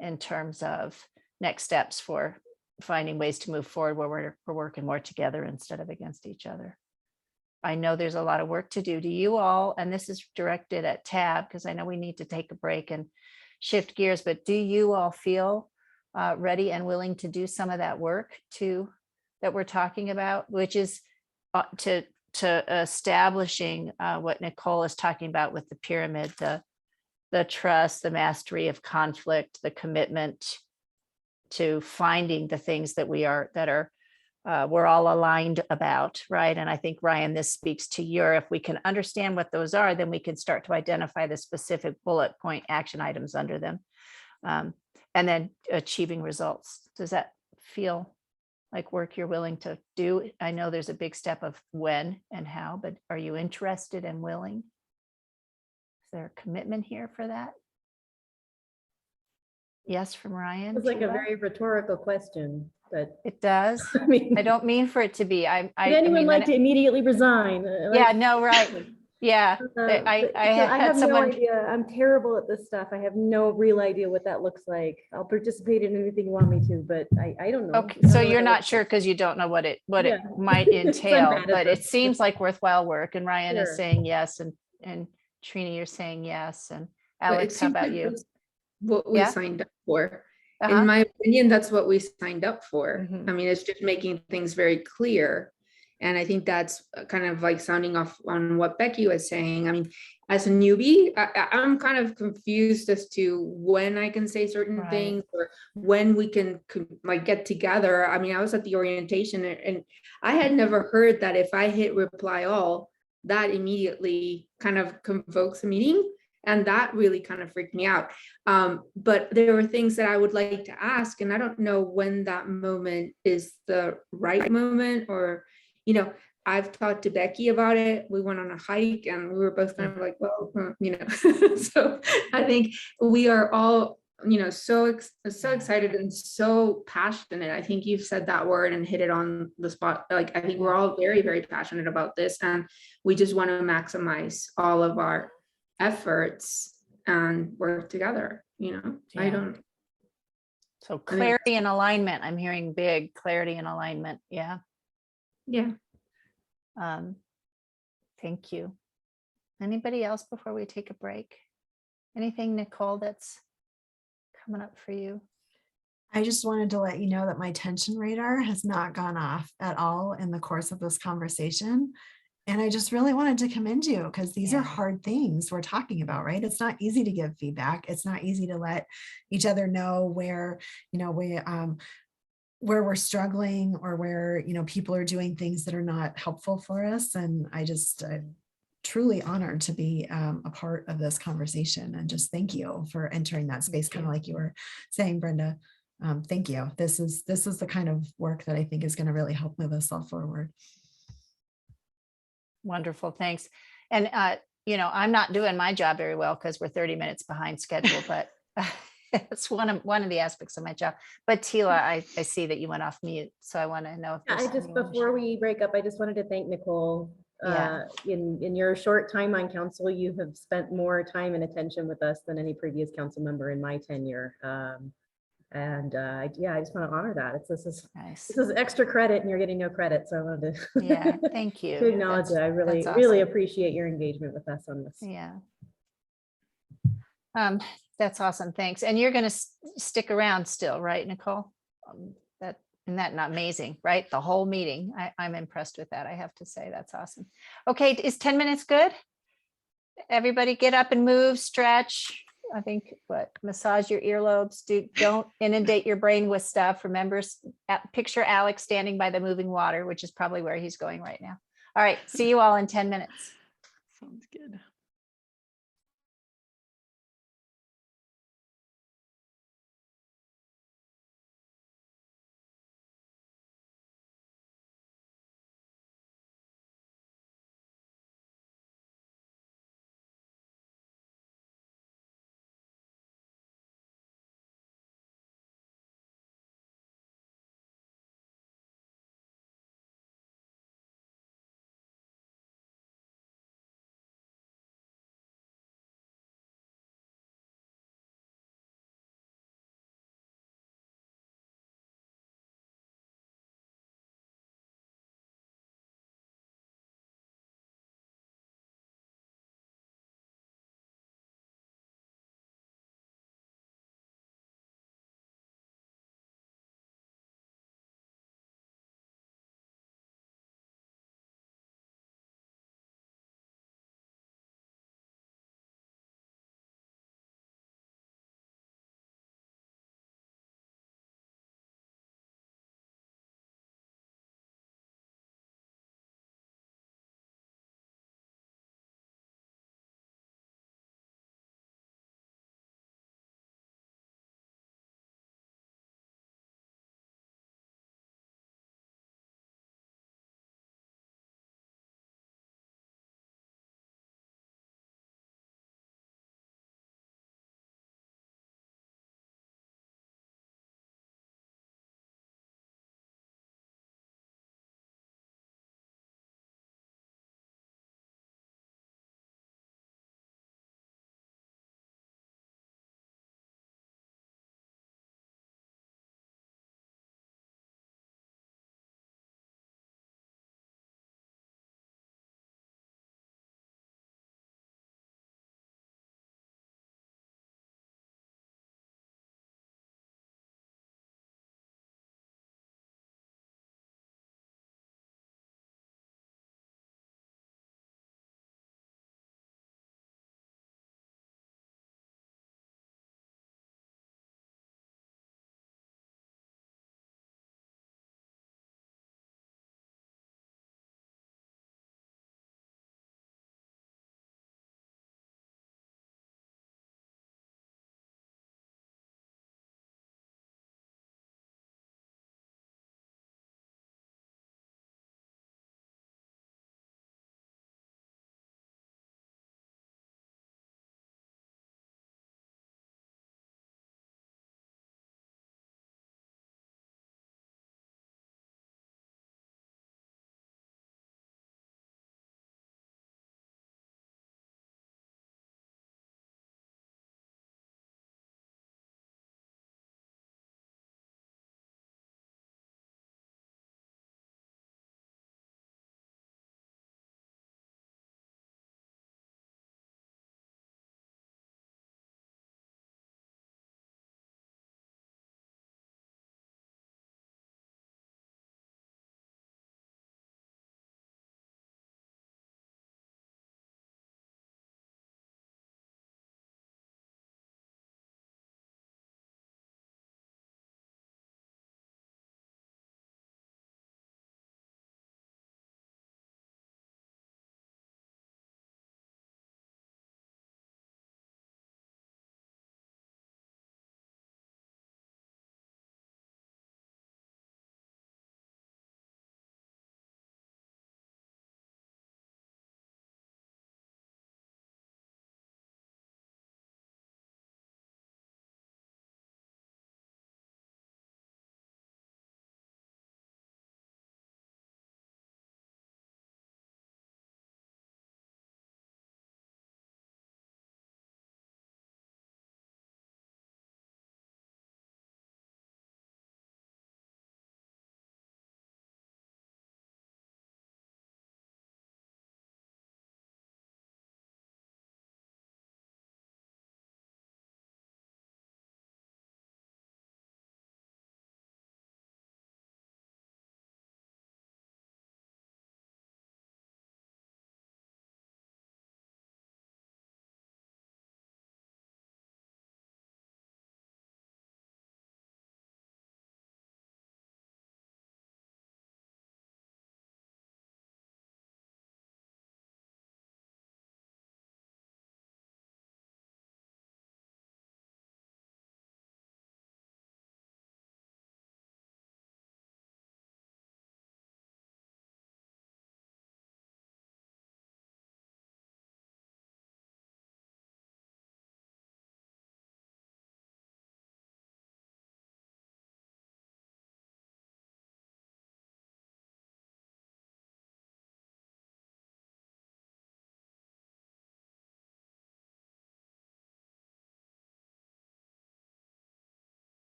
in terms of next steps for finding ways to move forward where we're working more together instead of against each other. I know there's a lot of work to do. Do you all, and this is directed at Tab, because I know we need to take a break and shift gears, but do you all feel ready and willing to do some of that work too that we're talking about, which is to establishing what Nicole is talking about with the pyramid, the trust, the mastery of conflict, the commitment to finding the things that we're all aligned about, right? And I think, Ryan, this speaks to if we can understand what those are, then we can start to identify the specific bullet point action items under them, and then achieving results. Does that feel like work you're willing to do? I know there's a big step of when and how, but are you interested and willing? Is there a commitment here for that? Yes, from Ryan. It's like a very rhetorical question, but it does. I don't mean for it to be. Would anyone like to immediately resign? Yeah, no, right. Yeah, I So I had have no someone, idea. I'm terrible at this stuff. I have no real idea what that looks like. I'll participate in anything you want me to, but I don't know. okay, I don't so know what you're that not looks sure like. because you don't know what it Yeah. might 'Cause I'm entail, bad at but it this. seems like worthwhile work. And Ryan is Sure. saying yes, and Trini, you're saying yes. And But it Alex, how seems about like you? that's what we Yeah? signed up for. Uh-huh. In my opinion, that's what we signed up for. Mhm. I mean, it's just making things very clear. And I think that's kind of like sounding off on what Becky was saying. I mean, as a newbie, I'm kind of confused as to when I can say certain Right. things or when we can like get together. I mean, I was at the orientation and I had never heard that if I hit reply all, that immediately kind of convokes a meeting. And that really kind of freaked me out. But there were things that I would like to ask, and I don't know when that moment is the right moment, or, you know, I've talked to Becky about it. We went on a hike and we were both kind of like, well, you know, so I think we are all, you know, so excited and so passionate. I think you've said that word and hit it on the spot. Like, I think we're all very, very passionate about this, and we just want to maximize all of our efforts and work together, you know. I Yeah. don't. So clarity and alignment, I'm hearing big clarity and alignment. Yeah. Thank you. Anybody else before we take a break? Anything, Nicole, that's coming up for you? I just wanted to let you know that my tension radar has not gone off at all in the course of this conversation. And I just really wanted to commend you because these are hard things we're talking about, right? It's not easy to give feedback. It's not easy to let each other know where, you know, where we're struggling or where, you know, people are doing things that are not helpful for us. And I'm truly honored to be a part of this conversation, and just thank you for entering that space, kind of like you were saying, Brenda. Thank you. This is the kind of work that I think is going to really help move us all forward. Wonderful, thanks. And you know, I'm not doing my job very well because we're 30 minutes behind schedule, but it's one of the aspects of my job. But Tila, I see that you went off mute, so I want to know if I just, before we break up, I just wanted to thank Nicole. In your short time on council, you have spent more time and attention with us than any previous council member in my tenure. Yeah, I just want to honor that. This is extra credit, and you're getting no credit. So I wanted to thank you to acknowledge it. I really really appreciate your engagement with us on this. Yeah. That's awesome. Thanks. And you're going to stick around still, right, Nicole? Isn't that not amazing, right? The whole meeting. I'm impressed with that. I have to say that's awesome. Okay, is 10 minutes good? Everybody get up and move, stretch. I think massage your earlobes. Don't inundate your brain with stuff. Remember, picture Alex standing by the moving water, which is probably where he's going right now. All right, see you all in 10 minutes. Sounds good.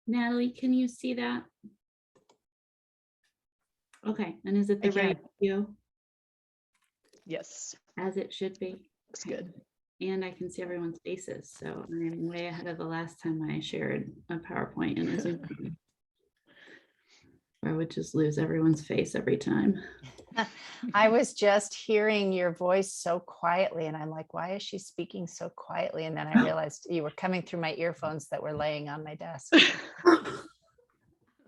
Natalie, can you see that? Okay, and is it the right view Yes, as it should be? looks good. And I can see everyone's faces, so I'm way ahead of the last time I shared a PowerPoint in a Zoom meeting. I would just lose everyone's face every time. I was just hearing your voice so quietly and I'm like, why is she speaking so quietly? And then I realized you were coming through my earphones that were laying on my desk. I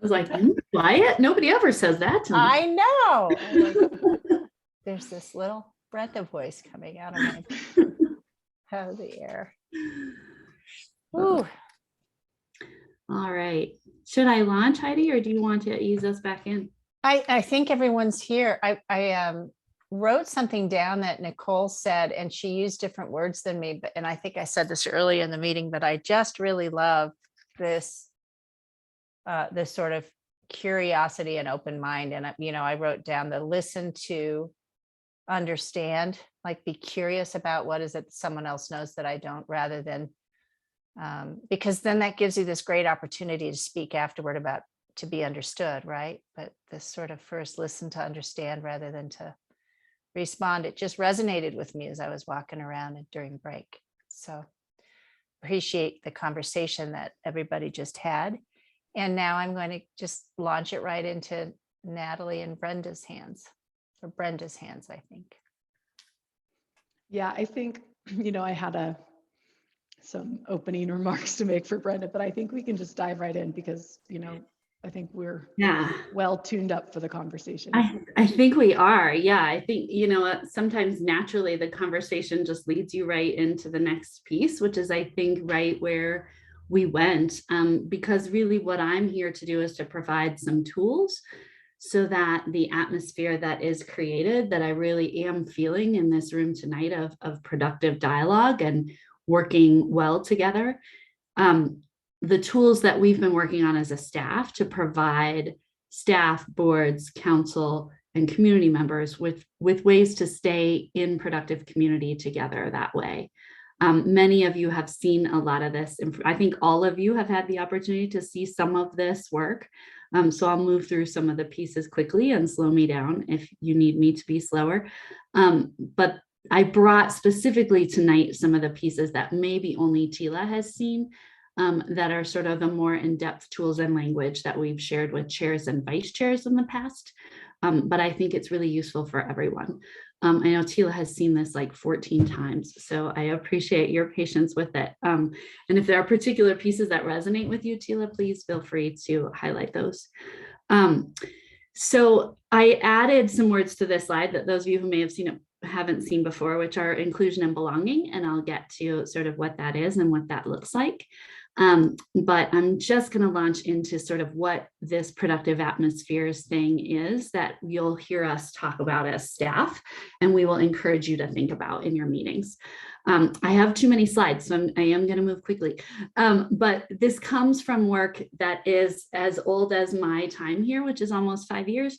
was like, I'm quiet. Nobody ever says that to me. I know. I'm like, there's this little breath of voice coming out of the air. Ooh. All right. Should I launch, Heidi, or do you want to ease us back in? I think everyone's here. I wrote something down that Nicole said, and she used different words than me, and I think I said this early in the meeting, but I just really love this, this sort of curiosity and open mind. And, I wrote down the listen to understand, like be curious about what is it someone else knows that I don't, rather than, because then that gives you this great opportunity to speak afterward about to be understood, right? But this sort of first listen to understand rather than to respond, it just resonated with me as I was walking around and during break. So appreciate the conversation that everybody just had. And now I'm going to just launch it right into Natalie and Brenda's hands, or Brenda's hands, I think. Yeah, I think, I had some opening remarks to make for Brenda, but I think we can just dive right in because, I think we're well tuned up for the conversation. I think we are. Yeah, I think, sometimes naturally the conversation just leads you right into the next piece, which is, I think, right where we went. Because really what I'm here to do is to provide some tools so that the atmosphere that is created, that I really am feeling in this room tonight of productive dialogue and working well together. The tools that we've been working on as a staff to provide staff, boards, council, and community members with ways to stay in productive community together that way. Many of you have seen a lot of this. I think all of you have had the opportunity to see some of this work. So I'll move through some of the pieces quickly and slow me down if you need me to be slower. But I brought specifically tonight some of the pieces that maybe only Tila has seen, that are sort of the more in-depth tools and language that we've shared with chairs and vice chairs in the past. But I think it's really useful for everyone. I know Tila has seen this like 14 times, so I appreciate your patience with it. And if there are particular pieces that resonate with you, Tila, please feel free to highlight those. So I added some words to this slide that those of you who may have seen it haven't seen before, which are inclusion and belonging, and I'll get to sort of what that is and what that looks like. But I'm just going to launch into sort of what this productive atmospheres thing is that you'll hear us talk about as staff, and we will encourage you to think about in your meetings. I have too many slides, so I am going to move quickly. But this comes from work that is as old as my time here, which is almost 5 years,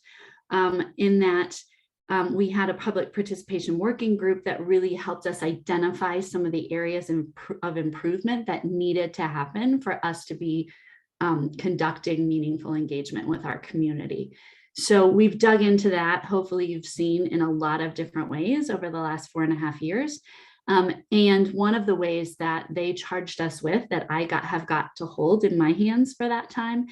in that we had a public participation working group that really helped us identify some of the areas of improvement that needed to happen for us to be conducting meaningful engagement with our community. So we've dug into that. Hopefully you've seen in a lot of different ways over the last 4.5 years. And one of the ways that they charged us with that I have got to hold in my hands for that time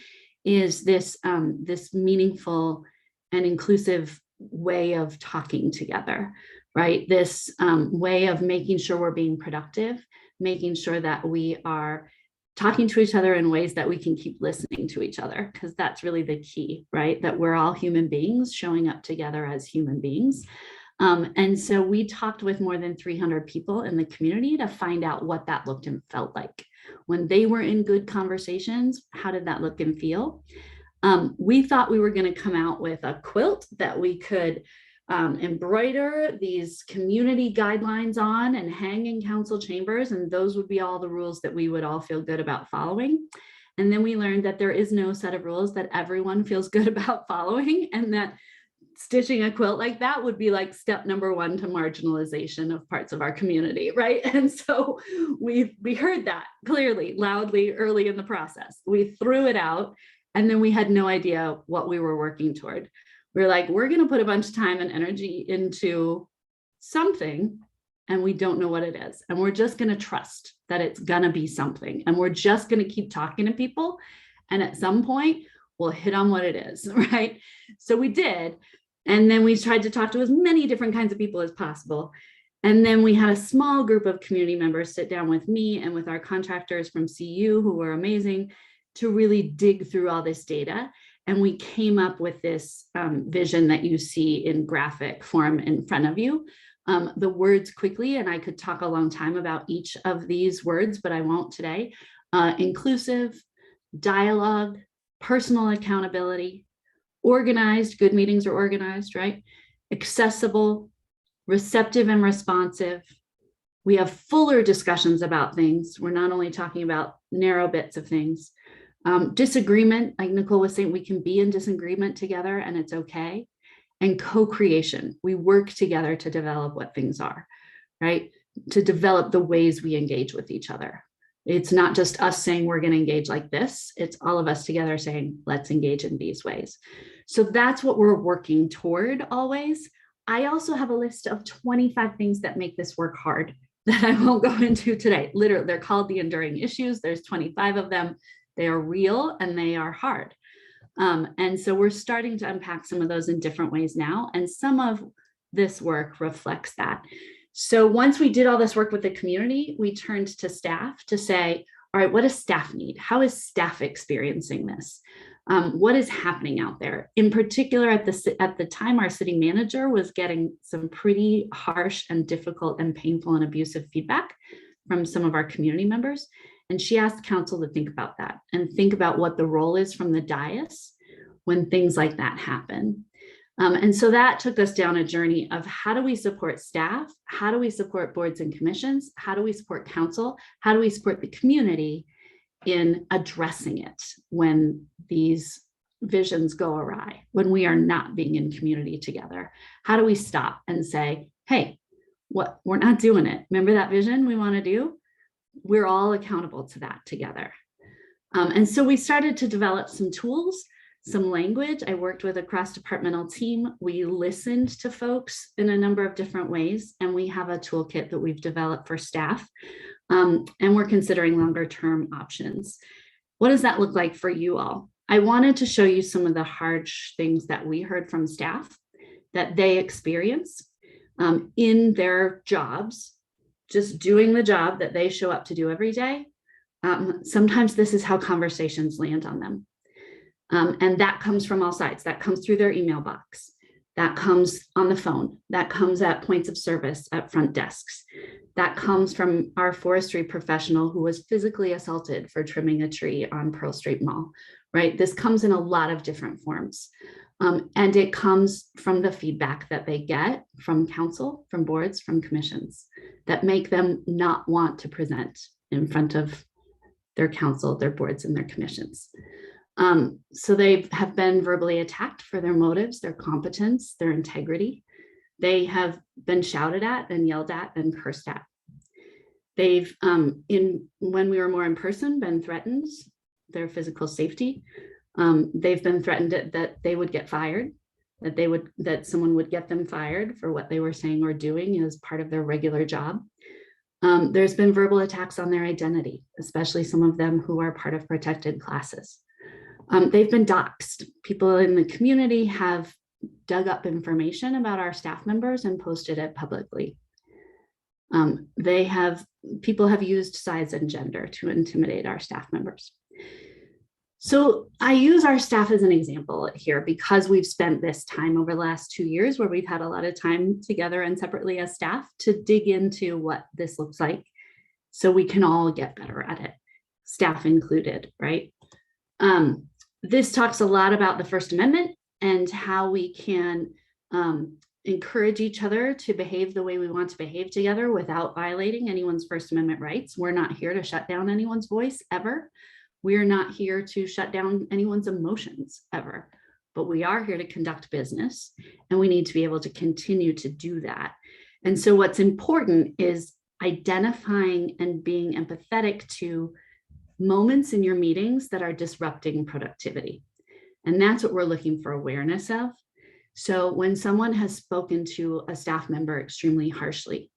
is this, this meaningful and inclusive way of talking together, right? This way of making sure we're being productive, making sure that we are talking to each other in ways that we can keep listening to each other, because that's really the key, right? That we're all human beings showing up together as human beings. And so we talked with more than 300 people in the community to find out what that looked and felt like. When they were in good conversations, how did that look and feel? We thought we were going to come out with a quilt that we could embroider these community guidelines on and hang in council chambers, and those would be all the rules that we would all feel good about following. And then we learned that there is no set of rules that everyone feels good about following, and that stitching a quilt like that would be like step number one to marginalization of parts of our community, right? And so we heard that clearly, loudly, early in the process. We threw it out, and then we had no idea what we were working toward. We were like, we're going to put a bunch of time and energy into something, and we don't know what it is. And we're just going to trust that it's going to be something. And we're just going to keep talking to people. And at some point, we'll hit on what it is, right? So we did. And then we tried to talk to as many different kinds of people as possible. And then we had a small group of community members sit down with me and with our contractors from CU, who were amazing, to really dig through all this data. And we came up with this vision that you see in graphic form in front of you. The words quickly, and I could talk a long time about each of these words, but I won't today. Inclusive, dialogue, personal accountability, organized, good meetings are organized, right? Accessible, receptive and responsive. We have fuller discussions about things. We're not only talking about narrow bits of things. Disagreement, like Nicole was saying, we can be in disagreement together and it's okay. And co-creation, we work together to develop what things are, right? To develop the ways we engage with each other. It's not just us saying we're going to engage like this. It's all of us together saying, let's engage in these ways. So that's what we're working toward always. I also have a list of 25 things that make this work hard that I won't go into today. Literally, they're called the enduring issues. There's 25 of them. They are real and they are hard. And so we're starting to unpack some of those in different ways now. And some of this work reflects that. So once we did all this work with the community, we turned to staff to say, all right, what does staff need? How is staff experiencing this? What is happening out there? In particular, at the time, our city manager was getting some pretty harsh and difficult and painful and abusive feedback from some of our community members. And she asked council to think about that and think about what the role is from the dais when things like that happen. And so that took us down a journey of how do we support staff? How do we support boards and commissions? How do we support council? How do we support the community in addressing it when these visions go awry, when we are not being in community together? How do we stop and say, hey, we're not doing it. Remember that vision we want to do? We're all accountable to that together. And so we started to develop some tools, some language. I worked with a cross-departmental team. We listened to folks in a number of different ways, and we have a toolkit that we've developed for staff. And we're considering longer-term options. What does that look like for you all? I wanted to show you some of the harsh things that we heard from staff that they experience in their jobs, just doing the job that they show up to do every day. Sometimes this is how conversations land on them. And that comes from all sides. That comes through their email box. That comes on the phone. That comes at points of service at front desks. That comes from our forestry professional who was physically assaulted for trimming a tree on Pearl Street Mall, right? This comes in a lot of different forms. And it comes from the feedback that they get from council, from boards, from commissions that make them not want to present in front of their council, their boards, and their commissions. So they have been verbally attacked for their motives, their competence, their integrity. They have been shouted at and yelled at and cursed at. They've, when we were more in person, been threatened, their physical safety. They've been threatened that they would get fired, that someone would get them fired for what they were saying or doing as part of their regular job. There's been verbal attacks on their identity, especially some of them who are part of protected classes. They've been doxxed. People in the community have dug up information about our staff members and posted it publicly. People have used size and gender to intimidate our staff members. So I use our staff as an example here because we've spent this time over the last 2 years where we've had a lot of time together and separately as staff to dig into what this looks like so we can all get better at it, staff included, right? This talks a lot about the First Amendment and how we can encourage each other to behave the way we want to behave together without violating anyone's First Amendment rights. We're not here to shut down anyone's voice ever. We are not here to shut down anyone's emotions ever. but we are here to conduct business, and we need to be able to continue to do that. And so what's important is identifying and being empathetic to moments in your meetings that are disrupting productivity. And that's what we're looking for awareness of. So when someone has spoken to a staff member extremely harshly,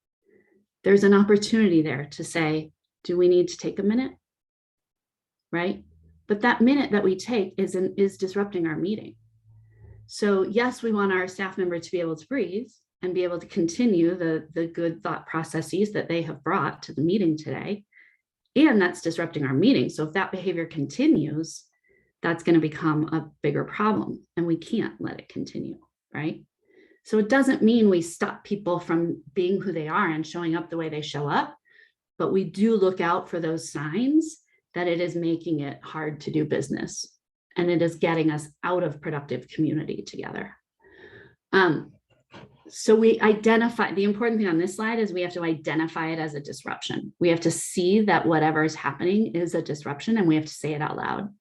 there's an opportunity there to say, do we need to take a minute? Right? But that minute that we take is disrupting our meeting. So yes, we want our staff member to be able to breathe and be able to continue the good thought processes that they have brought to the meeting today. And that's disrupting our meeting. So if that behavior continues, that's going to become a bigger problem, and we can't let it continue, right? So it doesn't mean we stop people from being who they are and showing up the way they show up, but we do look out for those signs that it is making it hard to do business, and it is getting us out of productive community together. So we identify, the important thing on this slide is we have to identify it as a disruption. We have to see that whatever is happening is a disruption, and we have to say it out loud,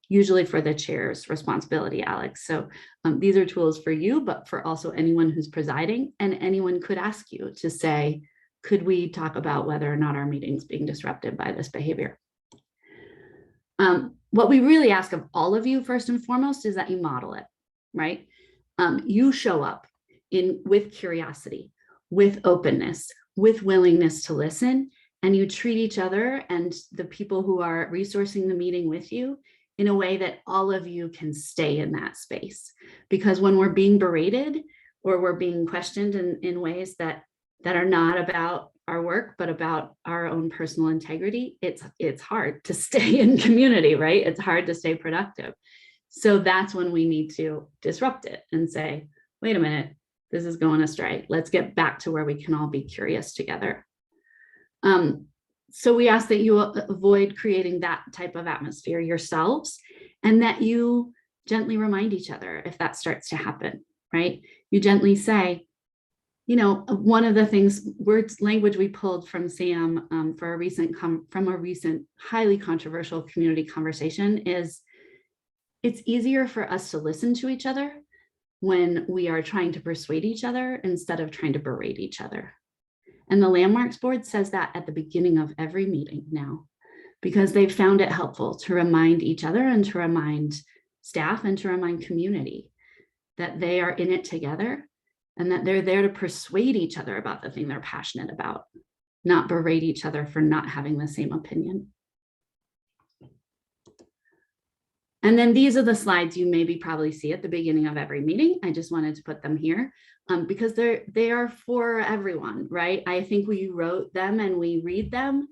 usually for the chair's responsibility, Alex. So these are tools for you, but for also anyone who's presiding, and anyone could ask you to say, could we talk about whether or not our meeting's being disrupted by this behavior? What we really ask of all of you, first and foremost, is that you model it, right? You show up with curiosity, with openness, with willingness to listen, and you treat each other and the people who are resourcing the meeting with you in a way that all of you can stay in that space. Because when we're being berated or we're being questioned in ways that are not about our work, but about our own personal integrity, it's hard to stay in community, right? It's hard to stay productive. So that's when we need to disrupt it and say, wait a minute, this is going astray. Let's get back to where we can all be curious together. So we ask that you avoid creating that type of atmosphere yourselves, and that you gently remind each other if that starts to happen, right? You gently say, you know, one of the things, language we pulled from Sam from a recent highly controversial community conversation is, it's easier for us to listen to each other when we are trying to persuade each other instead of trying to berate each other. And the Landmarks Board says that at the beginning of every meeting now, because they've found it helpful to remind each other and to remind staff and to remind community that they are in it together, and that they're there to persuade each other about the thing they're passionate about, not berate each other for not having the same opinion. And then these are the slides you maybe probably see at the beginning of every meeting. I just wanted to put them here because they are for everyone, right? I think we wrote them and we read them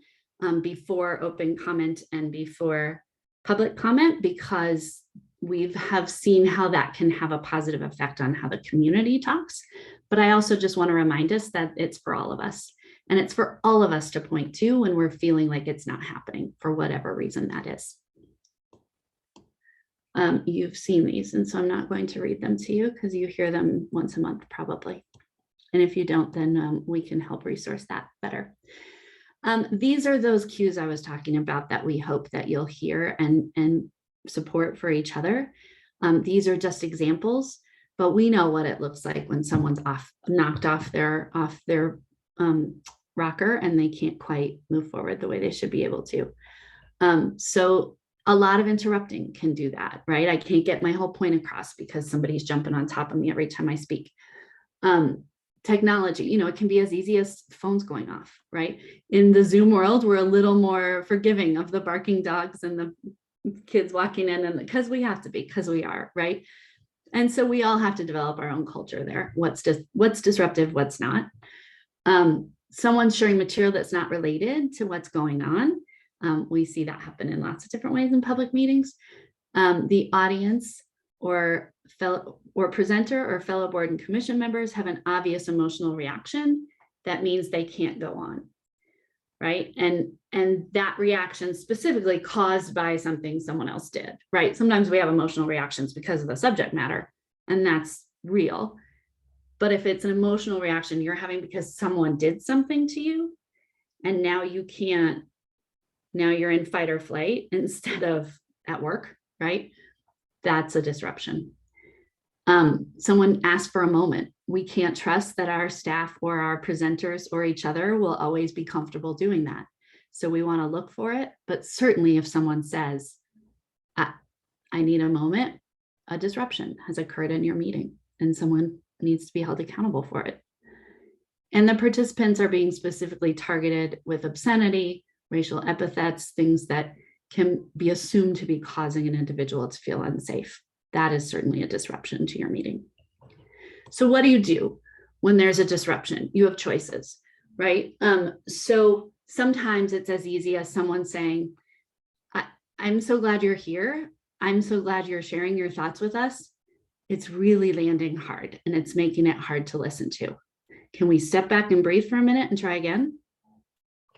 before open comment and before public comment, because we have seen how that can have a positive effect on how the community talks. But I also just want to remind us that it's for all of us, and it's for all of us to point to when we're feeling like it's not happening for whatever reason that is. You've seen these, and so I'm not going to read them to you because you hear them once a month probably. And if you don't, then we can help resource that better. These are those cues I was talking about that we hope that you'll hear and support for each other. These are just examples, but we know what it looks like when someone's knocked off their rocker and they can't quite move forward the way they should be able to. So a lot of interrupting can do that, right? I can't get my whole point across because somebody's jumping on top of me every time I speak. Technology, you know, it can be as easy as phones going off, right? In the Zoom world, we're a little more forgiving of the barking dogs and the kids walking in, and because we have to be, because we are, right? And so we all have to develop our own culture there. What's disruptive, what's not. Someone's sharing material that's not related to what's going on. We see that happen in lots of different ways in public meetings. The audience or presenter or fellow board and commission members have an obvious emotional reaction. That means they can't go on, right? And that reaction specifically caused by something someone else did, right? Sometimes we have emotional reactions because of the subject matter, and that's real. But if it's an emotional reaction you're having because someone did something to you, and now you can't, now you're in fight or flight instead of at work, right? That's a disruption. Someone asked for a moment. We can't trust that our staff or our presenters or each other will always be comfortable doing that. So we want to look for it. But certainly if someone says, I need a moment, a disruption has occurred in your meeting and someone needs to be held accountable for it. And the participants are being specifically targeted with obscenity, racial epithets, things that can be assumed to be causing an individual to feel unsafe. That is certainly a disruption to your meeting. So what do you do when there's a disruption? You have choices, right? So sometimes it's as easy as someone saying, I'm so glad you're here. I'm so glad you're sharing your thoughts with us. It's really landing hard and it's making it hard to listen to. Can we step back and breathe for a minute and try again?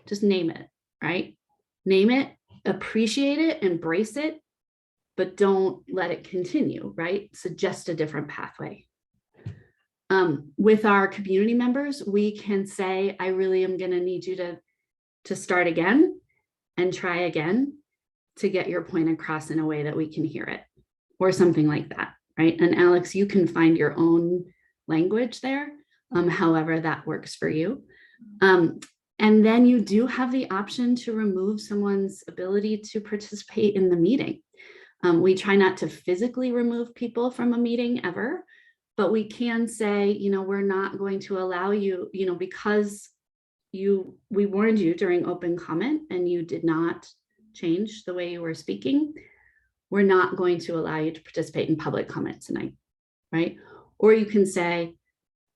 Just name it, right? Name it, appreciate it, embrace it, but don't let it continue, right? Suggest a different pathway. With our community members, we can say, I really am gonna need you to start again and try again to get your point across in a way that we can hear it, or something like that, right? And Alex, you can find your own language there, however that works for you. And then you do have the option to remove someone's ability to participate in the meeting. We try not to physically remove people from a meeting ever, but we can say, we're not going to allow you, because we warned you during open comment and you did not change the way you were speaking, we're not going to allow you to participate in public comment tonight, right? Or you can say,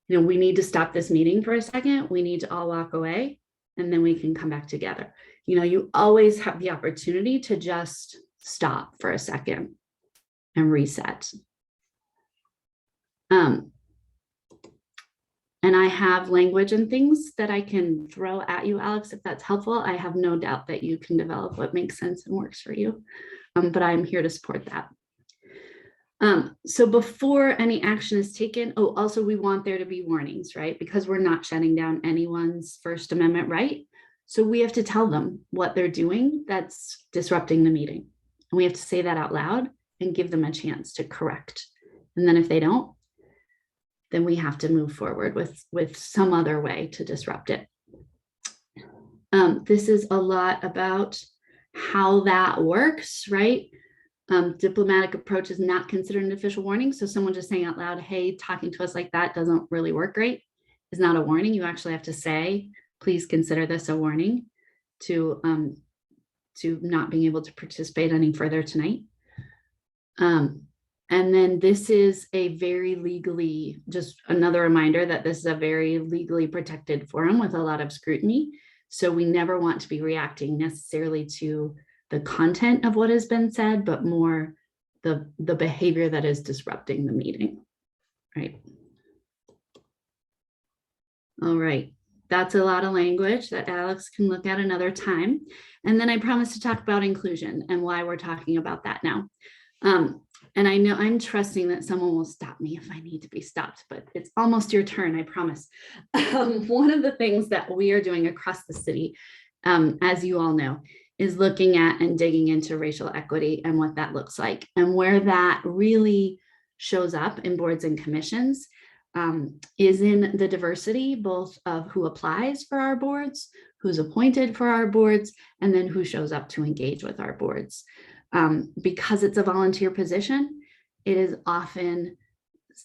we need to stop this meeting for a second. We need to all walk away and then we can come back together. You always have the opportunity to just stop for a second and reset. And I have language and things that I can throw at you, Alex, if that's helpful. I have no doubt that you can develop what makes sense and works for you, but I'm here to support that. So before any action is taken, also we want there to be warnings, right? Because we're not shutting down anyone's First Amendment right. So we have to tell them what they're doing that's disrupting the meeting. And we have to say that out loud and give them a chance to correct. And then if they don't, then we have to move forward with some other way to disrupt it. This is a lot about how that works, right? Diplomatic approach is not considered an official warning. So someone just saying out loud, hey, talking to us like that doesn't really work great, is not a warning. You actually have to say, please consider this a warning to not being able to participate any further tonight. And then this is a very legally, just another reminder that this is a very legally protected forum with a lot of scrutiny. So we never want to be reacting necessarily to the content of what has been said, but more the behavior that is disrupting the meeting, right? All right, that's a lot of language that Alex can look at another time. And then I promised to talk about inclusion and why we're talking about that now. And I know I'm trusting that someone will stop me if I need to be stopped, but it's almost your turn, I promise. One of the things that we are doing across the city, as you all know, is looking at and digging into racial equity and what that looks like. And where that really shows up in boards and commissions is in the diversity, both of who applies for our boards, who's appointed for our boards, and then who shows up to engage with our boards. Because it's a volunteer position, it is often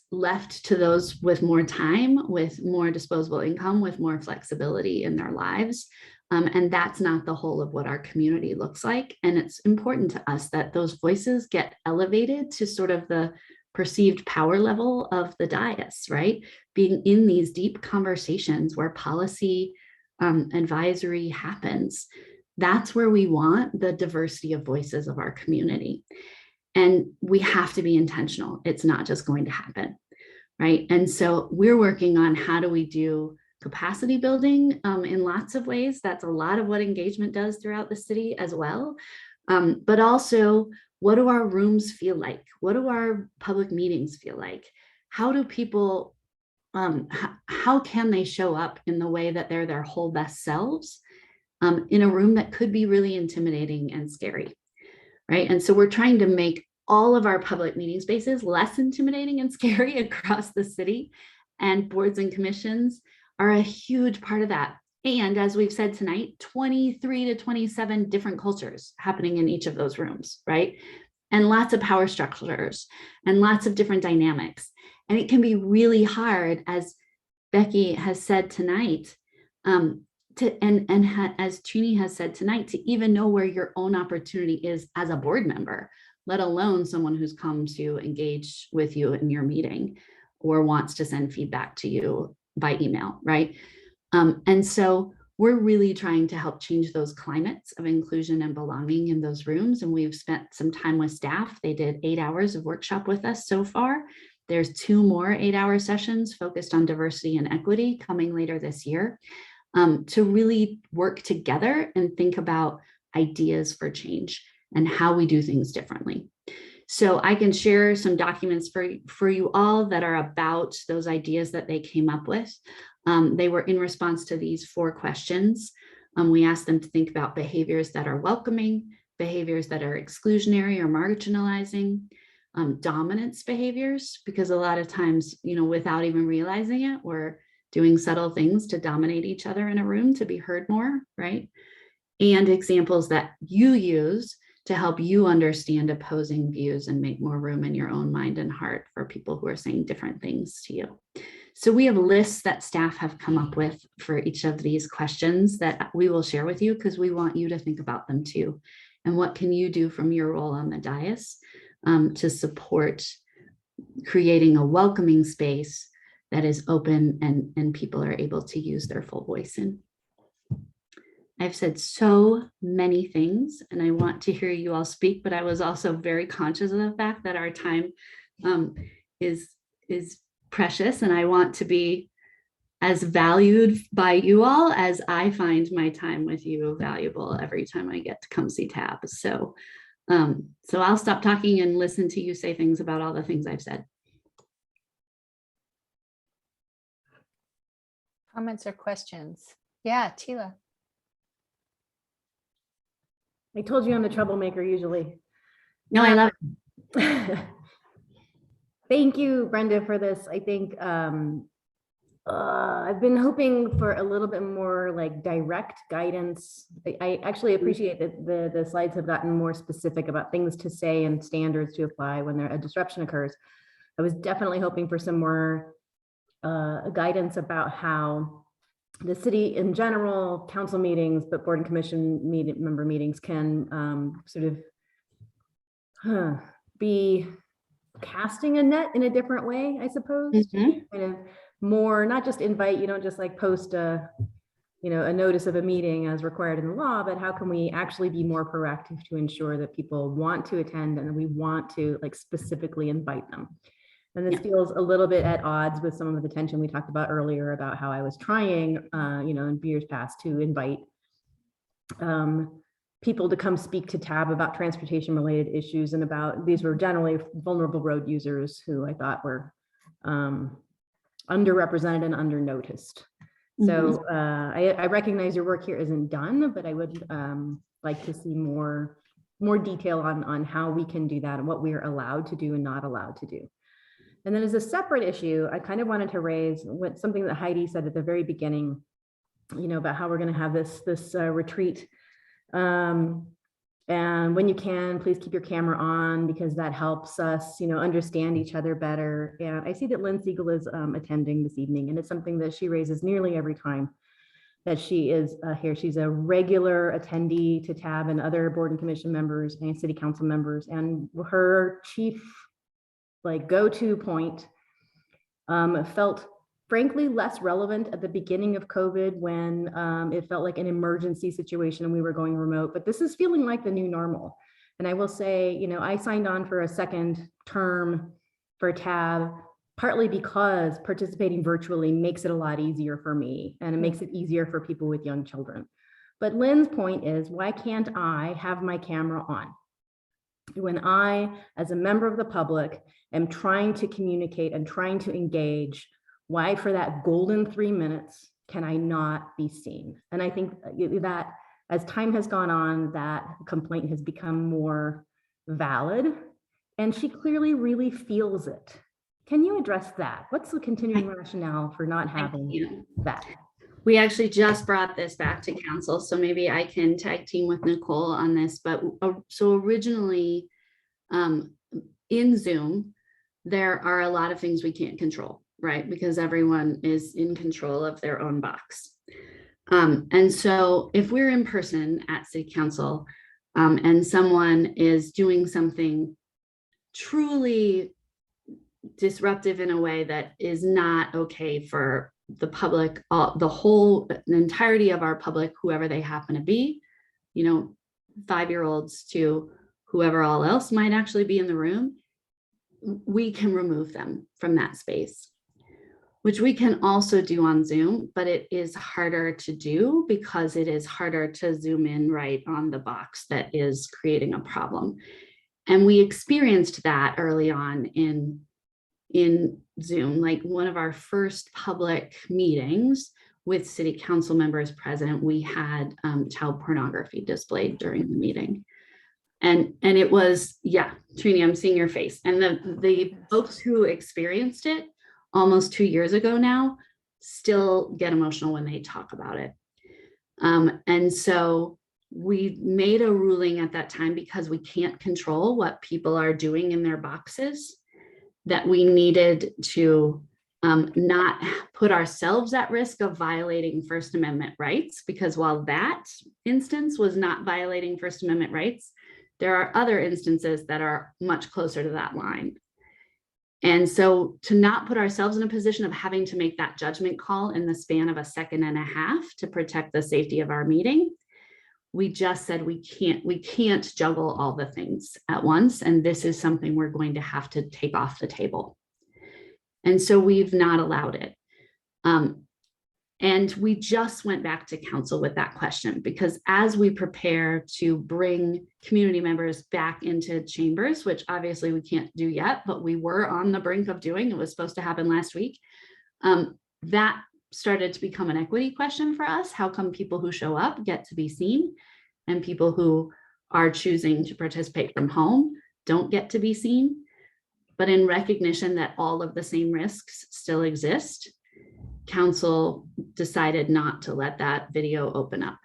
left to those with more time, with more disposable income, with more flexibility in their lives. And that's not the whole of what our community looks like. And it's important to us that those voices get elevated to sort of the perceived power level of the dais, right? Being in these deep conversations where policy advisory happens. That's where we want the diversity of voices of our community. And we have to be intentional. It's not just going to happen, right? And so we're working on how do we do capacity building in lots of ways. That's a lot of what engagement does throughout the city as well. But also, what do our rooms feel like? What do our public meetings feel like? How do people, how can they show up in the way that they're their whole best selves in a room that could be really intimidating and scary, right? And so we're trying to make all of our public meeting spaces less intimidating and scary across the city. And boards and commissions are a huge part of that. And as we've said tonight, 23 to 27 different cultures happening in each of those rooms, right? And lots of power structures and lots of different dynamics. And it can be really hard, as Becky has said tonight, as Trini has said tonight, to even know where your own opportunity is as a board member, let alone someone who's come to engage with you in your meeting or wants to send feedback to you by email, right? And so we're really trying to help change those climates of inclusion and belonging in those rooms. And we've spent some time with staff. They did 8 hours of workshop with us so far. There's 2 more 8-hour sessions focused on diversity and equity coming later this year, to really work together and think about ideas for change and how we do things differently. So I can share some documents for you all that are about those ideas that they came up with. They were in response to these 4 questions. We asked them to think about behaviors that are welcoming, behaviors that are exclusionary or marginalizing, dominance behaviors, because a lot of times, without even realizing it, we're doing subtle things to dominate each other in a room to be heard more, right? And examples that you use to help you understand opposing views and make more room in your own mind and heart for people who are saying different things to you. So we have lists that staff have come up with for each of these questions that we will share with you, because we want you to think about them too. And what can you do from your role on the dais to support creating a welcoming space that is open and people are able to use their full voice in. I've said so many things and I want to hear you all speak, but I was also very conscious of the fact that our time is precious, and I want to be as valued by you all as I find my time with you valuable every time I get to come see Tab. So I'll stop talking and listen to you say things about all the things I've said. Comments or questions? Yeah, Tila. I told you I'm the troublemaker usually. No, I love it. Thank you, Brenda, for this. I think I've been hoping for a little bit more like direct guidance. I actually appreciate that the slides have gotten more specific about things to say and standards to apply when a disruption occurs. I was definitely hoping for some more guidance about how the city in general, council meetings, but board and commission member meetings can sort of be casting a net in a different way, I suppose. Mm-hmm. Kind of more, not just invite, you don't just like post a notice of a meeting as required in the law, but how can we actually be more proactive to ensure that people want to attend and we want to like specifically invite them. And this feels a little bit at odds with some of the tension we talked about earlier about how I was trying, in years past to invite people to come speak to Tab about transportation related issues and about, these were generally vulnerable road users who I thought were underrepresented and undernoticed. So I recognize your work here isn't done, but I would like to see more detail on how we can do that and what we are allowed to do and not allowed to do. And then as a separate issue, I kind of wanted to raise something that Heidi said at the very beginning, about how we're going to have this retreat. And when you can, please keep your camera on because that helps us, understand each other better. And I see that Lynn Siegel is attending this evening, and it's something that she raises nearly every time that she is here. She's a regular attendee to Tab and other board and commission members and city council members, and her chief go-to point felt frankly less relevant at the beginning of COVID when it felt like an emergency situation and we were going remote, but this is feeling like the new normal. And I will say, I signed on for a second term for Tab, partly because participating virtually makes it a lot easier for me and it makes it easier for people with young children. But Lynn's point is, why can't I have my camera on? When I, as a member of the public, am trying to communicate and trying to engage, why for that golden 3 minutes can I not be seen? And I think that as time has gone on, that complaint has become more valid and she clearly really feels it. Can you address that? What's the continuing rationale for not having that? We actually just brought this back to council, so maybe I can tag team with Nicole on this. But so originally, in Zoom, there are a lot of things we can't control, right? Because everyone is in control of their own box. And so if we're in person at City Council, and someone is doing something truly disruptive in a way that is not okay for the public, the entirety of our public, whoever they happen to be, 5-year-olds to whoever all else might actually be in the room, we can remove them from that space, which we can also do on Zoom, but it is harder to do because it is harder to zoom in right on the box that is creating a problem. And we experienced that early on in Zoom. Like one of our first public meetings with City Council members present, we had child pornography displayed during the meeting. And it was, yeah, Trini, I'm seeing your face. And the folks who experienced it almost 2 years ago now still get emotional when they talk about it. And so we made a ruling at that time, because we can't control what people are doing in their boxes, that we needed to not put ourselves at risk of violating First Amendment rights, because while that instance was not violating First Amendment rights, there are other instances that are much closer to that line. And so to not put ourselves in a position of having to make that judgment call in the span of a second and a half to protect the safety of our meeting, we just said we can't juggle all the things at once. And this is something we're going to have to take off the table. And so we've not allowed it. And we just went back to council with that question, because as we prepare to bring community members back into chambers, which obviously we can't do yet, but we were on the brink of doing, it was supposed to happen last week. That started to become an equity question for us. How come people who show up get to be seen and people who are choosing to participate from home don't get to be seen? But in recognition that all of the same risks still exist, council decided not to let that video open up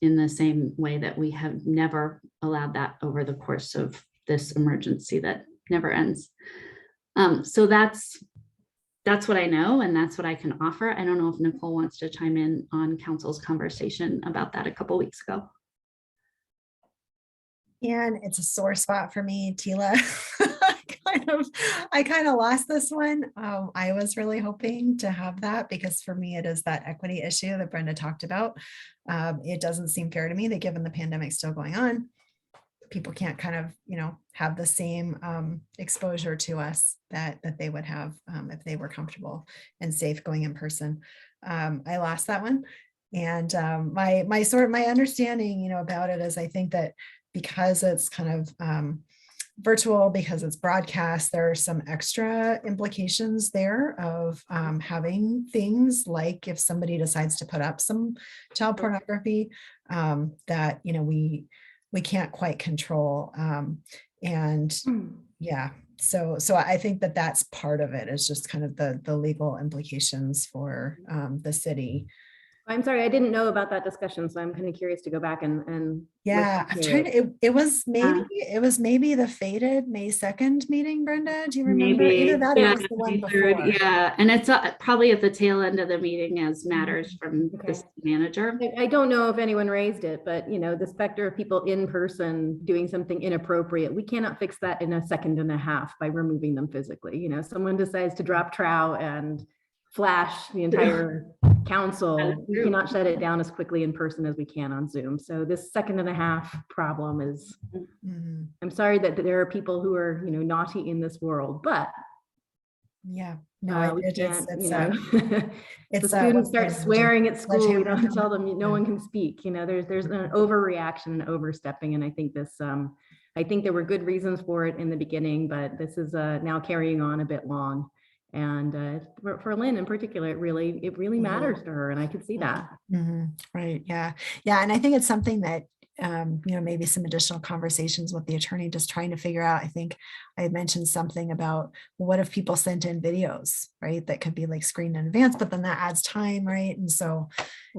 in the same way that we have never allowed that over the course of this emergency that never ends. So that's what I know, and that's what I can offer. I don't know if Nicole wants to chime in on council's conversation about that a couple weeks ago. And it's a sore spot for me, Tila. I kind of lost this one. I was really hoping to have that, because for me, it is that equity issue that Brenda talked about. It doesn't seem fair to me that given the pandemic still going on, people can't kind of, have the same exposure to us that they would have if they were comfortable and safe going in person. I lost that one. And my understanding, about it is, I think that because it's kind of virtual, because it's broadcast, there are some extra implications there of having things like if somebody decides to put up some child pornography that we can't quite control. And yeah, so I think that that's part of it, is just kind of the legal implications for the city. I'm sorry, I didn't know about that discussion, so I'm kind of curious to go back and yeah, I'm trying to, it was maybe the fated May 2nd meeting, Brenda. Do you remember? Maybe. Either that or it was the one before. Yeah, and it's probably at the tail end of the meeting, as matters from the manager. I don't know if anyone raised it, but the specter of people in person doing something inappropriate, we cannot fix that in a second and a half by removing them physically. Someone decides to drop trow and flash the entire council, we cannot shut it down as quickly in person as we can on Zoom. So this second and a half problem is, I'm sorry that there are people who are, naughty in this world, but yeah, no, we can't, if the students start swearing at school, we don't tell them no one can speak. There's an overreaction and overstepping, and I think this, I think there were good reasons for it in the beginning, but this is now carrying on a bit long. And for Lynn in particular, it really matters to her, and I could see that. Right. Yeah. And I think it's something that maybe some additional conversations with the attorney, just trying to figure out. I think I had mentioned something about, well, what if people sent in videos, right? That could be like screened in advance, but then that adds time, right? And so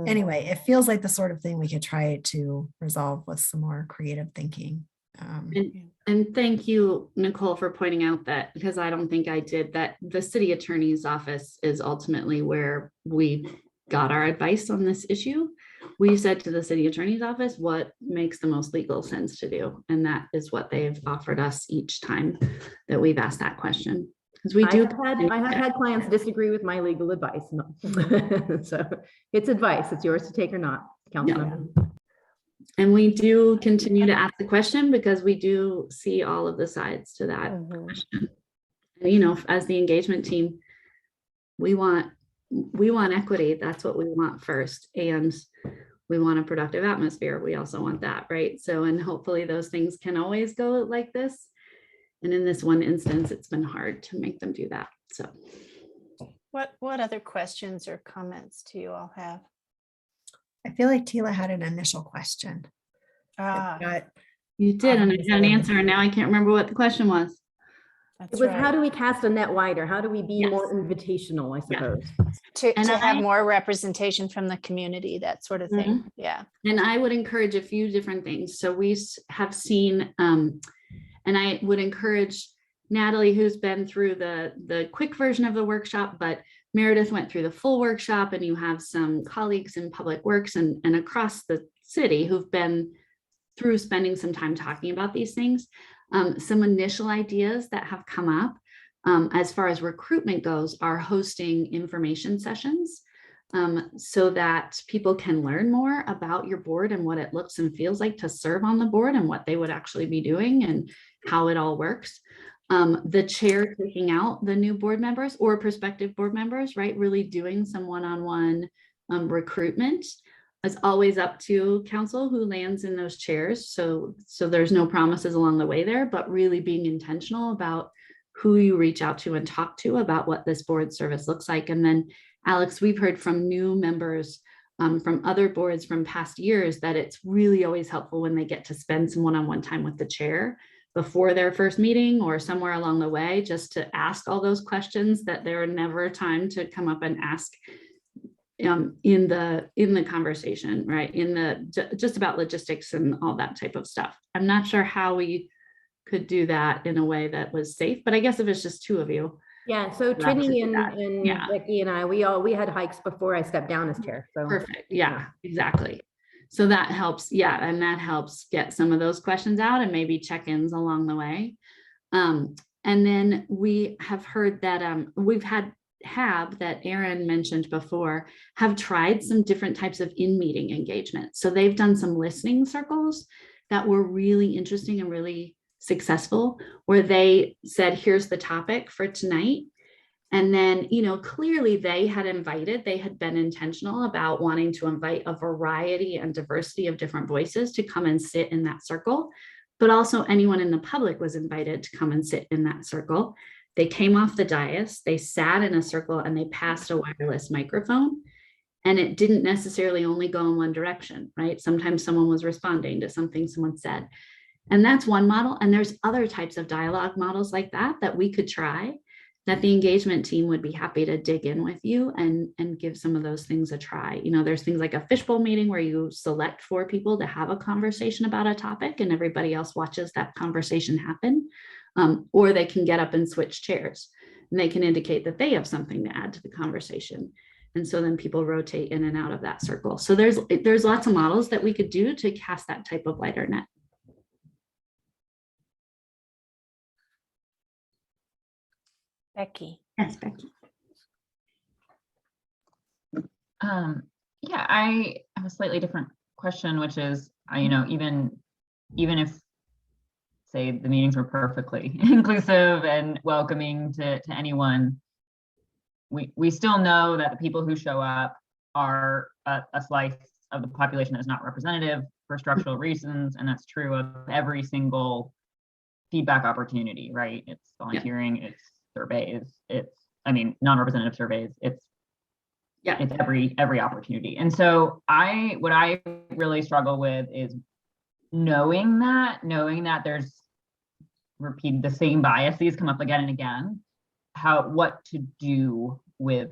anyway, it feels like the sort of thing we could try to resolve with some more creative thinking. And thank you, Nicole, for pointing out that, because I don't think I did, that the city attorney's office is ultimately where we got our advice on this issue. We said to the city attorney's office what makes the most legal sense to do. And that is what they've offered us each time that we've asked that question. Because we do. I have had clients disagree with my legal advice. No. So it's advice. It's yours to take or not, Councilmember. Yeah. And we do continue to ask the question because we do see all of the sides to that question. And, as the engagement team, we want equity. That's what we want first. And we want a productive atmosphere. We also want that, right? So, and hopefully those things can always go like this. And in this one instance, it's been hard to make them do that. So what other questions or comments do you all have? I feel like Tila had an initial question. You did, and I had an answer, and now I can't remember what the question was. It was how do we cast a net wider? How do we be more invitational, I suppose? To have more representation from the community, that sort of thing. Yeah. And I would encourage a few different things. So we have seen, and I would encourage Natalie, who's been through the quick version of the workshop, but Meredith went through the full workshop, and you have some colleagues in Public Works and across the city who've been through spending some time talking about these things. Some initial ideas that have come up as far as recruitment goes are hosting information sessions so that people can learn more about your board and what it looks and feels like to serve on the board and what they would actually be doing and how it all works. The chair taking out the new board members or prospective board members, right? Really doing some one-on-one recruitment. It's always up to council who lands in those chairs. So there's no promises along the way there, but really being intentional about who you reach out to and talk to about what this board service looks like. And then Alex, we've heard from new members from other boards from past years that it's really always helpful when they get to spend some one-on-one time with the chair before their first meeting or somewhere along the way, just to ask all those questions that there are never time to come up and ask in the conversation, right? Just about logistics and all that type of stuff. I'm not sure how we could do that in a way that was safe, but I guess if it's just two of you. Yeah, so Trini and Becky and I, we had hikes before I stepped down as chair. So perfect. Yeah, exactly. So that helps. Yeah, and that helps get some of those questions out and maybe check-ins along the way. And then we have heard that we've had HAB that Aaron mentioned before have tried some different types of in-meeting engagement. So they've done some listening circles that were really interesting and really successful, where they said, here's the topic for tonight. And then, clearly they had been intentional about wanting to invite a variety and diversity of different voices to come and sit in that circle, but also anyone in the public was invited to come and sit in that circle. They came off the dais, they sat in a circle, and they passed a wireless microphone. And it didn't necessarily only go in one direction, right? Sometimes someone was responding to something someone said. And that's one model. And there's other types of dialogue models like that we could try, that the engagement team would be happy to dig in with you and give some of those things a try. There's things like a fishbowl meeting where you select 4 people to have a conversation about a topic and everybody else watches that conversation happen. Or they can get up and switch chairs and they can indicate that they have something to add to the conversation. And so then people rotate in and out of that circle. So there's lots of models that we could do to cast that type of wider net. Becky. Yes, Becky. Yeah, I have a slightly different question, which is, even if, say, the meetings were perfectly inclusive and welcoming to anyone, we still know that the people who show up are a slice of the population that's not representative for structural reasons, and that's true of every single feedback opportunity, right? It's volunteering, it's surveys, it's non-representative surveys, it's every opportunity. And so what I really struggle with is knowing that there's the same biases come up again and again, what to do with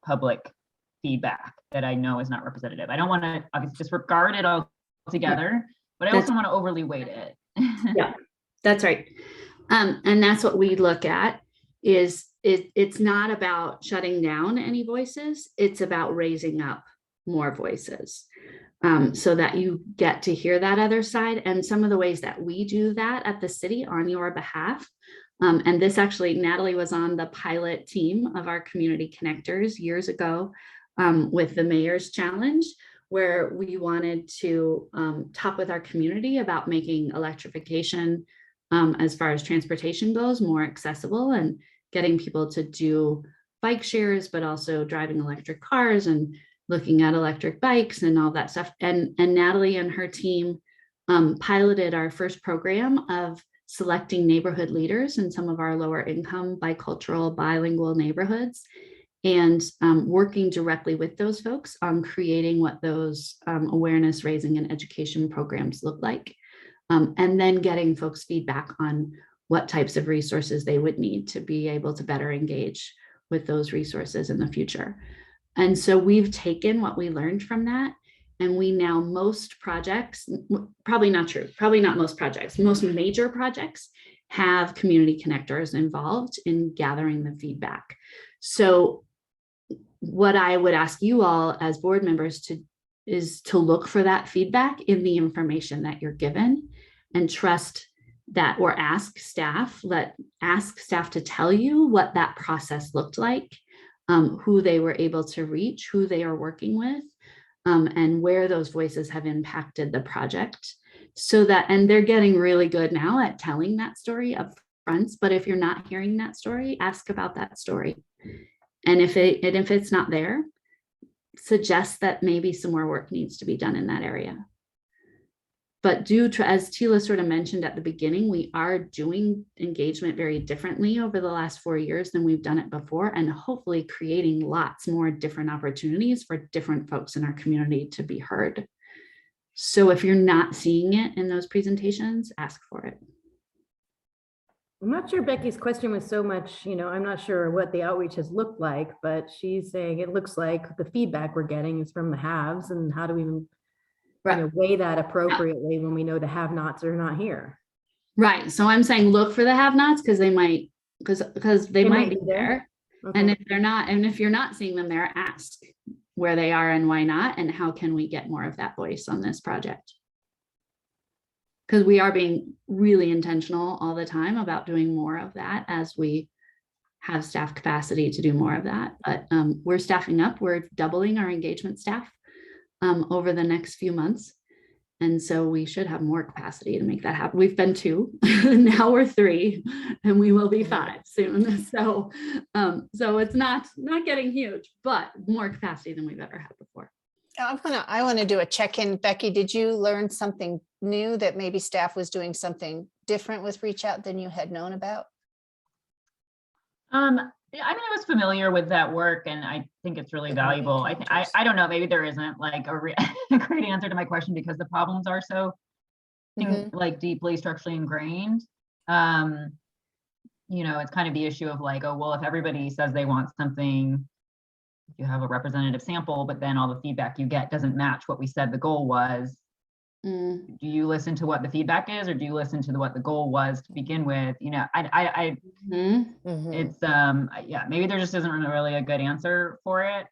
public feedback that I know is not representative. I don't want to obviously disregard it altogether, but I also want to overly weight it. Yeah, that's right. And that's what we look at is it's not about shutting down any voices. It's about raising up more voices so that you get to hear that other side. And some of the ways that we do that at the city on your behalf. And this actually, Natalie was on the pilot team of our community connectors years ago with the Mayor's Challenge, where we wanted to talk with our community about making electrification as far as transportation goes more accessible and getting people to do bike shares, but also driving electric cars and looking at electric bikes and all that stuff. And Natalie and her team piloted our first program of selecting neighborhood leaders in some of our lower income bicultural bilingual neighborhoods and working directly with those folks on creating what those awareness raising and education programs look like. And then getting folks feedback on what types of resources they would need to be able to better engage with those resources in the future. And so we've taken what we learned from that, and we now most projects, probably not true, probably not most projects, most major projects have community connectors involved in gathering the feedback. So what I would ask you all as board members is to look for that feedback in the information that you're given and trust that, or ask staff to tell you what that process looked like, who they were able to reach, who they are working with, and where those voices have impacted the project. So that, and they're getting really good now at telling that story up front, but if you're not hearing that story, ask about that story. And if it's not there, suggest that maybe some more work needs to be done in that area. But as Tila sort of mentioned at the beginning, we are doing engagement very differently over the last 4 years than we've done it before, and hopefully creating lots more different opportunities for different folks in our community to be heard. So if you're not seeing it in those presentations, ask for it. I'm not sure Becky's question was so much, I'm not sure what the outreach has looked like, but she's saying it looks like the feedback we're getting is from the haves, and how do we weigh that appropriately when we know the have-nots are not here? Right. So I'm saying look for the have-nots because they might, because they might be there. Okay. And if they're not, and if you're not seeing them there, ask where they are and why not, and how can we get more of that voice on this project? Because we are being really intentional all the time about doing more of that as we have staff capacity to do more of that. But we're staffing up, we're doubling our engagement staff over the next few months. And so we should have more capacity to make that happen. We've been 2, now we're 3, and we will be 5 soon. So it's not getting huge, but more capacity than we've ever had before. I want to do a check-in. Becky, did you learn something new that maybe staff was doing something different with Reach Out than you had known about? Yeah, I mean, I was familiar with that work, and I think it's really valuable. I don't know, maybe there isn't like a great answer to my question because the problems are so like deeply structurally ingrained. It's kind of the issue of like, oh, well, if everybody says they want something, you have a representative sample, but then all the feedback you get doesn't match what we said the goal was. Do you listen to what the feedback is, or do you listen to what the goal was to begin with? It's yeah, maybe there just isn't really a good answer for it.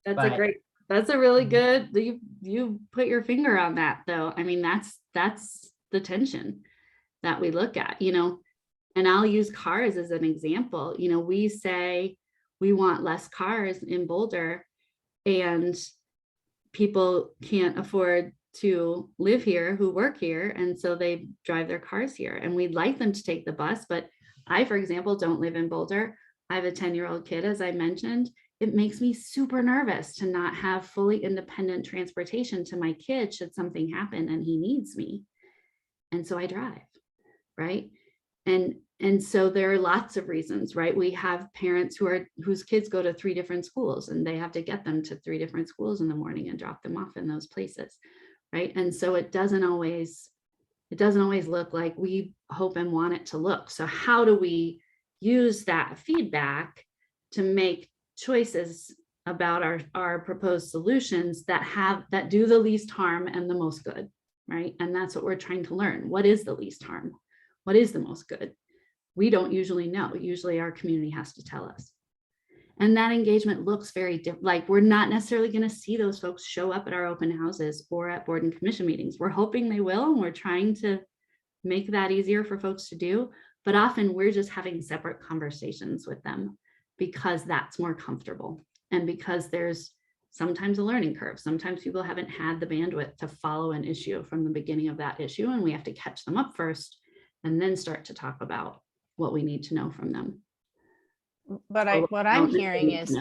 That's a really good, you put your finger on that though. I mean, that's the tension that we look at, and I'll use cars as an example. We say we want less cars in Boulder, and people can't afford to live here who work here, and so they drive their cars here, and we'd like them to take the bus. But I, for example, don't live in Boulder. I have a 10-year-old kid, as I mentioned. It makes me super nervous to not have fully independent transportation to my kid should something happen and he needs me, and so I drive, right? And so there are lots of reasons, right? We have parents whose kids go to 3 different schools, and they have to get them to 3 different schools in the morning and drop them off in those places, right? And so it doesn't always it doesn't always look like we hope and want it to look. So how do we use that feedback to make choices about our proposed solutions that do the least harm and the most good, right? And that's what we're trying to learn. What is the least harm? What is the most good? We don't usually know. Usually our community has to tell us. And that engagement looks very different. Like, we're not necessarily going to see those folks show up at our open houses or at board and commission meetings. We're hoping they will, and we're trying to make that easier for folks to do. But often we're just having separate conversations with them because that's more comfortable. And because there's sometimes a learning curve. Sometimes people haven't had the bandwidth to follow an issue from the beginning of that issue, and we have to catch them up first and then start to talk about what we need to know from them. But what I'm hearing is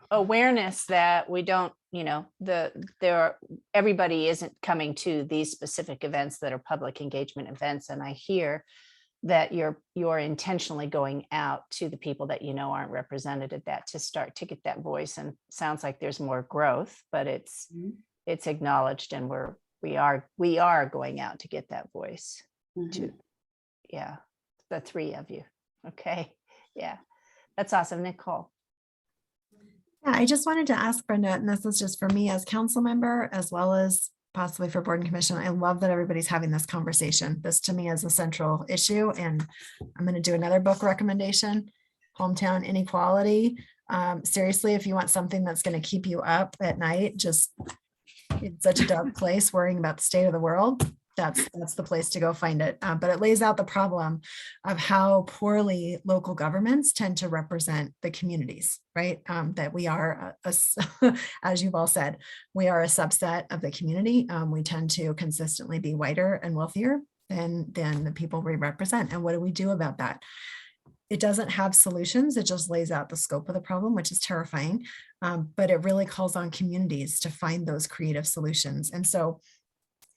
awareness that we don't, everybody isn't coming to these specific events that are public engagement events. And I hear that you're intentionally going out to the people that aren't represented at that to start to get that voice. And sounds like there's more growth, but it's acknowledged, and we are going out to get that voice to, the three of you. Okay. Yeah. That's awesome. Nicole. Yeah, I just wanted to ask Brenda, and this is just for me as council member, as well as possibly for board and commission. I love that everybody's having this conversation. This to me is a central issue, and I'm going to do another book recommendation, Hometown Inequality. Seriously, if you want something that's going to keep you up at night, just it's such a dark place worrying about the state of the world. That's the place to go find it. But it lays out the problem of how poorly local governments tend to represent the communities, right? That we are, as you've all said, we are a subset of the community. We tend to consistently be whiter and wealthier than the people we represent. And what do we do about that? It doesn't have solutions. It just lays out the scope of the problem, which is terrifying. But it really calls on communities to find those creative solutions. And so,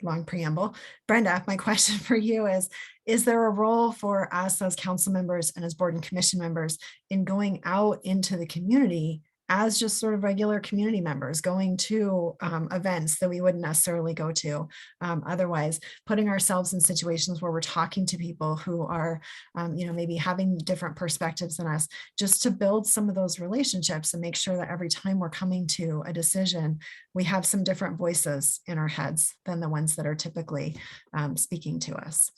long preamble, Brenda, my question for you is there a role for us as council members and as board and commission members in going out into the community as just sort of regular community members, going to events that we wouldn't necessarily go to otherwise, putting ourselves in situations where we're talking to people who are, maybe having different perspectives than us, just to build some of those relationships and make sure that every time we're coming to a decision, we have some different voices in our heads than the ones that are typically speaking to us.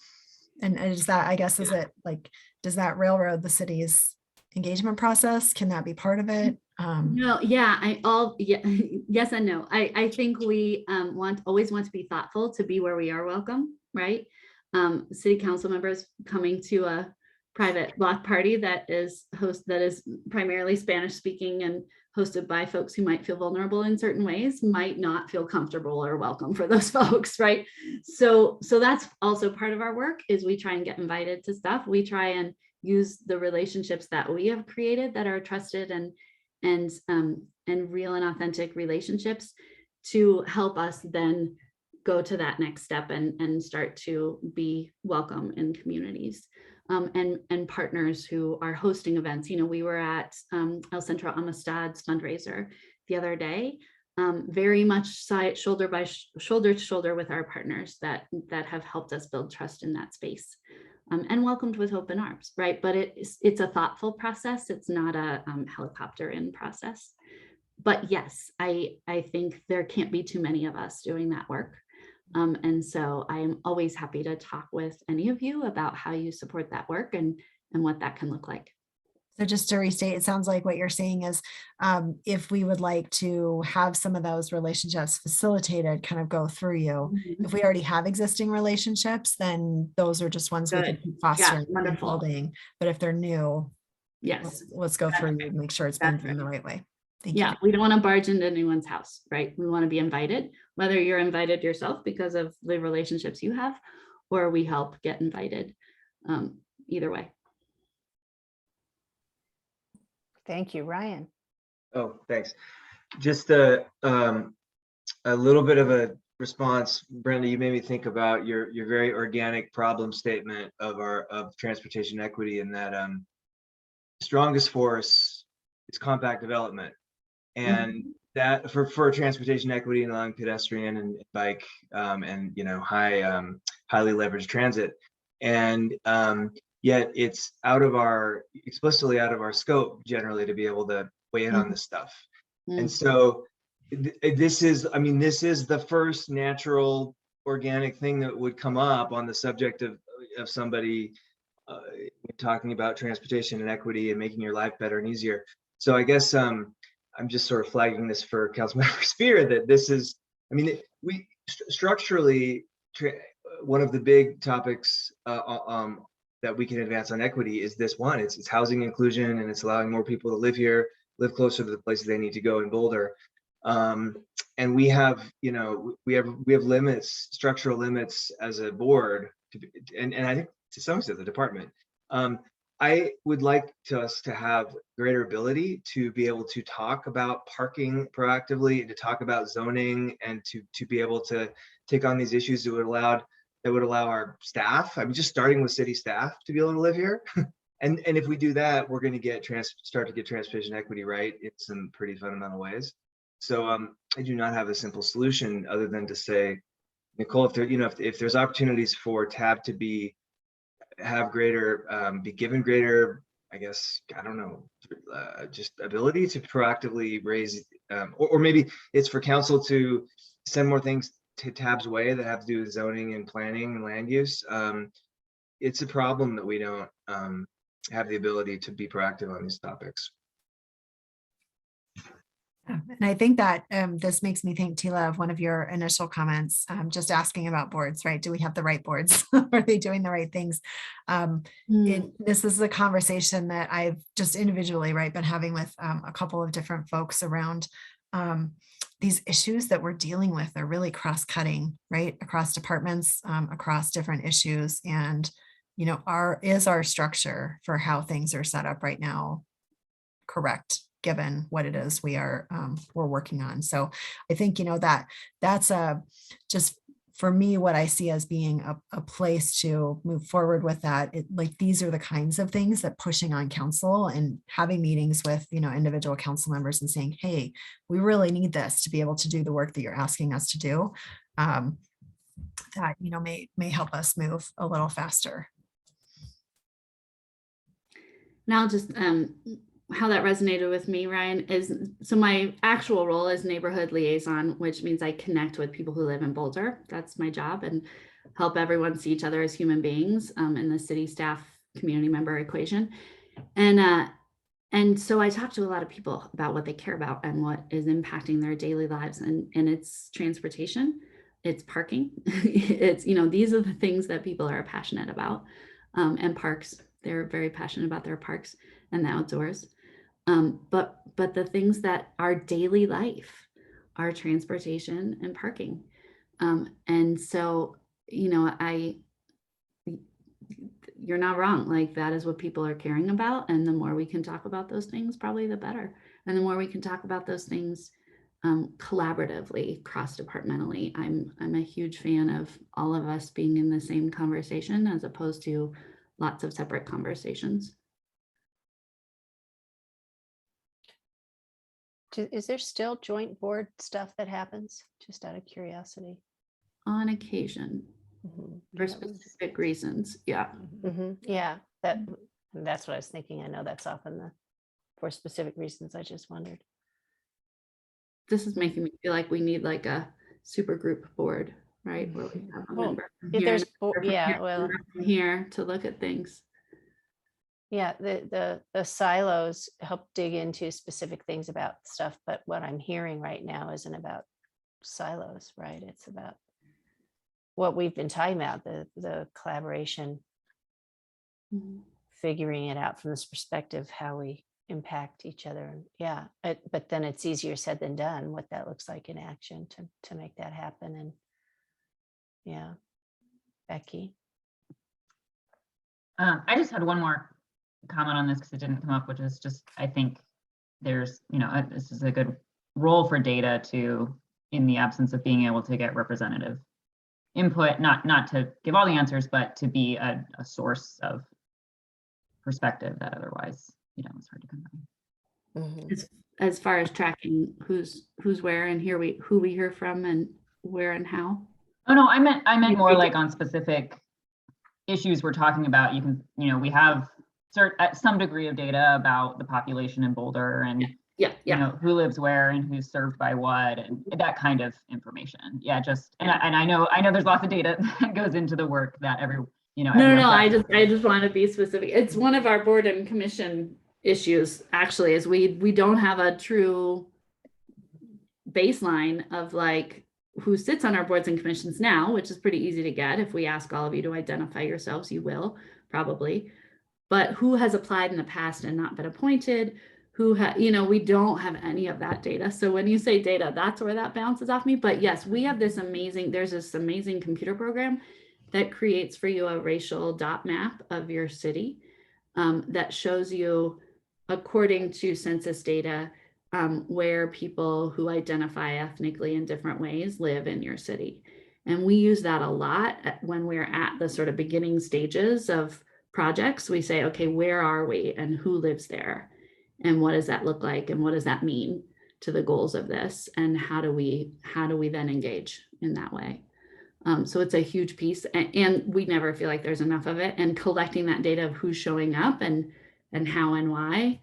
And is that, I guess, is it like, does that railroad the city's engagement process? Can that be part of it? No, yes and no. I think we always want to be thoughtful to be where we are welcome, right? City council members coming to a private block party that is primarily Spanish speaking and hosted by folks who might feel vulnerable in certain ways might not feel comfortable or welcome for those folks, right? So that's also part of our work, is we try and get invited to stuff. We try and use the relationships that we have created that are trusted and real and authentic relationships to help us then go to that next step and start to be welcome in communities. And partners who are hosting events. We were at El Centro Amistad's fundraiser the other day, very much shoulder to shoulder with our partners that have helped us build trust in that space. And welcomed with open arms, right? But it's a thoughtful process. It's not a helicopter in process. But yes, I think there can't be too many of us doing that work. And so I'm always happy to talk with any of you about how you support that work and what that can look like. So just to restate, it sounds like what you're saying is if we would like to have some of those relationships facilitated, kind of go through you. If we already have existing relationships, then those are just ones we can keep fostering and building. But if they're new, yes, let's go through you and make sure it's been done the right way. Thank you. We don't want to barge into anyone's house, right? We want to be invited, whether you're invited yourself because of the relationships you have, or we help get invited, either way. Thank you, Ryan. Oh, thanks. Just a little bit of a response, Brenda. You made me think about your very organic problem statement of transportation equity, and that strongest force is compact development, and that for transportation equity and allowing pedestrian and bike and high highly leveraged transit. And yet it's explicitly out of our scope generally to be able to weigh in on this stuff. And so this is the first natural organic thing that would come up on the subject of somebody talking about transportation and equity and making your life better and easier. So I guess I'm just sort of flagging this for Councilmember Spear that this is, we structurally, one of the big topics that we can advance on equity is this one. It's housing inclusion, and it's allowing more people to live here, live closer to the places they need to go in Boulder. And we have limits, structural limits as a board, and I think to some extent the department. I would like us to have greater ability to be able to talk about parking proactively, and to talk about zoning, and to be able to take on these issues that would allow our staff, just starting with city staff, to be able to live here. And if we do that, we're going to start to get transportation equity right in some pretty fundamental ways. So I do not have a simple solution other than to say, Nicole, if there's opportunities for TAB to be given greater, I guess, I don't know, just ability to proactively raise, or maybe it's for council to send more things to TAB's way that have to do with zoning and planning and land use. It's a problem that we don't have the ability to be proactive on these topics. And I think that this makes me think, Tila, of one of your initial comments, just asking about boards, right? Do we have the right boards? Are they doing the right things? This is a conversation that I've just individually, right, been having with a couple of different folks around these issues that we're dealing with. They're really cross-cutting, right, across departments, across different issues. And, is our structure for how things are set up right now correct, given what it is we're working on? So I think, that's just for me, what I see as being a place to move forward with that. These are the kinds of things that pushing on council and having meetings with, individual council members and saying, hey, we really need this to be able to do the work that you're asking us to do. That, may help us move a little faster. Now, just how that resonated with me, Ryan, is so my actual role is neighborhood liaison, which means I connect with people who live in Boulder. That's my job, and help everyone see each other as human beings in the city staff community member equation. And so I talk to a lot of people about what they care about and what is impacting their daily lives, and it's transportation, it's parking, it's, these are the things that people are passionate about, and parks. They're very passionate about their parks and the outdoors. But the things that are daily life are transportation and parking. And so, you're not wrong. That is what people are caring about. And the more we can talk about those things, probably the better. And the more we can talk about those things collaboratively, cross-departmentally. I'm a huge fan of all of us being in the same conversation as opposed to lots of separate conversations. Is there still joint board stuff that happens? Just out of curiosity. On occasion, for specific reasons. Yeah. Yeah, that's what I was thinking. I know that's often for specific reasons. I just wondered. This is making me feel like we need a super group board, right? Where we have a member if there's here to look at things. Yeah, the silos help dig into specific things about stuff, but what I'm hearing right now isn't about silos, right? It's about what we've been talking about, the collaboration, figuring it out from this perspective, how we impact each other. Yeah, but then it's easier said than done, what that looks like in action to make that happen. And yeah, Becky. I just had one more comment on this because it didn't come up, which is just, I think there's, this is a good role for data to, in the absence of being able to get representative input, not to give all the answers, but to be a source of perspective that otherwise, it's hard to come by. As far as tracking who's where and who we hear from and where and how. Oh, no, I meant more You- like on specific issues we're talking about. You can, we have some degree of data about the population in Boulder and Yeah, who lives where and who's served by what and that kind of information. Yeah, just and I know there's lots of data that goes into the work that No, I just want to be specific. It's one of our board and commission issues, actually, is we don't have a true baseline of like who sits on our boards and commissions now, which is pretty easy to get. If we ask all of you to identify yourselves, you will probably. But who has applied in the past and not been appointed? We don't have any of that data. So when you say data, that's where that bounces off me. But yes, we have there's this amazing computer program that creates for you a racial dot map of your city that shows you, according to census data, where people who identify ethnically in different ways live in your city. And we use that a lot when we're at the sort of beginning stages of projects. We say, okay, where are we and who lives there? And what does that look like? And what does that mean to the goals of this? And how do we then engage in that way? So it's a huge piece, and we never feel like there's enough of it. And collecting that data of who's showing up and how and why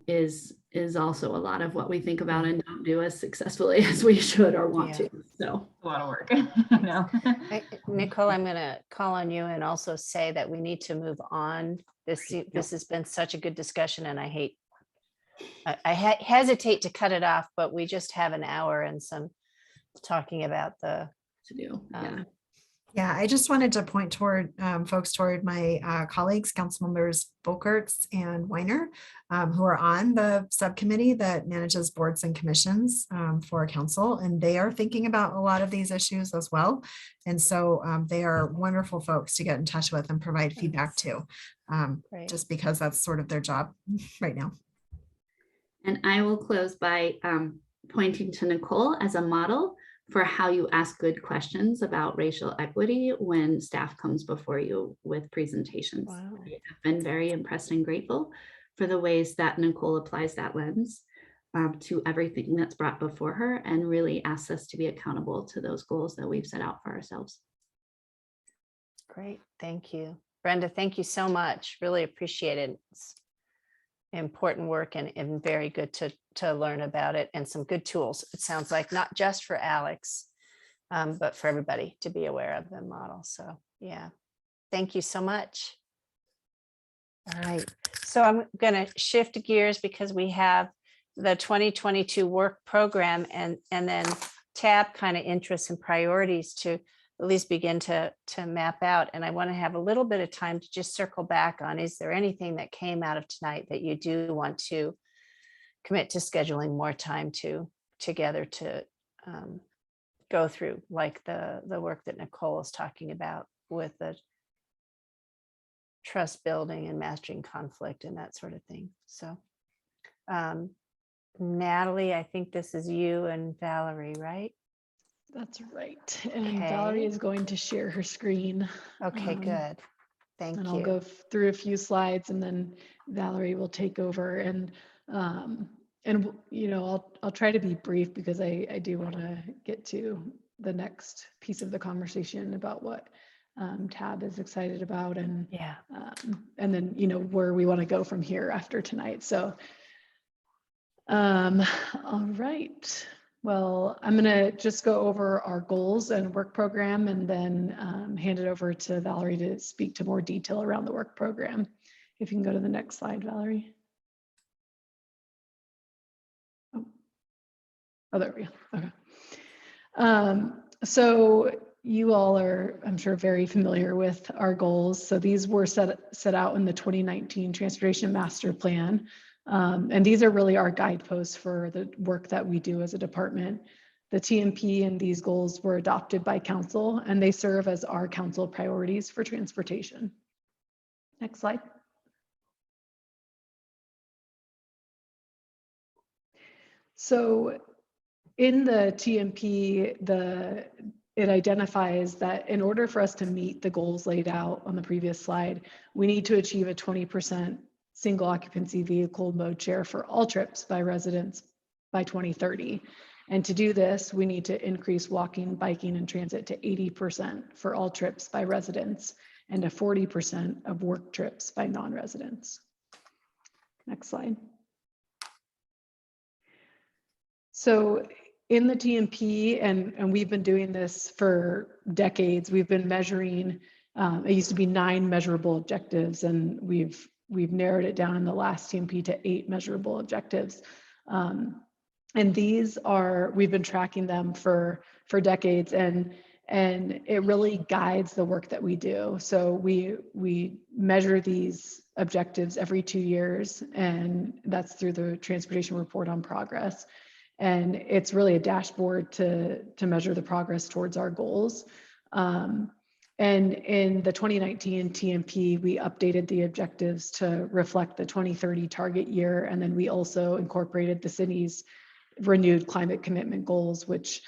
is also a lot of what we think about and don't do as successfully as we should or want to. So a lot of work. Nicole, I'm going to call on you and also say that we need to move on. This has been such a good discussion, and I hesitate to cut it off, but we just have an hour and some talking about the to do. Yeah, I just wanted to point toward folks toward my colleagues, council members Bokerts and Weiner, who are on the subcommittee that manages boards and commissions for council, and they are thinking about a lot of these issues as well. And so they are wonderful folks to get in touch with and provide feedback to, just because that's sort of their job right now. And I will close by pointing to Nicole as a model for how you ask good questions about racial equity when staff comes before you with presentations. Wow. I have been very impressed and grateful for the ways that Nicole applies that lens to everything that's brought before her and really asks us to be accountable to those goals that we've set out for ourselves. Great, thank you. Brenda, thank you so much. Really appreciate it. It's important work and very good to learn about it, and some good tools. It sounds like not just for Alex, but for everybody to be aware of the model. So yeah, thank you so much. All right, so I'm going to shift gears because we have the 2022 work program and then tab kind of interests and priorities to at least begin to map out. And I want to have a little bit of time to just circle back on, is there anything that came out of tonight that you do want to commit to scheduling more time together to go through, like the work that Nicole is talking about with the trust building and mastering conflict and that sort of thing. So Natalie, I think this is you and Valerie, right? That's right. And Valerie is going to share her screen. Okay, good. Thank you. And I'll go through a few slides and then Valerie will take over. And I'll try to be brief because I do want to get to the next piece of the conversation about what Tab is excited about and then where we want to go from here after tonight. So all right. Well, I'm going to just go over our goals and work program and then hand it over to Valerie to speak to more detail around the work program. If you can go to the next slide, Valerie. Oh, there we go. Okay. So you all are, I'm sure, very familiar with our goals. So these were set out in the 2019 Transportation Master Plan. And these are really our guideposts for the work that we do as a department. The TMP and these goals were adopted by council and they serve as our council priorities for transportation. Next slide. So in the TMP, it identifies that in order for us to meet the goals laid out on the previous slide, we need to achieve a 20% single occupancy vehicle mode share for all trips by residents by 2030. And to do this, we need to increase walking, biking, and transit to 80% for all trips by residents and to 40% of work trips by non-residents. Next slide. So in the TMP, and we've been doing this for decades, we've been measuring, it used to be 9 measurable objectives, and we've narrowed it down in the last TMP to 8 measurable objectives. And these are, we've been tracking them for decades, and it really guides the work that we do. So we measure these objectives every 2 years, and that's through the Transportation Report on Progress. And it's really a dashboard to measure the progress towards our goals. And in the 2019 TMP, we updated the objectives to reflect the 2030 target year. And then we also incorporated the city's renewed climate commitment goals, which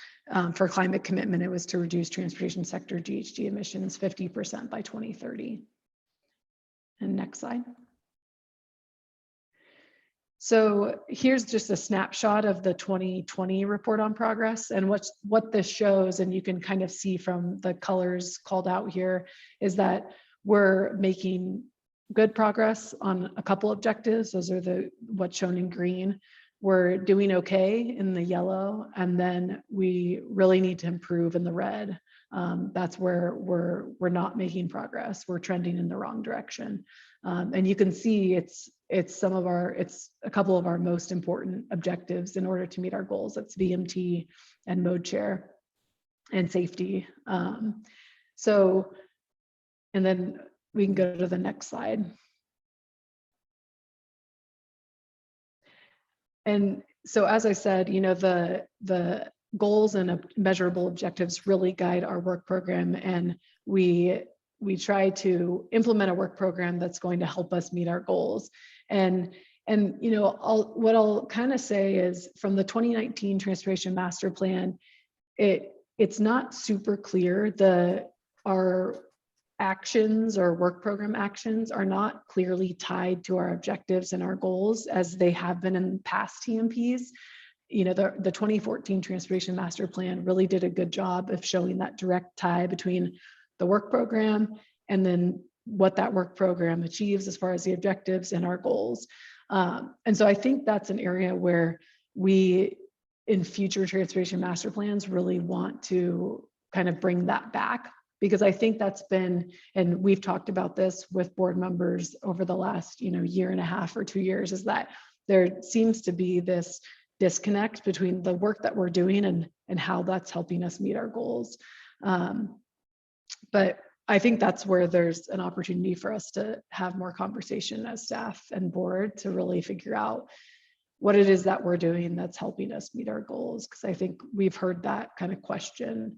for climate commitment, it was to reduce transportation sector GHG emissions 50% by 2030. And next slide. So here's just a snapshot of the 2020 report on progress, and what this shows, and you can kind of see from the colors called out here, is that we're making good progress on a couple objectives. Those are what's shown in green. We're doing okay in the yellow, and then we really need to improve in the red. That's where we're not making progress. We're trending in the wrong direction. And you can see it's a couple of our most important objectives in order to meet our goals. It's VMT and mode share and safety. So, and then we can go to the next slide. And so, as I said, you know, the goals and measurable objectives really guide our work program, and we try to implement a work program that's going to help us meet our goals. And you know, what I'll kind of say is, from the 2019 Transportation Master Plan, it's not super clear. Our actions or work program actions are not clearly tied to our objectives and our goals as they have been in past TMPs. You know, the 2014 Transportation Master Plan really did a good job of showing that direct tie between the work program and then what that work program achieves as far as the objectives and our goals. And so I think that's an area where we, in future transportation master plans, really want to kind of bring that back, because I think that's been, and we've talked about this with board members over the last, you know, year and a half or 2 years, is that there seems to be this disconnect between the work that we're doing and how that's helping us meet our goals. But I think that's where there's an opportunity for us to have more conversation as staff and board to really figure out what it is that we're doing that's helping us meet our goals. Because I think we've heard that kind of question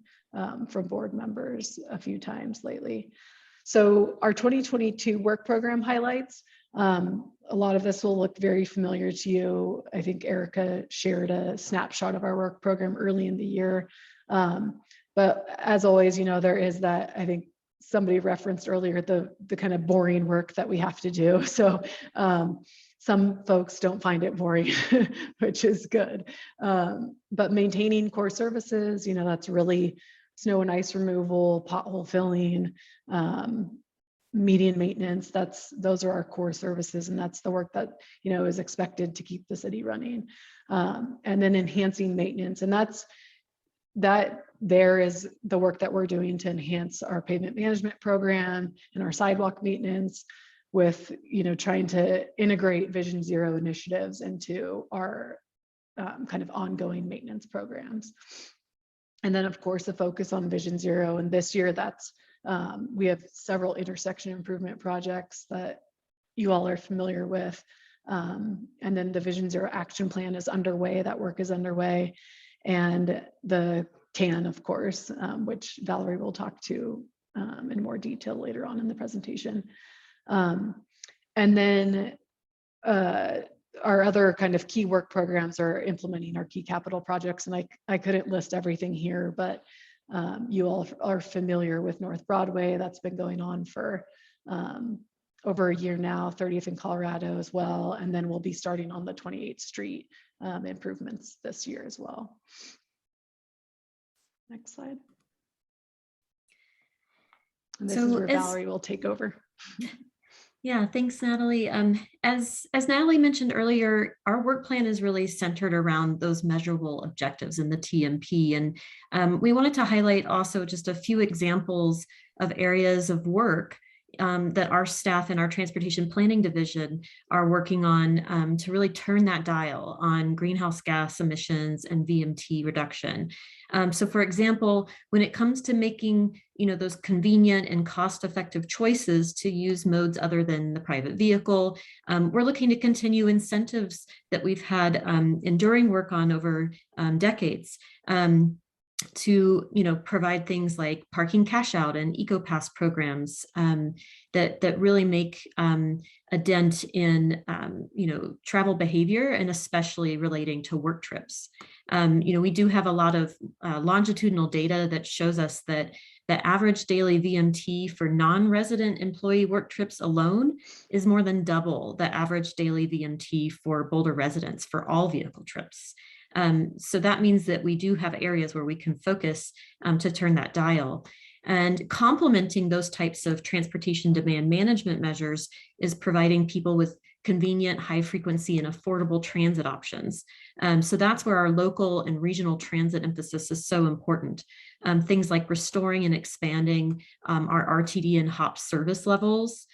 from board members a few times lately. So our 2022 work program highlights, a lot of this will look very familiar to you. I think Erica shared a snapshot of our work program early in the year. But as always, you know, there is that, I think somebody referenced earlier, the kind of boring work that we have to do. So some folks don't find it boring, which is good. But maintaining core services, you know, that's really snow and ice removal, pothole filling, median maintenance. Those are our core services, and that's the work that, you know, is expected to keep the city running. And then enhancing maintenance, and there is the work that we're doing to enhance our pavement management program and our sidewalk maintenance, with, you know, trying to integrate Vision Zero initiatives into our kind of ongoing maintenance programs. And then, of course, a focus on Vision Zero. And this year, that's we have several intersection improvement projects that you all are familiar with. And then the Vision Zero action plan is underway. That work is underway. And the TAN, of course, which Valerie will talk to in more detail later on in the presentation. And then our other kind of key work programs are implementing our key capital projects. And I couldn't list everything here, but you all are familiar with North Broadway. That's been going on for over a year now, 30th in Colorado as well. And then we'll be starting on the 28th Street improvements this year as well. Next slide. And this is where Valerie will take over. Yeah, thanks, Natalie. As Natalie mentioned earlier, our work plan is really centered around those measurable objectives in the TMP. And we wanted to highlight also just a few examples of areas of work that our staff in our transportation planning division are working on to really turn that dial on greenhouse gas emissions and VMT reduction. So for example, when it comes to making those convenient and cost-effective choices to use modes other than the private vehicle, we're looking to continue incentives that we've had enduring work on over decades. To provide things like parking cash out and EcoPass programs that really make a dent in travel behavior, and especially relating to work trips. We do have a lot of longitudinal data that shows us that the average daily VMT for non-resident employee work trips alone is more than double the average daily VMT for Boulder residents for all vehicle trips. So that means that we do have areas where we can focus to turn that dial. And complementing those types of transportation demand management measures is providing people with convenient, high frequency and affordable transit options. So that's where our local and regional transit emphasis is so important. Things like restoring and expanding our RTD and HOP service levels,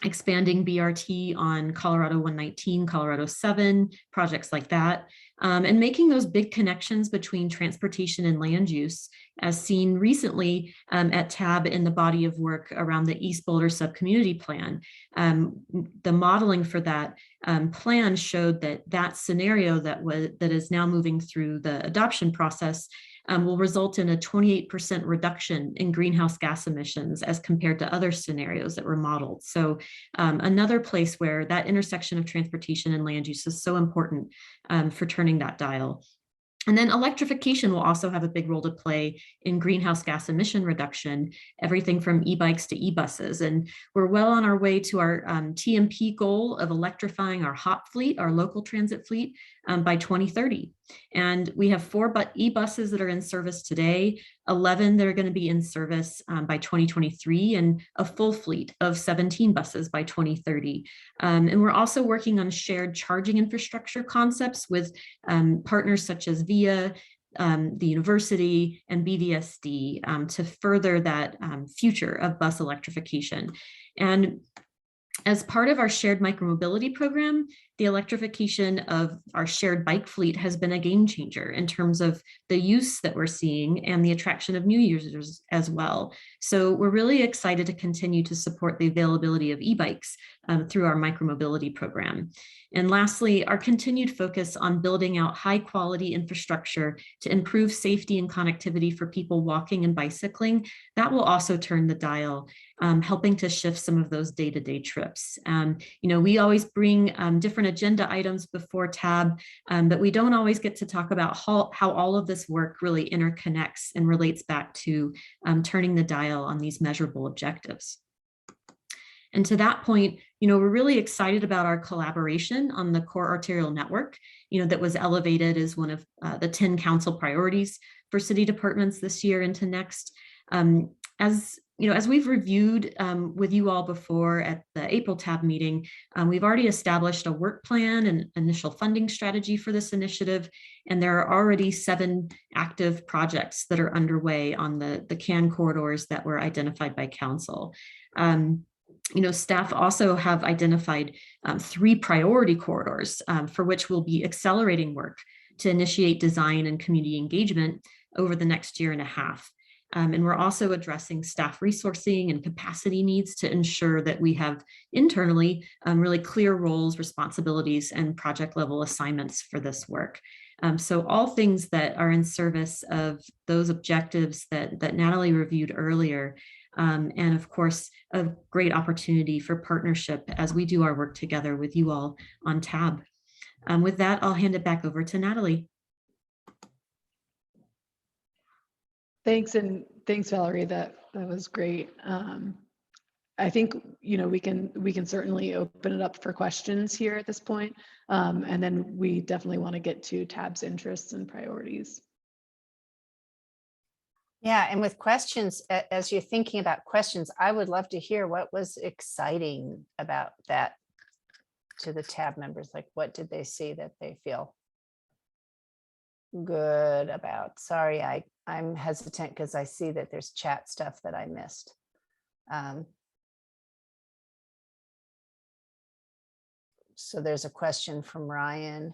expanding BRT on Colorado 119, Colorado 7, projects like that, and making those big connections between transportation and land use, as seen recently at TAB in the body of work around the East Boulder Subcommunity Plan. The modeling for that plan showed that scenario that is now moving through the adoption process will result in a 28% reduction in greenhouse gas emissions as compared to other scenarios that were modeled. So another place where that intersection of transportation and land use is so important for turning that dial. And then electrification will also have a big role to play in greenhouse gas emission reduction, everything from e-bikes to e-buses. And we're well on our way to our TMP goal of electrifying our HOP fleet, our local transit fleet, by 2030. And we have 4 e-buses that are in service today, 11 that are going to be in service by 2023, and a full fleet of 17 buses by 2030. And we're also working on shared charging infrastructure concepts with partners such as VIA, the university, and BVSD to further that future of bus electrification. And as part of our shared micromobility program, the electrification of our shared bike fleet has been a game changer in terms of the use that we're seeing and the attraction of new users as well. So we're really excited to continue to support the availability of e-bikes through our micromobility program. And lastly, our continued focus on building out high quality infrastructure to improve safety and connectivity for people walking and bicycling, that will also turn the dial, helping to shift some of those day-to-day trips. We always bring different agenda items before TAB, but we don't always get to talk about how all of this work really interconnects and relates back to turning the dial on these measurable objectives. And to that point, we're really excited about our collaboration on the core arterial network, that was elevated as one of the 10 council priorities for city departments this year into next. As we've reviewed with you all before at the April TAB meeting, we've already established a work plan and initial funding strategy for this initiative, and there are already 7 active projects that are underway on the CAN corridors that were identified by council. Staff also have identified 3 priority corridors for which we'll be accelerating work to initiate design and community engagement over the next year and a half. And we're also addressing staff resourcing and capacity needs to ensure that we have internally really clear roles, responsibilities, and project level assignments for this work. So all things that are in service of those objectives that Natalie reviewed earlier. And of course, a great opportunity for partnership as we do our work together with you all on TAB. With that, I'll hand it back over to Natalie. Thanks, and thanks, Valerie. That was great. I think, we can certainly open it up for questions here at this point. And then we definitely want to get to Tab's interests and priorities. Yeah, and with questions, as you're thinking about questions, I would love to hear what was exciting about that to the Tab members. Like, what did they see that they feel good about? Sorry, I'm hesitant because I see that there's chat stuff that I missed. So there's a question from Ryan.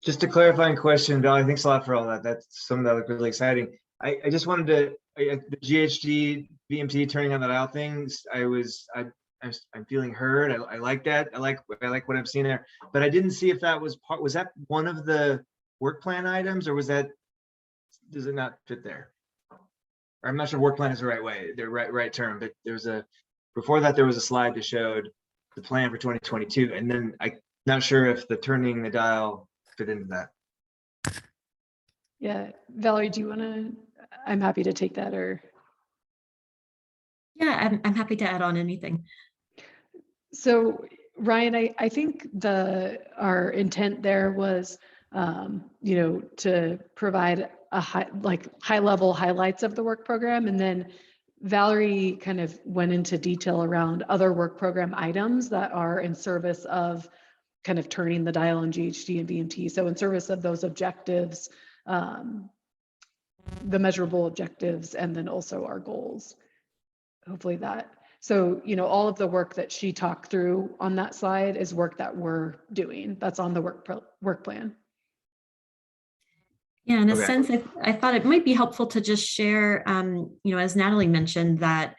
Just a clarifying question, Valerie, thanks a lot for all that. That's something that looked really exciting. I just wanted to, the GHD VMT turning on the dial things, I'm feeling heard. I like that. I like what I'm seeing there, but I didn't see if that was that one of the work plan items, or does it not fit there? Or I'm not sure work plan is the right term, but before that there was a slide that showed the plan for 2022. And then I'm not sure if the turning the dial fit into that. Yeah, Valerie, do you want to, I'm happy to take that, or. Yeah, I'm happy to add on anything. So Ryan, I think our intent there was, to provide a high level highlights of the work program. And then Valerie kind of went into detail around other work program items that are in service of kind of turning the dial on GHD and VMT. So in service of those objectives, the measurable objectives, and then also our goals. Hopefully that. So, all of the work that she talked through on that slide is work that we're doing. That's on the work plan. Yeah, in a sense, I thought it might be helpful to just share, as Natalie mentioned, that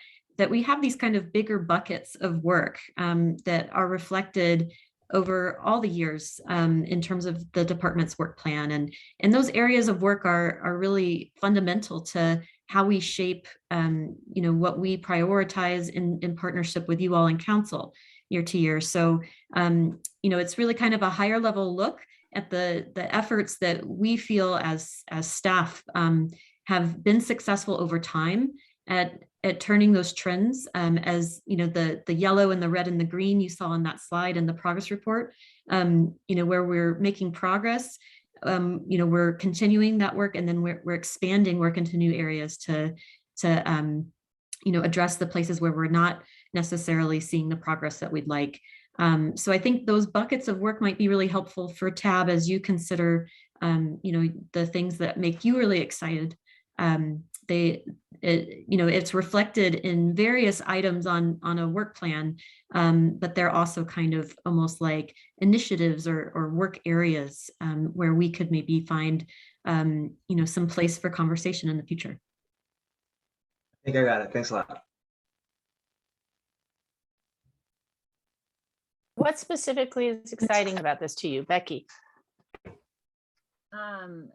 we have these kind of bigger buckets of work that are reflected over all the years in terms of the department's work plan. And those areas of work are really fundamental to how we shape, what we prioritize in partnership with you all in council year to year. So, it's really kind of a higher level look at the efforts that we feel as staff have been successful over time at turning those trends, as the yellow and the red and the green you saw on that slide in the progress report, where we're making progress. We're continuing that work, and then we're expanding work into new areas to address the places where we're not necessarily seeing the progress that we'd like. So I think those buckets of work might be really helpful for Tab as you consider, the things that make you really excited. It's reflected in various items on a work plan, but they're also kind of almost like initiatives or work areas where we could maybe find, some place for conversation in the future. I think I got it. Thanks a lot. What specifically is exciting about this to you, Becky? Sorry,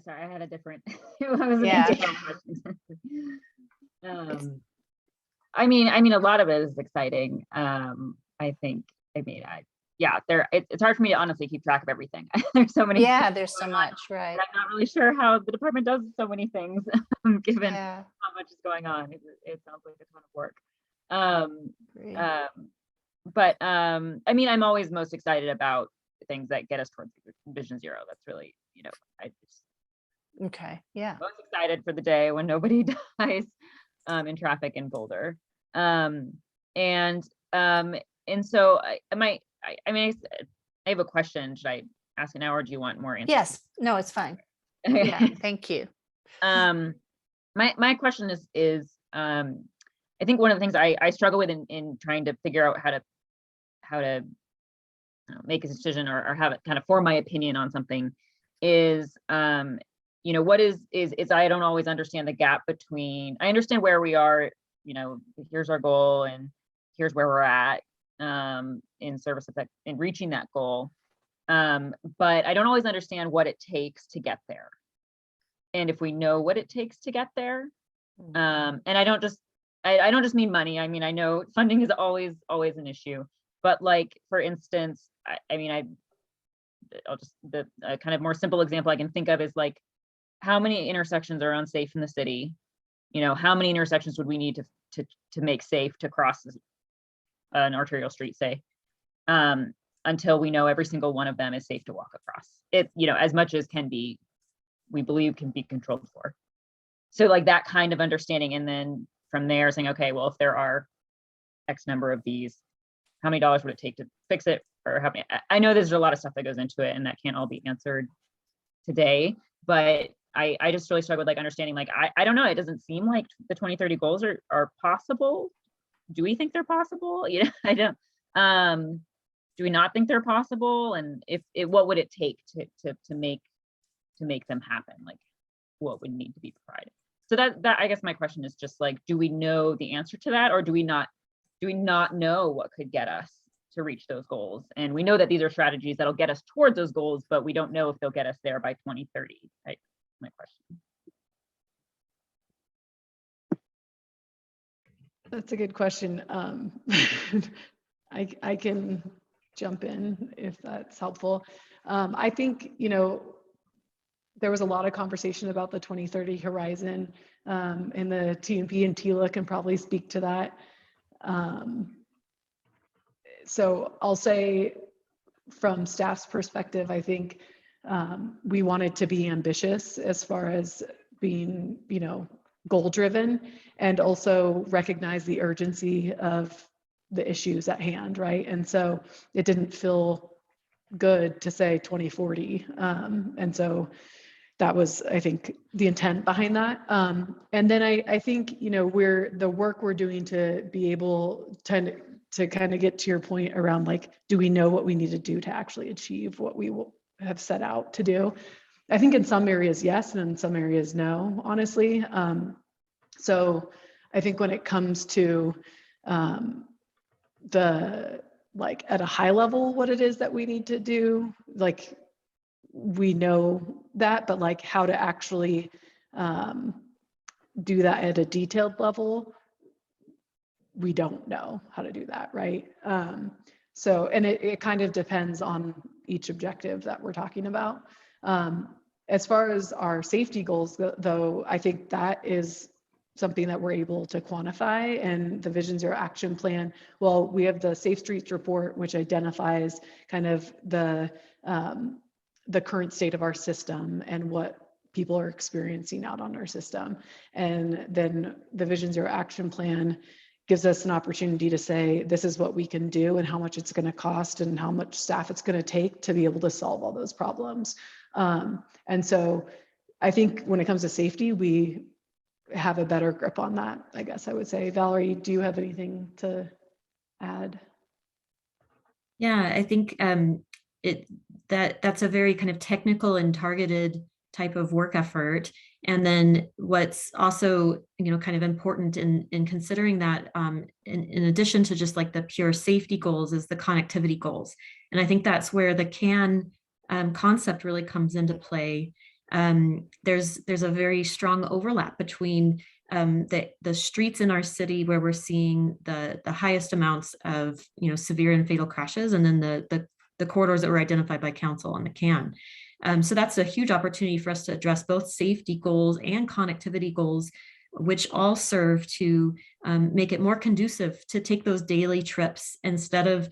I had a different. Yeah. I mean, a lot of it is exciting. I think. It's hard for me to honestly keep track of everything. There's so many. Yeah, there's so much, right? I'm not really sure how the department does so many things, given how much is going on. It sounds like a ton of work. But I mean, I'm always most excited about things that get us towards Vision Zero. That's really, I just most excited for the day when nobody dies in traffic in Boulder. And so I have a question. Should I ask it now, or do you want more answers? Yes. No, it's fine. Yeah. Thank you. My question is I think one of the things I struggle with in trying to figure out how to make a decision or have it kind of form my opinion on something is, what is I don't always understand the gap between, I understand where we are, here's our goal and here's where we're at in service of that, in reaching that goal. But I don't always understand what it takes to get there. And if we know what it takes to get there, and I don't just mean money. I mean, I know funding is always an issue, but like, for instance, I'll just, the kind of more simple example I can think of is like, how many intersections are unsafe in the city? How many intersections would we need to make safe to cross an arterial street, say, until we know every single one of them is safe to walk across. It, as much as we believe can be controlled for. So like that kind of understanding, and then from there saying, okay, well, if there are X number of these, how many dollars would it take to fix it? Or how many? I know there's a lot of stuff that goes into it, and that can't all be answered today. But I just really struggle with like understanding. Like I don't know. It doesn't seem like the 2030 goals are possible. Do we think they're possible? I don't. Do we not think they're possible? And what would it take to make them happen? Like what would need to be provided? So that I guess my question is just like, do we know the answer to that, or do we not know what could get us to reach those goals? And we know that these are strategies that'll get us towards those goals, but we don't know if they'll get us there by 2030. Right? My question. That's a good question. I can jump in if that's helpful. I think, there was a lot of conversation about the 2030 horizon, and the TMP and TILA can probably speak to that. So I'll say from staff's perspective, I think we wanted to be ambitious as far as being, goal driven, and also recognize the urgency of the issues at hand, right? And so it didn't feel good to say 2040. And so that was, I think, the intent behind that. And then I think, the work we're doing to be able to kind of get to your point around like, do we know what we need to do to actually achieve what we will have set out to do? I think in some areas, yes, and in some areas, no, honestly. So I think when it comes to like at a high level, what it is that we need to do, like we know that, but like how to actually do that at a detailed level, we don't know how to do that, right? So, and it kind of depends on each objective that we're talking about. As far as our safety goals, though, I think that is something that we're able to quantify, and the Vision Zero Action Plan. Well, we have the Safe Streets Report, which identifies kind of the current state of our system and what people are experiencing out on our system. And then the Vision Zero Action Plan gives us an opportunity to say, this is what we can do and how much it's going to cost and how much staff it's going to take to be able to solve all those problems. And so I think when it comes to safety, we have a better grip on that, I guess I would say. Valerie, do you have anything to add? Yeah, I think that's a very kind of technical and targeted type of work effort. And then what's also, kind of important in considering that, in addition to just like the pure safety goals, is the connectivity goals. And I think that's where the CAN concept really comes into play. There's a very strong overlap between the streets in our city where we're seeing the highest amounts of severe and fatal crashes, and then the corridors that were identified by council on the CAN. So that's a huge opportunity for us to address both safety goals and connectivity goals, which all serve to make it more conducive to take those daily trips instead of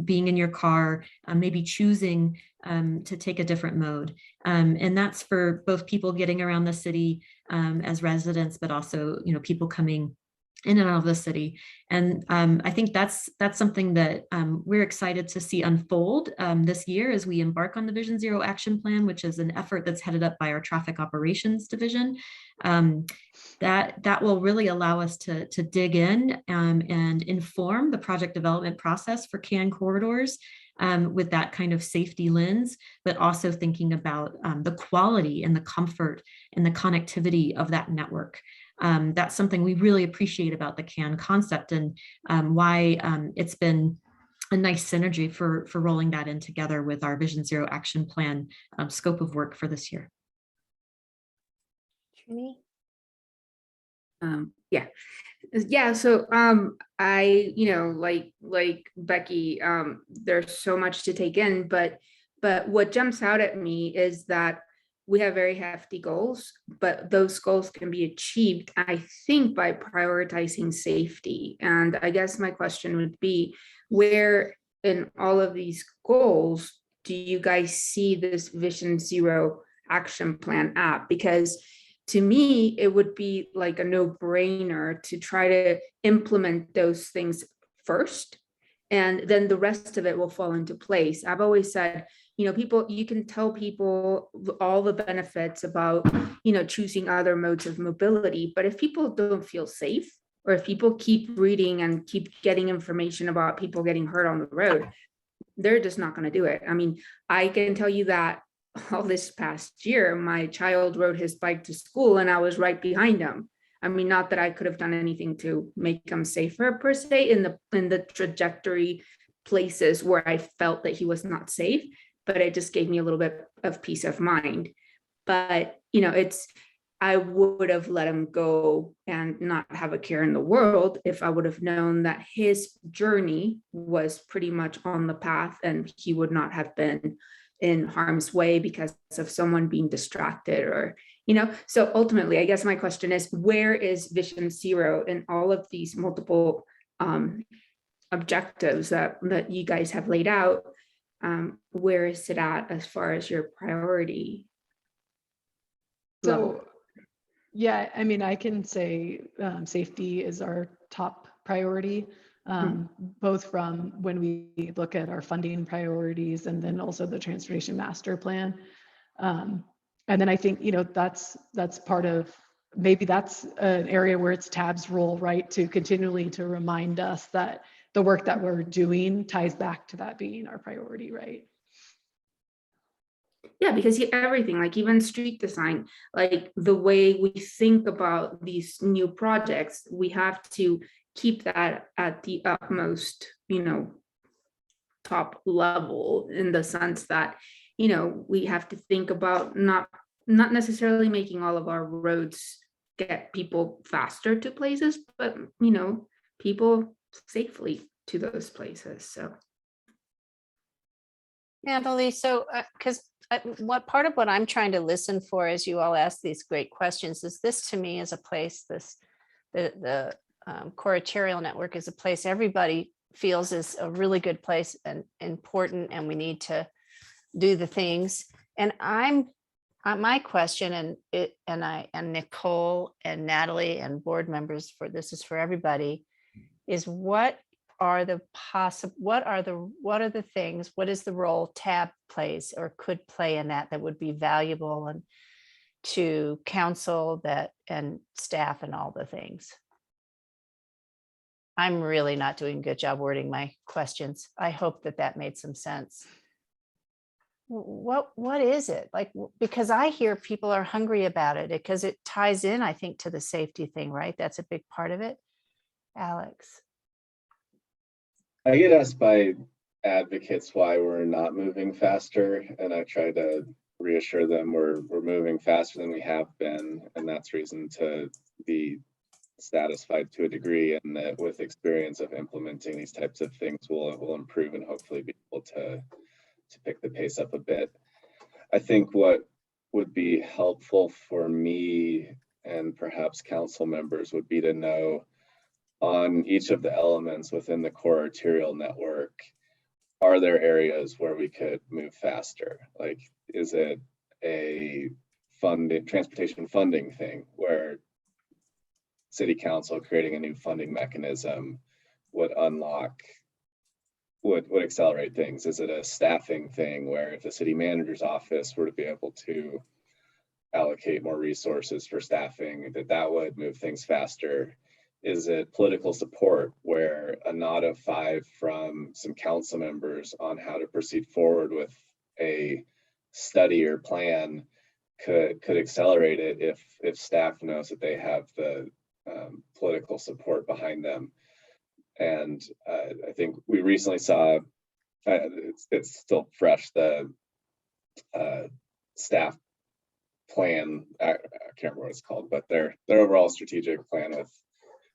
being in your car, maybe choosing to take a different mode. And that's for both people getting around the city as residents, but also, people coming in and out of the city. And I think that's something that we're excited to see unfold this year as we embark on the Vision Zero Action Plan, which is an effort that's headed up by our Traffic Operations Division. That will really allow us to dig in and inform the project development process for CAN corridors with that kind of safety lens, but also thinking about the quality and the comfort and the connectivity of that network. That's something we really appreciate about the CAN concept, and why it's been a nice synergy for rolling that in together with our Vision Zero Action Plan scope of work for this year. Trini? Yeah. So I, like Becky, there's so much to take in, but what jumps out at me is that we have very hefty goals, but those goals can be achieved, I think, by prioritizing safety. And I guess my question would be, where in all of these goals do you guys see this Vision Zero action plan at? Because to me, it would be like a no-brainer to try to implement those things first, and then the rest of it will fall into place. I've always said, people, you can tell people all the benefits about, choosing other modes of mobility, but if people don't feel safe, or if people keep reading and keep getting information about people getting hurt on the road, they're just not going to do it. I mean, I can tell you that all this past year, my child rode his bike to school and I was right behind him. I mean, not that I could have done anything to make him safer per se in the trajectory places where I felt that he was not safe, but it just gave me a little bit of peace of mind. But, I would have let him go and not have a care in the world if I would have known that his journey was pretty much on the path and he would not have been in harm's way because of someone being distracted, or, so ultimately, I guess my question is, where is Vision Zero in all of these multiple objectives that you guys have laid out? Where is it at as far as your priority level? So, yeah, I mean, I can say safety is our top priority, both from when we look at our funding priorities and then also the transportation master plan. And then I think, that's part of, maybe that's an area where it's TAB's role, right? To continually to remind us that the work that we're doing ties back to that being our priority, right? Yeah, because everything, like even street design, like the way we think about these new projects, we have to keep that at the utmost, top level, in the sense that, we have to think about not necessarily making all of our roads get people faster to places, but, people safely to those places. So. Natalie, so because what part of what I'm trying to listen for as you all ask these great questions is, this to me is a place, the curatorial network is a place everybody feels is a really good place and important, and we need to do the things. And my question, and Nicole and Natalie and board members, for this is for everybody, is what are the things, what is the role TAB plays or could play in that would be valuable and to council and staff and all the things? I'm really not doing a good job wording my questions. I hope that made some sense. What is it like? Because I hear people are hungry about it because it ties in, I think, to the safety thing, right? That's a big part of it. Alex. I get asked by advocates why we're not moving faster, and I try to reassure them we're moving faster than we have been, and that's reason to be satisfied to a degree, and that with experience of implementing these types of things will improve and hopefully be able to pick the pace up a bit. I think what would be helpful for me and perhaps council members would be to know, on each of the elements within the core arterial network, are there areas where we could move faster? Like, is it a transportation funding thing where city council creating a new funding mechanism would accelerate things? Is it a staffing thing where if the city manager's office were to be able to allocate more resources for staffing, that would move things faster? Is it political support where a nod of 5 from some council members on how to proceed forward with a study or plan could accelerate it if staff knows that they have the political support behind them? And I think we recently saw, it's still fresh, the staff plan, I can't remember what it's called, but their overall strategic plan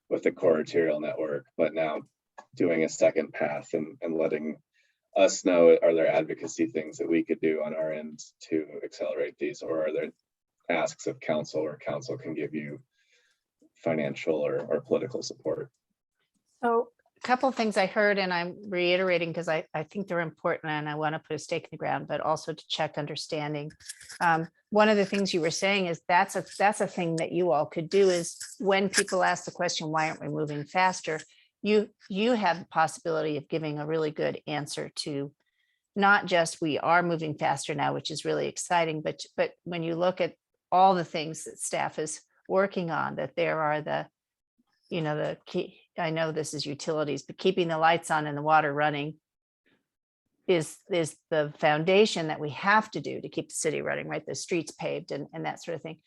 with the core arterial network, but now doing a second path and letting us know, are there advocacy things that we could do on our end to accelerate these, or are there asks of council, or council can give you financial or political support? So a couple of things I heard, and I'm reiterating because I think they're important and I want to put a stake in the ground, but also to check understanding. One of the things you were saying is that's a thing that you all could do, is when people ask the question, why aren't we moving faster? You have the possibility of giving a really good answer to not just we are moving faster now, which is really exciting, but when you look at all the things that staff is working on, that there are the key, I know this is utilities, but keeping the lights on and the water running is the foundation that we have to do to keep the city running, right? The streets paved and that sort of thing.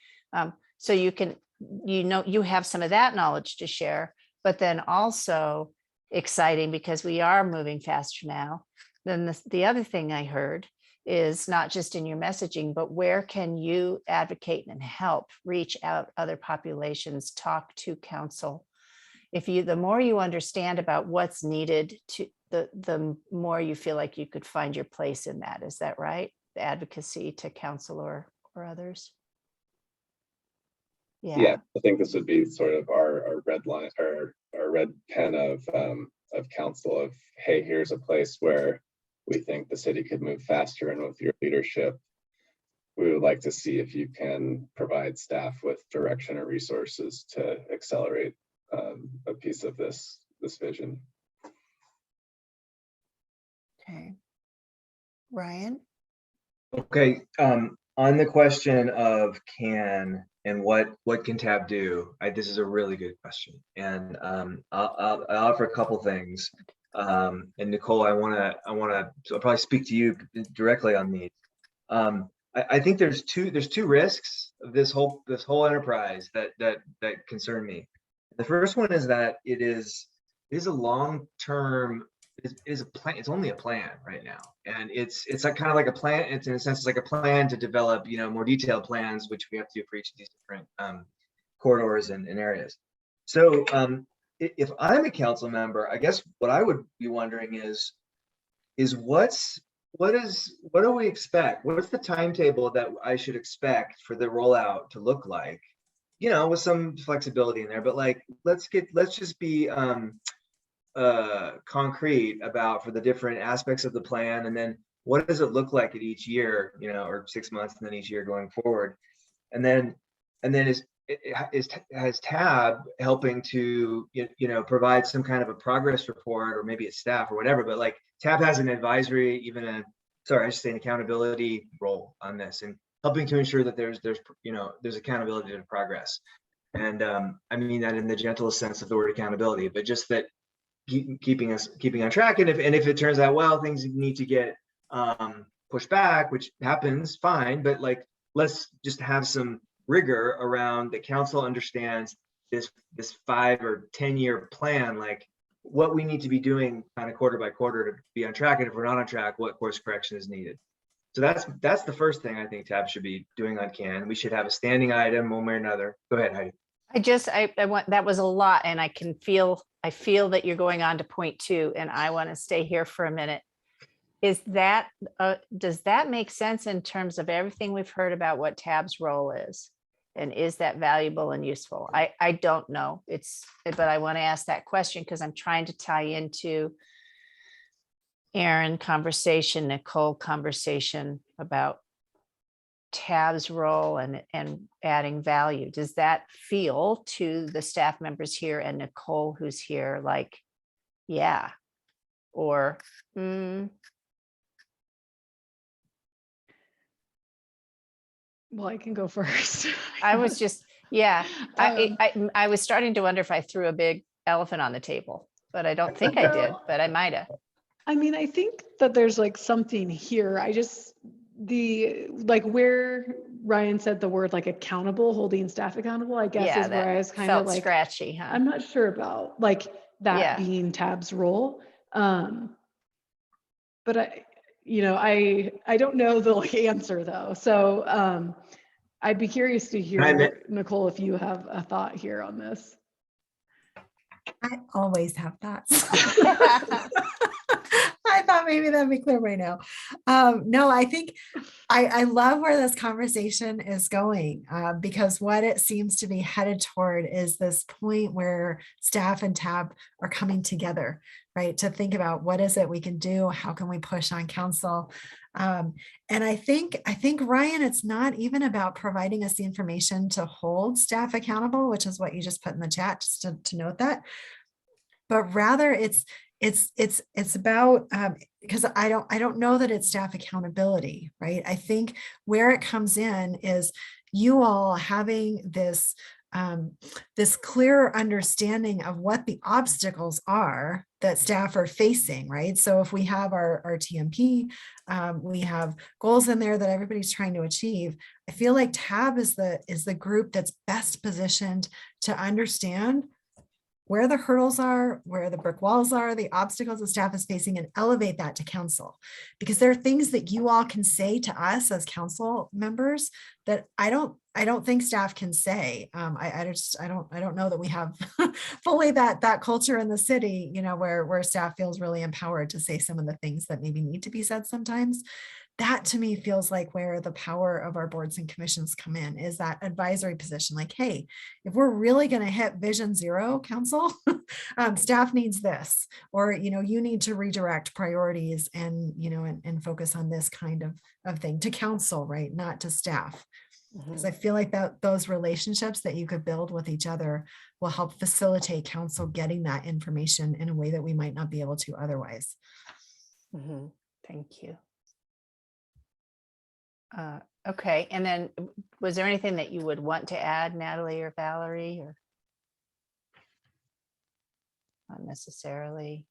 So you have some of that knowledge to share, but then also exciting because we are moving faster now. Then the other thing I heard is not just in your messaging, but where can you advocate and help reach out other populations, talk to council. The more you understand about what's needed, the more you feel like you could find your place in that. Is that right? The advocacy to council or others? Yeah, I think this would be sort of our red line, our red pen of council of, hey, here's a place where we think the city could move faster, and with your leadership, we would like to see if you can provide staff with direction or resources to accelerate a piece of this vision. Okay. Ryan? Okay, on the question of can and what can TAB do, this is a really good question, and I'll offer a couple things. And Nicole, I'll probably speak to you directly on these. I think there's two risks of this whole enterprise that concern me. The first one is that it is a long-term. It is a plan. It's only a plan right now, and it's like kind of like a plan. It's in a sense, it's like a plan to develop, more detailed plans, which we have to do for each of these different corridors and areas. So if I'm a council member, I guess what I would be wondering is what do we expect? What's the timetable that I should expect for the rollout to look like? With some flexibility in there, but like let's just be concrete about for the different aspects of the plan, and then what does it look like at each year, or 6 months, and then each year going forward, and then has TAB helping to provide some kind of a progress report, or maybe it's staff or whatever, but like TAB has an advisory, I should say an accountability role on this, and helping to ensure that there's accountability to progress. And I mean that in the gentlest sense of the word accountability, but just that keeping on track. And if it turns out, well, things need to get pushed back, which happens, fine, but like let's just have some rigor around the council understands this 5 or 10 year plan, like what we need to be doing kind of quarter by quarter to be on track, and if we're not on track, what course correction is needed. So that's the first thing I think TAB should be doing on CAN. We should have a standing item one way or another. Go ahead, Heidi. I want, that was a lot, and I feel that you're going on to point 2, and I want to stay here for a minute. Is that does that make sense in terms of everything we've heard about what TAB's role is? And is that valuable and useful? I don't know. But I want to ask that question because I'm trying to tie into Aaron conversation, Nicole conversation about TAB's role and adding value. Does that feel to the staff members here and Nicole who's here like, yeah, or Well, I can go first. I was just, yeah, I was starting to wonder if I threw a big elephant on the table, but I don't think I did, but I might have. I mean, I think that there's like something here. Where Ryan said the word like accountable, holding staff accountable, I guess is where I was kind of like scratchy, huh? I'm not sure about like that being TAB's role. But I don't know the like answer though. So I'd be curious to hear, Nicole, if you have a thought here on this. I always have thoughts. I thought maybe that'd be clear by now. No, I think I love where this conversation is going, because what it seems to be headed toward is this point where staff and TAB are coming together, right? To think about what is it we can do? How can we push on council? And I think, Ryan, it's not even about providing us the information to hold staff accountable, which is what you just put in the chat, just to note that, but rather it's about, because I don't know that it's staff accountability, right? I think where it comes in is you all having this this clearer understanding of what the obstacles are that staff are facing, right? So if we have our TMP, we have goals in there that everybody's trying to achieve. I feel like TAB is the group that's best positioned to understand where the hurdles are, where the brick walls are, the obstacles the staff is facing, and elevate that to council. Because there are things that you all can say to us as council members that I don't think staff can say. I don't know that we have fully that culture in the city, where staff feels really empowered to say some of the things that maybe need to be said sometimes. That to me feels like where the power of our boards and commissions come in, is that advisory position. Like, hey, if we're really going to hit vision zero, council, staff needs this, or, you need to redirect priorities and, and focus on this kind of thing to council, right? Not to staff. Because I feel like those relationships that you could build with each other will help facilitate council getting that information in a way that we might not be able to otherwise. Thank you. Okay, and then was there anything that you would want to add, Natalie or Valerie, or not necessarily?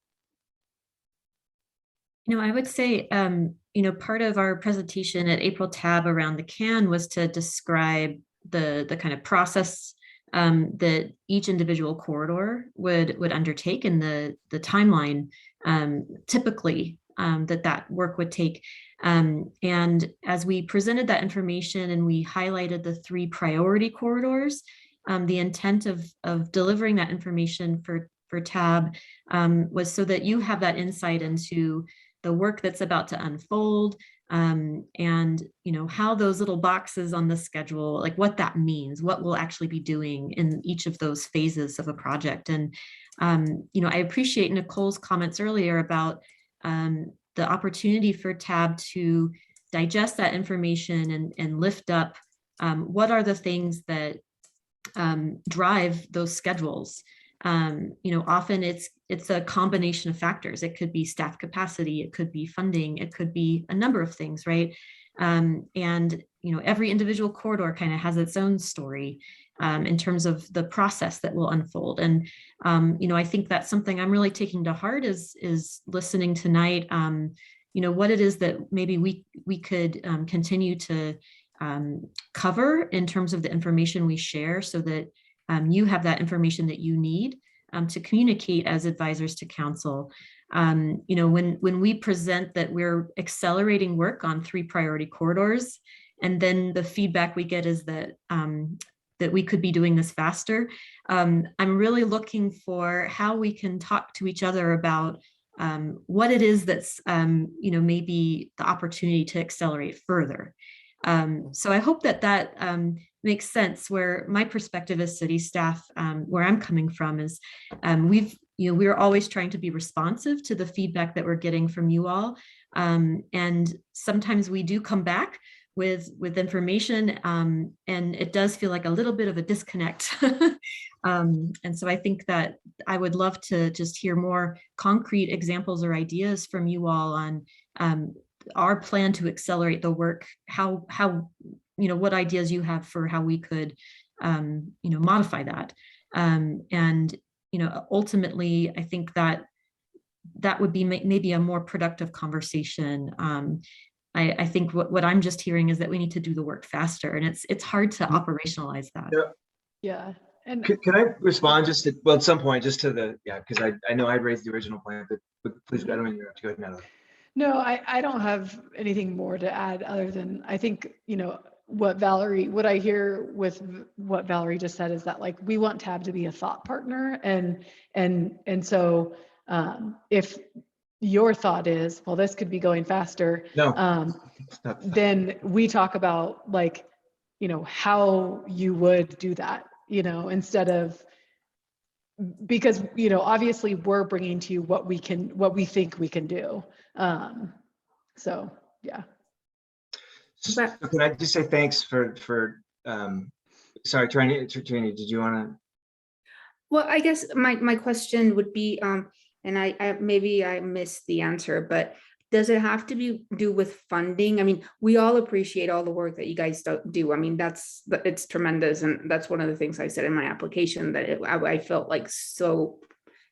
I would say, part of our presentation at April TAB around the CAN was to describe the kind of process that each individual corridor would undertake, and the timeline typically that work would take. And as we presented that information and we highlighted the 3 priority corridors, the intent of delivering that information for TAB was so that you have that insight into the work that's about to unfold, and how those little boxes on the schedule, like what that means, what we'll actually be doing in each of those phases of a project. And I appreciate Nicole's comments earlier about the opportunity for TAB to digest that information and lift up what are the things that drive those schedules. Often it's a combination of factors. It could be staff capacity, it could be funding, it could be a number of things, right? And every individual corridor kind of has its own story in terms of the process that will unfold. And I think that's something I'm really taking to heart is listening tonight. What it is that maybe we could continue to cover in terms of the information we share, so that you have that information that you need to communicate as advisors to council. When we present that we're accelerating work on 3 priority corridors, and then the feedback we get is that that we could be doing this faster, I'm really looking for how we can talk to each other about what it is that's maybe the opportunity to accelerate further. So I hope that makes sense. Where my perspective as city staff, where I'm coming from, is we're always trying to be responsive to the feedback that we're getting from you all, and sometimes we do come back with information, and it does feel like a little bit of a disconnect. And so I think that I would love to just hear more concrete examples or ideas from you all on our plan to accelerate the work, how what ideas you have for how we could modify that. And ultimately, I think that would be maybe a more productive conversation. I think what I'm just hearing is that we need to do the work faster, and it's hard to operationalize that. Yeah. And Can I respond just to, at some point, just to because I know I raised the original plan, but please, I don't want you to go ahead, Natalie. no, I don't have anything more to add other than I think, what I hear with what Valerie just said is that, like, we want TAB to be a thought partner. And so if your thought is, well, this could be going faster. No. Then we talk about like, you know, how you would do that, you know, instead of, because, you know, obviously we're bringing to you what we think we can do. So, yeah. So can I just say thanks for sorry, Trini, did you want to? Well, I guess my question would be, and I maybe I missed the answer, but does it have to do with funding? I mean, we all appreciate all the work that you guys do. I mean, it's tremendous, and that's one of the things I said in my application, that I felt like so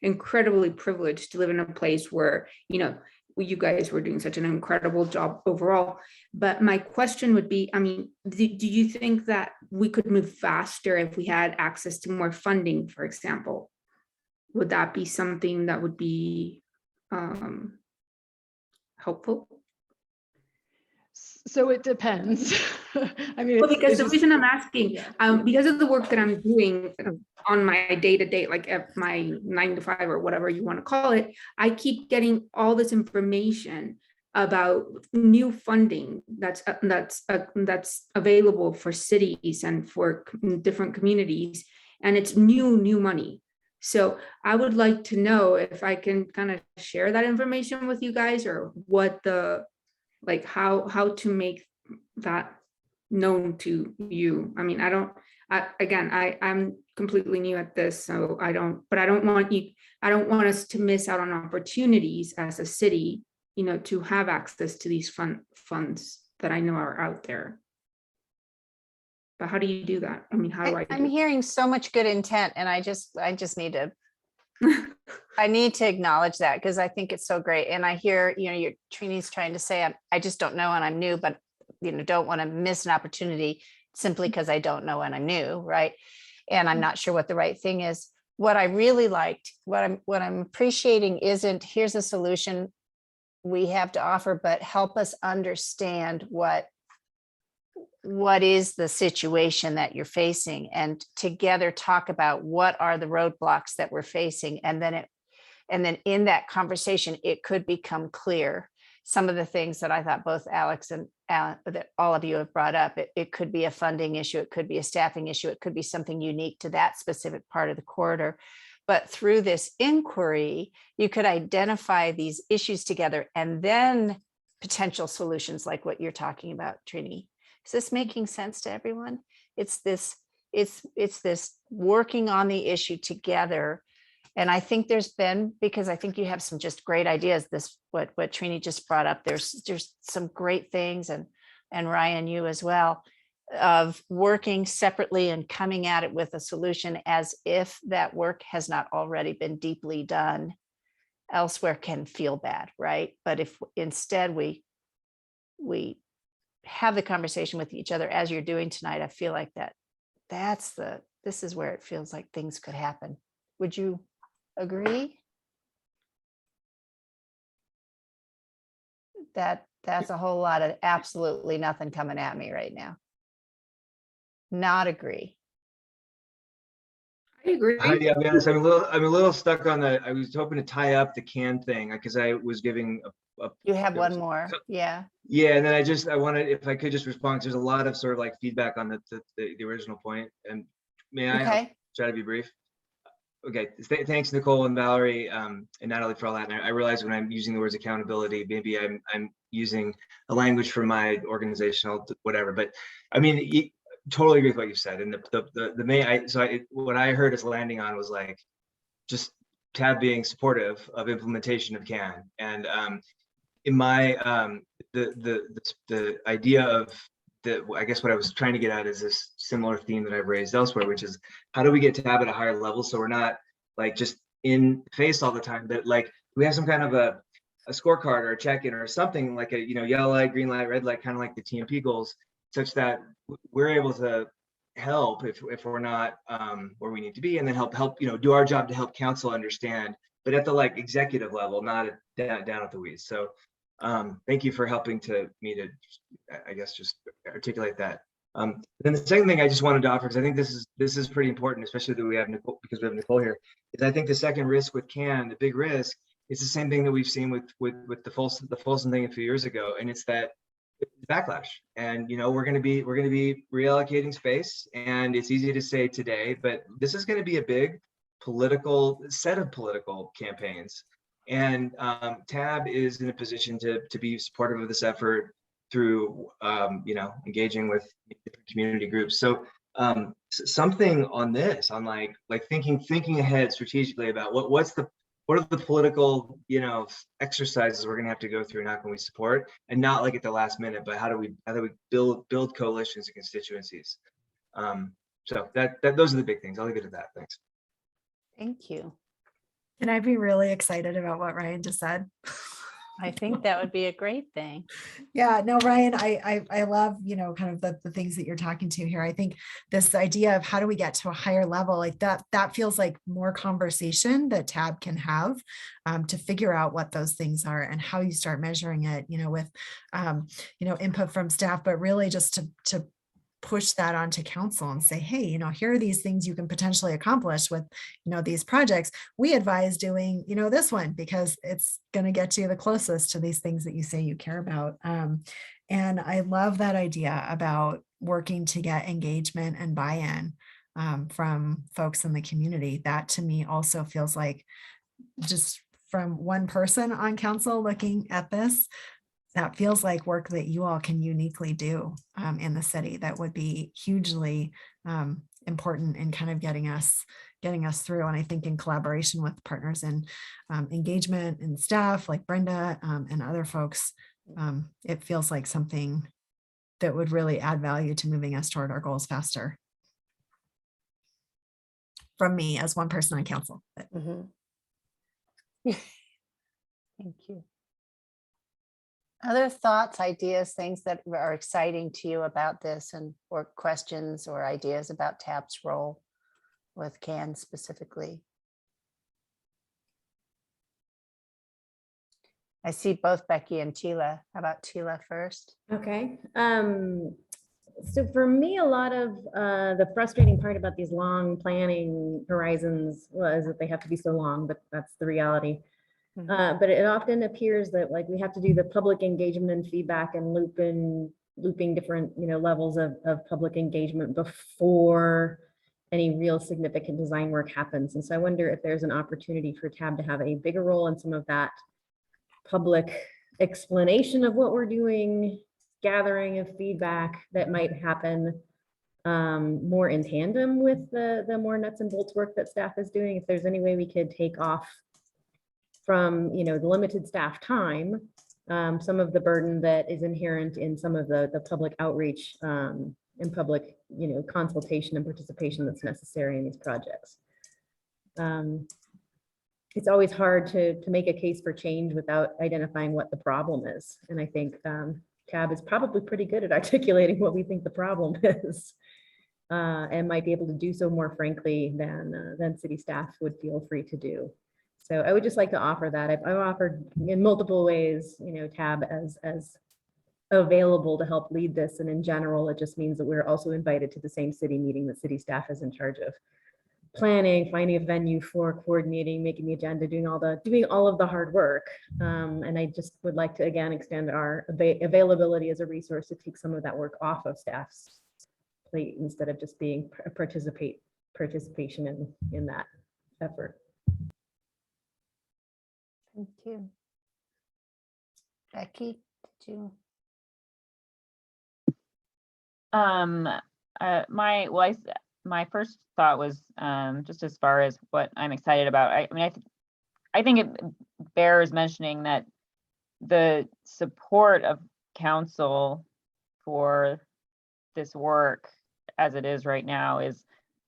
incredibly privileged to live in a place where, you know, you guys were doing such an incredible job overall. But my question would be, I mean, do you think that we could move faster if we had access to more funding, for example? Would that be something that would be helpful? So it depends. I mean, well, because the reason I'm asking, because of the work that I'm doing on my day-to-day, like at my 9 to 5 or whatever you want to call it, I keep getting all this information about new funding that's available for cities and for different communities, and it's new money. So I would like to know if I can kind of share that information with you guys, or what the, like how to make that known to you. I mean, I'm completely new at this, so I don't want us to miss out on opportunities as a city, you know, to have access to these funds that I know are out there. But how do you do that? I mean, how do I do I'm hearing so much good intent, and I just need to I need to acknowledge that, because I think it's so great. And I hear, you know, Trini's trying to say, I just don't know and I'm new, but, you know, don't want to miss an opportunity simply because I don't know and I'm new, right? And I'm not sure what the right thing is. What I really liked, what I'm appreciating isn't, here's a solution we have to offer, but help us understand what is the situation that you're facing, and together talk about what are the roadblocks that we're facing. And then in that conversation, it could become clear. Some of the things that I thought both Alex and that all of you have brought up, it could be a funding issue, it could be a staffing issue, it could be something unique to that specific part of the corridor. But through this inquiry, you could identify these issues together, and then potential solutions like what you're talking about, Trini. Is this making sense to everyone? It's this working on the issue together. And I think there's been, because I think you have some just great ideas, what Trini just brought up, there's some great things, and Ryan, you as well, of working separately and coming at it with a solution, as if that work has not already been deeply done elsewhere, can feel bad, right? But if instead we have the conversation with each other as you're doing tonight, I feel like this is where it feels like things could happen. Would you agree? That's a whole lot of absolutely nothing coming at me right now. Not agree. I agree. Heidi, I'll be honest, I'm a little stuck on I was hoping to tie up the can thing, because I was giving You have one more, yeah. Yeah, and then I wanted, if I could just respond, 'cause there's a lot of sort of like feedback on the original point, and may I try to be brief? Okay, thanks Nicole and Valerie and Natalie for all that. And I realize when I'm using the words accountability, maybe I'm using a language for my organizational whatever, but I mean, totally agree with what you said. And the main, what I heard us landing on was like, just TAB being supportive of implementation of CAN. And in my, the idea of I guess what I was trying to get at is this similar theme that I've raised elsewhere, which is how do we get TAB at a higher level, so we're not like just in face all the time, but like we have some kind of a scorecard or a check-in or something, like a, you know, yellow light, green light, red light, kind of like the TMP goals, such that we're able to help if we're not where we need to be, and then help you know, do our job to help council understand, but at the like executive level, not down at the weeds. So thank you for helping me to, I guess, just articulate that. Then the second thing I just wanted to offer, because I think this is pretty important, especially that we have Nicole, because we have Nicole here, is I think the second risk with CAN, the big risk, it's the same thing that we've seen with the Folsom thing a few years ago, and it's that backlash. And we're going to be reallocating space, and it's easy to say today, but this is going to be a big set of political campaigns. And TAB is in a position to be supportive of this effort through engaging with community groups. So something on this, on like thinking ahead strategically about what are the political exercises we're gonna have to go through, and how can we support, and not like at the last minute, but how do we build coalitions and constituencies. So those are the big things. I'll leave it at that. Thanks. Thank you. Can I be really excited about what Ryan just said? I think that would be a great thing. Yeah, no, Ryan, I love, kind of the things that you're talking to here. I think this idea of how do we get to a higher level, like that feels like more conversation that TAB can have to figure out what those things are and how you start measuring it, with, input from staff, but really just to push that onto council and say, hey, here are these things you can potentially accomplish with, these projects. We advise doing, this one because it's going to get you the closest to these things that you say you care about. And I love that idea about working to get engagement and buy-in from folks in the community. That to me also feels like, just from one person on council looking at this, that feels like work that you all can uniquely do in the city that would be hugely important in kind of getting us through. And I think in collaboration with partners in engagement and staff like Brenda and other folks, it feels like something that would really add value to moving us toward our goals faster. From me as one person on council. Thank you. Other thoughts, ideas, things that are exciting to you about this, or questions or ideas about TAB's role with CAN specifically? I see both Becky and Tila. How about Tila first? Okay. So for me, a lot of the frustrating part about these long planning horizons was that they have to be so long, but that's the reality. But it often appears that we have to do the public engagement and feedback and looping different levels of public engagement before any real significant design work happens. And so I wonder if there's an opportunity for TAB to have a bigger role in some of that public explanation of what we're doing, gathering of feedback that might happen more in tandem with the more nuts and bolts work that staff is doing. If there's any way we could take off from the limited staff time, some of the burden that is inherent in some of the public outreach and public consultation and participation that's necessary in these projects. It's always hard to make a case for change without identifying what the problem is. And I think TAB is probably pretty good at articulating what we think the problem is, and might be able to do so more frankly than city staff would feel free to do. So I would just like to offer that. I've offered in multiple ways, TAB as available to help lead this. And in general, it just means that we're also invited to the same city meeting that city staff is in charge of planning, finding a venue for, coordinating, making the agenda, doing all of the hard work. And I just would like to again extend our availability as a resource to take some of that work off of staff's plate instead of just being a participation in that effort. Thank you. Becky, did you? My first thought was just as far as what I'm excited about. I think it bears mentioning that the support of council for this work as it is right now is,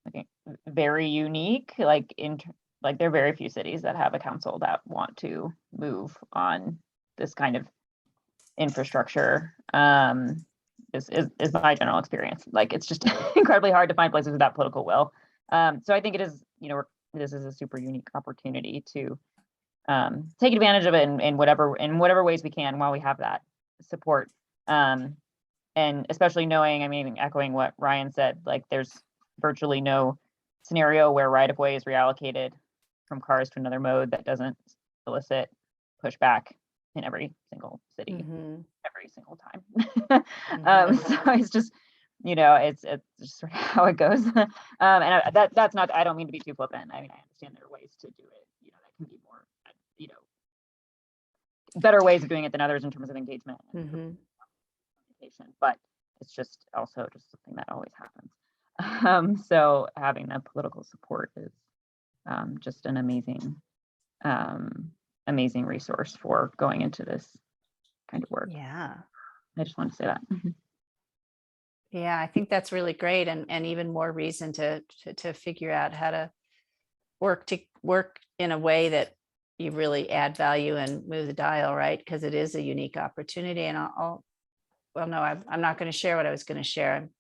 I think, very unique. There are very few cities that have a council that want to move on this kind of infrastructure. Is my general experience. It's just incredibly hard to find places with that political will. So I think it is, this is a super unique opportunity to take advantage of it in whatever ways we can while we have that support. And especially knowing, echoing what Ryan said, there's virtually no scenario where right-of-way is reallocated from cars to another mode that doesn't elicit pushback in every single city, Mhm. every single time. So it's just, it's just sort of how it goes. That's not, I don't mean to be too flippant. I mean, I understand there are ways to do it, that can be more, better ways of doing it than others in terms of engagement and communication, but it's just also just something that always happens. So having that political support is just an amazing resource for going into this kind of work. Yeah. I just wanted to say that. Yeah, I think that's really great, and even more reason to figure out how to work in a way that you really add value and move the dial, right? Because it is a unique opportunity. And well, no, I'm not going to share what I was going to share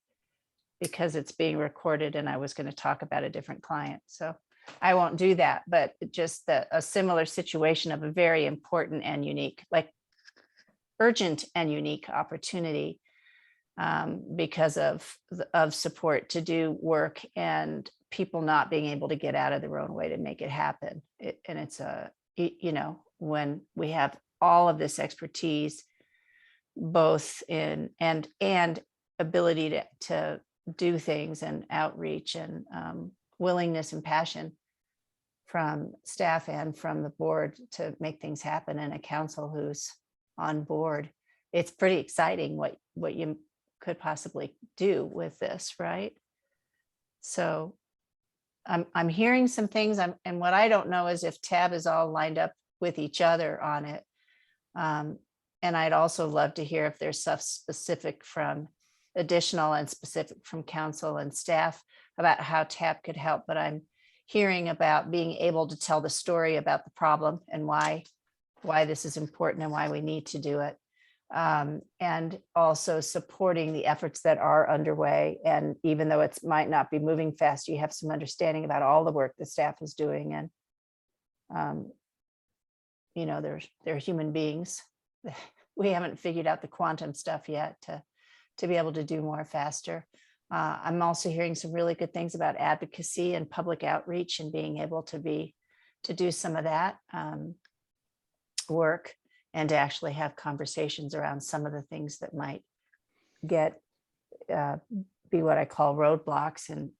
because it's being recorded, and I was going to talk about a different client, so I won't do that. But just a similar situation of a very important and unique, like urgent and unique opportunity, because of support to do work and people not being able to get out of their own way to make it happen. And it's when we have all of this expertise, both in and ability to do things and outreach and willingness and passion from staff and from the board to make things happen, and a council who's on board, it's pretty exciting what you could possibly do with this, right? So I'm hearing some things, and what I don't know is if TAB is all lined up with each other on it. And I'd also love to hear if there's stuff specific from additional and specific from council and staff about how TAB could help. But I'm hearing about being able to tell the story about the problem and why this is important and why we need to do it. And also supporting the efforts that are underway. And even though it might not be moving fast, you have some understanding about all the work the staff is doing. And, they're human beings. We haven't figured out the quantum stuff yet to be able to do more faster. I'm also hearing some really good things about advocacy and public outreach and being able to do some of that work, and to actually have conversations around some of the things that might be what I call roadblocks, and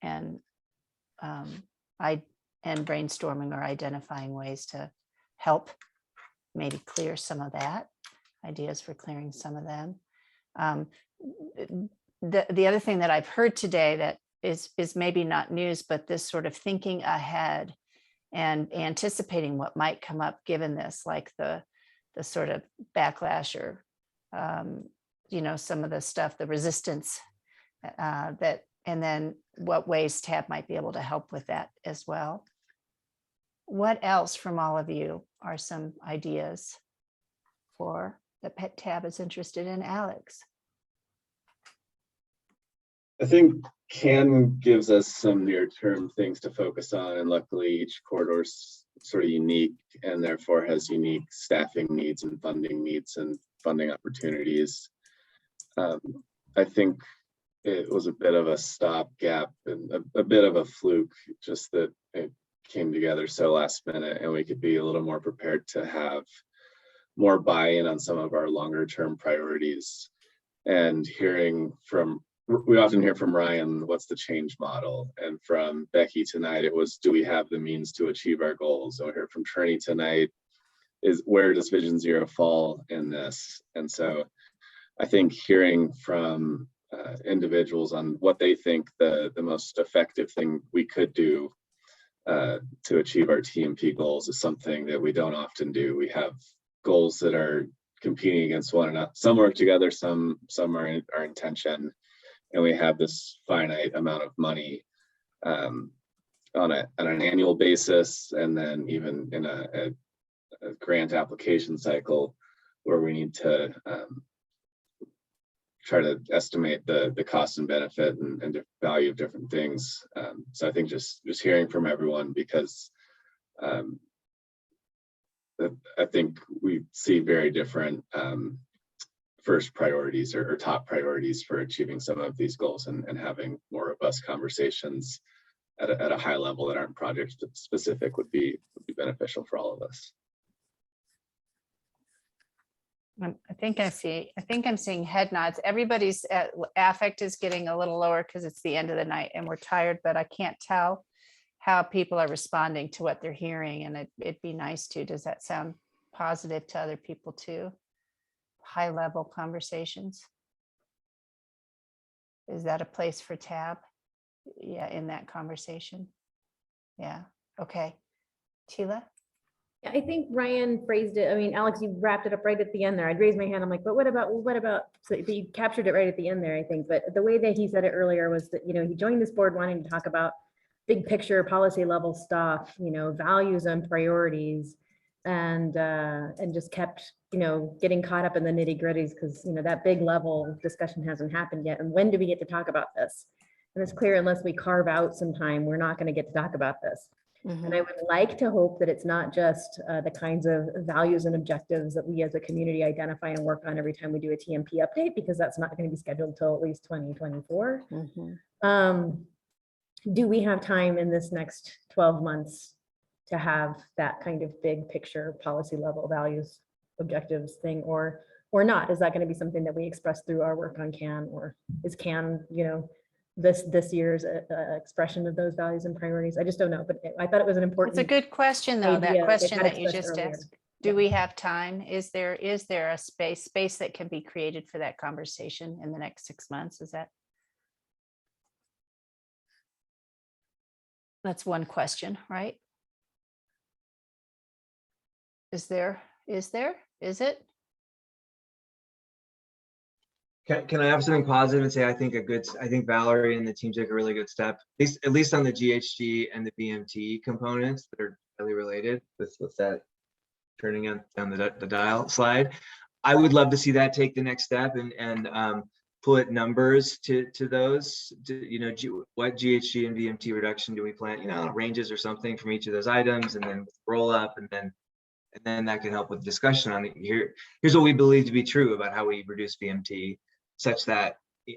brainstorming or identifying ways to help maybe clear some of that, ideas for clearing some of them. The other thing that I've heard today that is maybe not news, but this sort of thinking ahead and anticipating what might come up given this, like the sort of backlash or some of the stuff, the resistance and then what ways TAB might be able to help with that as well. What else from all of you are some ideas for that TAB is interested in? Alex? I think CAN gives us some near-term things to focus on, and luckily each corridor is sort of unique and therefore has unique staffing needs and funding opportunities. I think it was a bit of a stopgap and a bit of a fluke, just that it came together so last minute, and we could be a little more prepared to have more buy-in on some of our longer-term priorities. And we often hear from Ryan, what's the change model? And from Becky tonight, it was, do we have the means to achieve our goals? And we heard from Trini tonight, is where does Vision Zero fall in this? And so I think hearing from individuals on what they think the most effective thing we could do to achieve our TMP goals is something that we don't often do. We have goals that are competing against one another. Some work together, some are in tension. And we have this finite amount of money on an annual basis, and then even in a grant application cycle where we need to try to estimate the cost and benefit and the value of different things. So I think just hearing from everyone, because I think we see very different first priorities or top priorities for achieving some of these goals, and having more robust conversations at a high level that aren't project specific would be beneficial for all of us. I think I'm seeing head nods. Everybody's affect is getting a little lower because it's the end of the night and we're tired, but I can't tell how people are responding to what they're hearing, and it'd be nice to. Does that sound positive to other people too? High level conversations. Is that a place for Tab? Yeah, in that conversation. Yeah, okay. Tila? Yeah, I think Ryan phrased it. I mean, Alex, you wrapped it up right at the end there. I'd raise my hand. I'm like, but what about, so you captured it right at the end there, I think. But the way that he said it earlier was that, he joined this board wanting to talk about big picture policy level stuff, values and priorities, and just kept, getting caught up in the nitty gritties because, that big level discussion hasn't happened yet. And when do we get to talk about this? And it's clear unless we carve out some time, we're not going to get to talk about this. And I would like to hope that it's not just the kinds of values and objectives that we as a community identify and work on every time we do a TMP update, because that's not going to be scheduled until at least 2024. Do we have time in this next 12 months to have that kind of big picture policy level values, objectives thing, or not? Is that going to be something that we express through our work on CAN, or is CAN, this year's expression of those values and priorities? I just don't know, but I thought it was an important. It's a good question though, that idea question got that you expressed just earlier. asked. Do we have time? Is there a space that can be created for that conversation in the next 6 months? That's one question, right? Is it? Can I have something positive and say I think Valerie and the team took a really good step, at least on the GHG and the BMT components that are really related with that turning down the dial slide. I would love to see that take the next step and put numbers to those, what GHG and VMT reduction do we plan, ranges or something from each of those items, and then roll up, and then that can help with discussion on it. Here's what we believe to be true about how we reduce VMT, such that,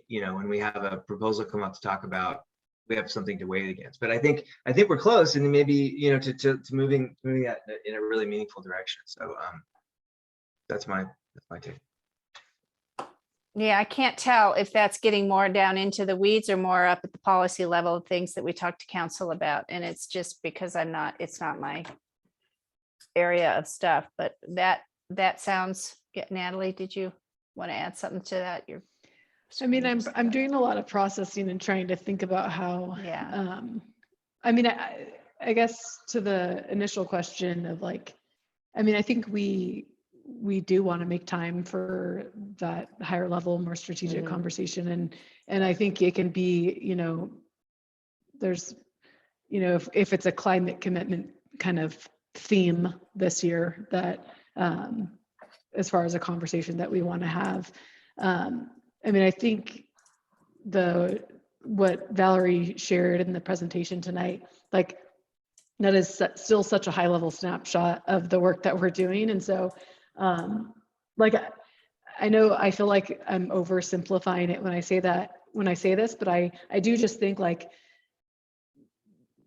when we have a proposal come up to talk about, we have something to weigh it against. But I think we're close, and maybe, to moving that in a really meaningful direction. So that's my take. Yeah, I can't tell if that's getting more down into the weeds or more up at the policy level of things that we talk to council about. And it's just because it's not my area of stuff, but that sounds, Natalie, did you want to add something to that? I'm doing a lot of processing and trying to think about how, I guess to the initial question of I think we do want to make time for that higher level, more strategic conversation. And I think it can be, there's, if it's a climate commitment kind of theme this year, that as far as a conversation that we want to have. I think what Valerie shared in the presentation tonight, that is still such a high level snapshot of the work that we're doing. And so I know I feel like I'm oversimplifying it when I say this, but I do just think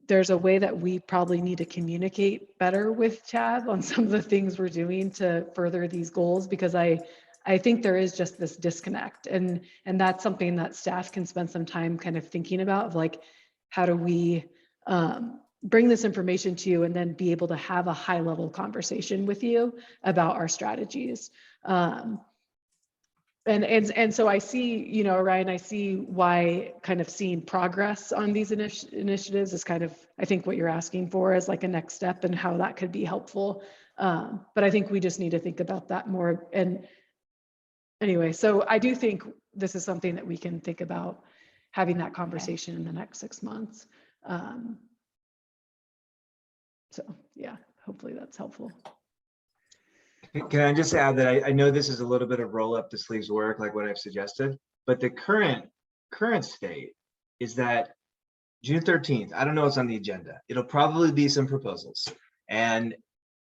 there's a way that we probably need to communicate better with Tab on some of the things we're doing to further these goals, because I think there is just this disconnect, and that's something that staff can spend some time kind of thinking about, of how do we bring this information to you and then be able to have a high level conversation with you about our strategies. And so I see, Ryan, I see why kind of seeing progress on these initiatives is kind of, I think, what you're asking for as a next step and how that could be helpful. But I think we just need to think about that more. And anyway, so I do think this is something that we can think about having that conversation in the next 6 months. So yeah, hopefully that's helpful. Can I just add that I know this is a little bit of roll up the sleeves work, like what I've suggested, but the current state is that June 13th, I don't know what's on the agenda. It'll probably be some proposals, and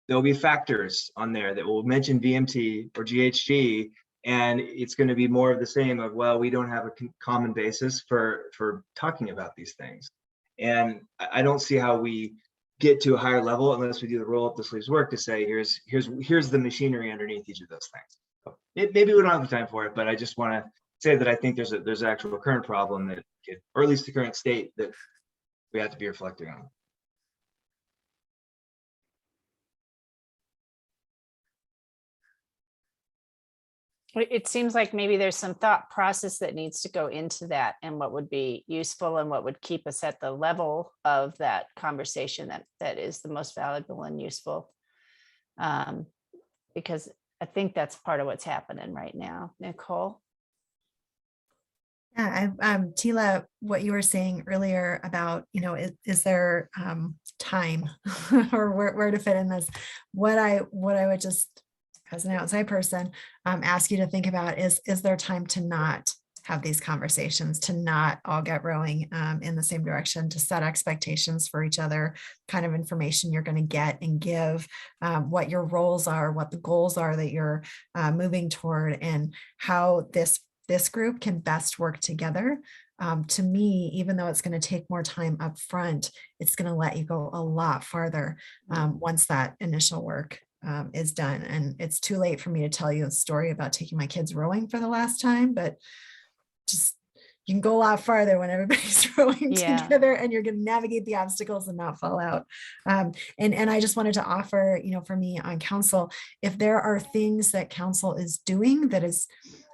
there'll be factors on there that will mention VMT or GHG, and it's going to be more of the same of, well, we don't have a common basis for talking about these things. And I don't see how we get to a higher level unless we do the roll up the sleeves work to say, here's the machinery underneath each of those things. Maybe we don't have the time for it, but I just want to say that I think there's an actual current problem that, or at least the current state that we have to be reflecting on. It seems like maybe there's some thought process that needs to go into that, and what would be useful and what would keep us at the level of that conversation that is the most valuable and useful. Because I think that's part of what's happening right now. Nicole? Yeah, Tila, what you were saying earlier about, is there time or where to fit in this? What I would just, as an outside person, ask you to think about is there time to not have these conversations, to not all get rowing in the same direction, to set expectations for each other, kind of information you're going to get and give, what your roles are, what the goals are that you're moving toward, and how this group can best work together. To me, even though it's going to take more time up front, it's going to let you go a lot farther once that initial work is done. And it's too late for me to tell you a story about taking my kids rowing for the last time, but just you can go a lot farther when everybody's rowing together, and you're going to navigate the obstacles and not fall out. And I just wanted to offer, for me on council, if there are things that council is doing that is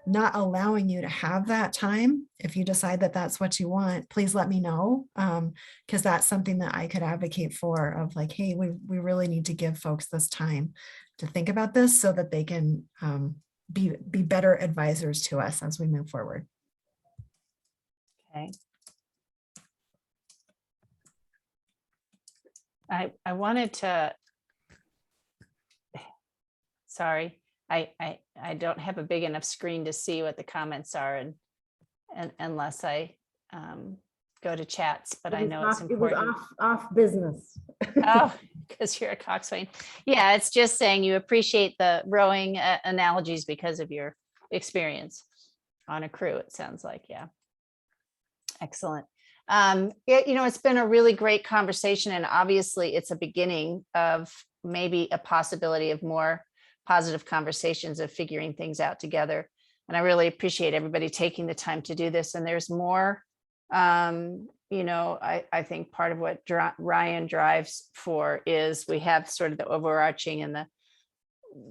not allowing you to have that time, if you decide that that's what you want, please let me know, because that's something that I could advocate for, of like, hey, we really need to give folks this time to think about this so that they can be better advisors to us as we move forward. Okay. I wanted to, sorry, I don't have a big enough screen to see what the comments are, and unless I go to chats, but I know it's important. It was off business. Oh, because you're a coxswain. Yeah, it's just saying you appreciate the rowing analogies because of your experience on a crew, it sounds like. Yeah. Excellent. It's been a really great conversation, and obviously it's a beginning of maybe a possibility of more positive conversations of figuring things out together. And I really appreciate everybody taking the time to do this. And there's more, I think part of what Ryan drives for is we have sort of the overarching and the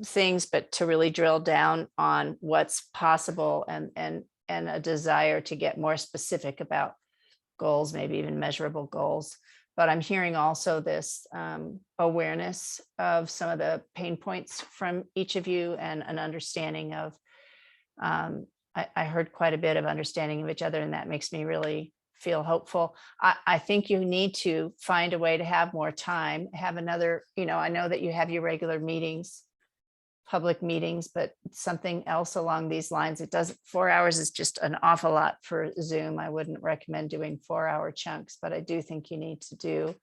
things, but to really drill down on what's possible, and a desire to get more specific about goals, maybe even measurable goals. But I'm hearing also this awareness of some of the pain points from each of you, and an understanding of, I heard quite a bit of understanding of each other, and that makes me really feel hopeful. I think you need to find a way to have more time, have another, I know that you have your regular meetings, public meetings, but something else along these lines. 4 hours is just an awful lot for Zoom. I wouldn't recommend doing 4-hour chunks, but I do think you need to do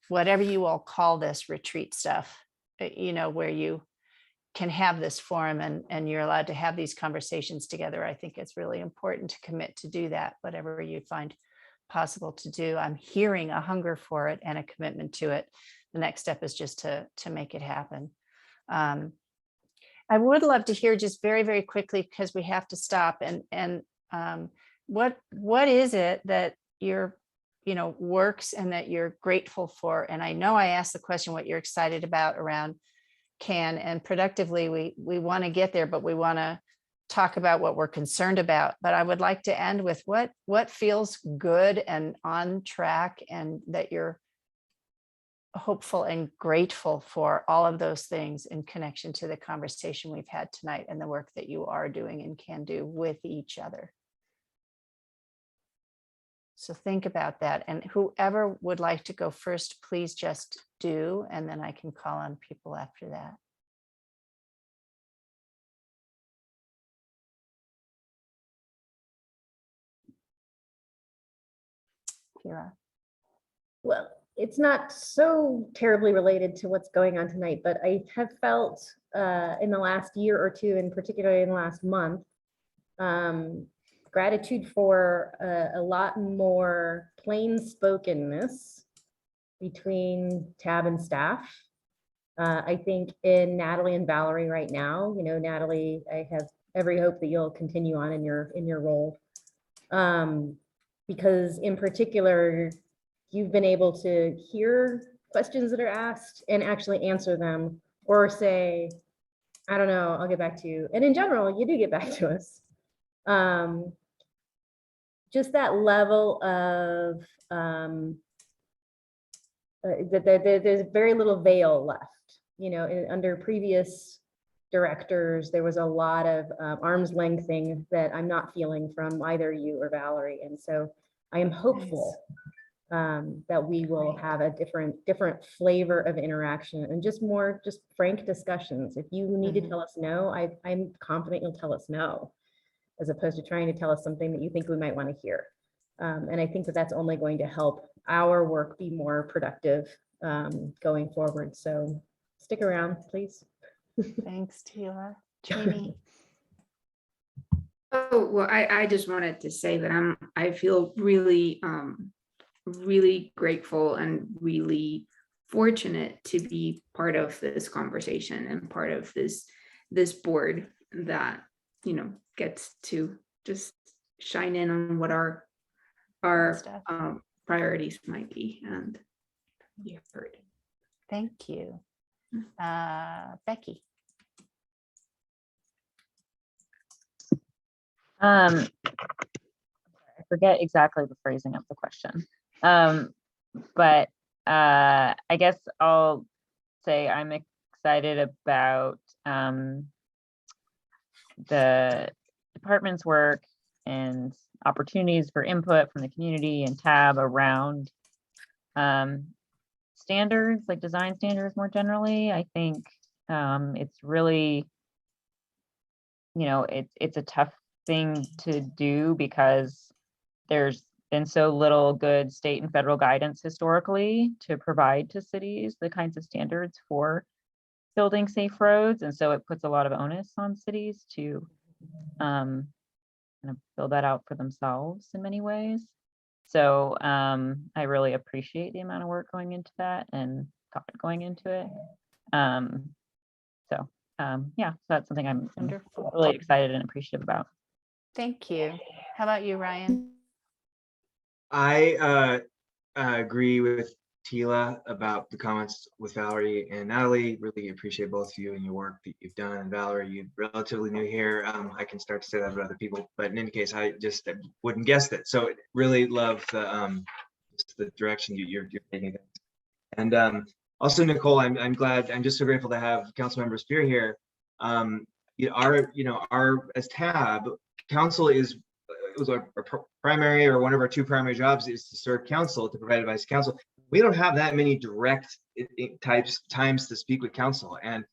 whatever you all call this retreat stuff, where you can have this forum and you're allowed to have these conversations together. I think it's really important to commit to do that, whatever you find possible to do. I'm hearing a hunger for it and a commitment to it. The next step is just to make it happen. I would love to hear just very, very quickly, because we have to stop, and what is it that you're, works and that you're grateful for? And I know I asked the question, what you're excited about around CAN, and productively, we want to get there, but we want to talk about what we're concerned about. But I would like to end with what feels good and on track, and that you're hopeful and grateful for, all of those things in connection to the conversation we've had tonight and the work that you are doing and can do with each other. So think about that, and whoever would like to go first, please just do, and then I can call on people after that. Kira. Well, it's not so terribly related to what's going on tonight, but I have felt in the last year or two, and particularly in the last month, gratitude for a lot more plain spokenness between TAB and staff. I think in Natalie and Valerie right now, Natalie, I have every hope that you'll continue on in your role. Because in particular, you've been able to hear questions that are asked and actually answer them, or say, I don't know, I'll get back to you. And in general, you do get back to us. Just that level of there's very little veil left. Under previous directors, there was a lot of arm's length thing that I'm not feeling from either you or Valerie. And so I am hopeful that we will have a different flavor of interaction and just frank discussions. If you need to tell us no, I'm confident you'll tell us no, as opposed to trying to tell us something that you think we might want to hear. And I think that that's only going to help our work be more productive going forward. So stick around, please. Thanks, Tila. Trini. Oh, well, I just wanted to say that I feel really, really grateful and really fortunate to be part of this conversation and part of this board that, gets to just shine in on what our priorities might be and be heard. Thank you. Becky. I forget exactly the phrasing of the question. But I guess I'll say I'm excited about the department's work and opportunities for input from the community and TAB around standards, like design standards more generally. I think it's really, it's a tough thing to do because there's been so little good state and federal guidance historically to provide to cities the kinds of standards for building safe roads. And so it puts a lot of onus on cities to kind of build that out for themselves in many ways. So I really appreciate the amount of work going into that and thought going into it. Yeah, so that's something I'm really excited and appreciative about. Thank you. How about you, Ryan? I agree with Tila about the comments with Valerie and Natalie. Really appreciate both of you and your work that you've done. And Valerie, you're relatively new here. I can start to say that about other people, but in any case, I just wouldn't guess it. So really love the direction you're taking things. And also, Nicole, I'm glad. I'm just so grateful to have Councilmember Spear here. Our as TAB council is. It was our primary or one of our two primary jobs is to serve council, to provide advice to council. We don't have that many direct times to speak with council, and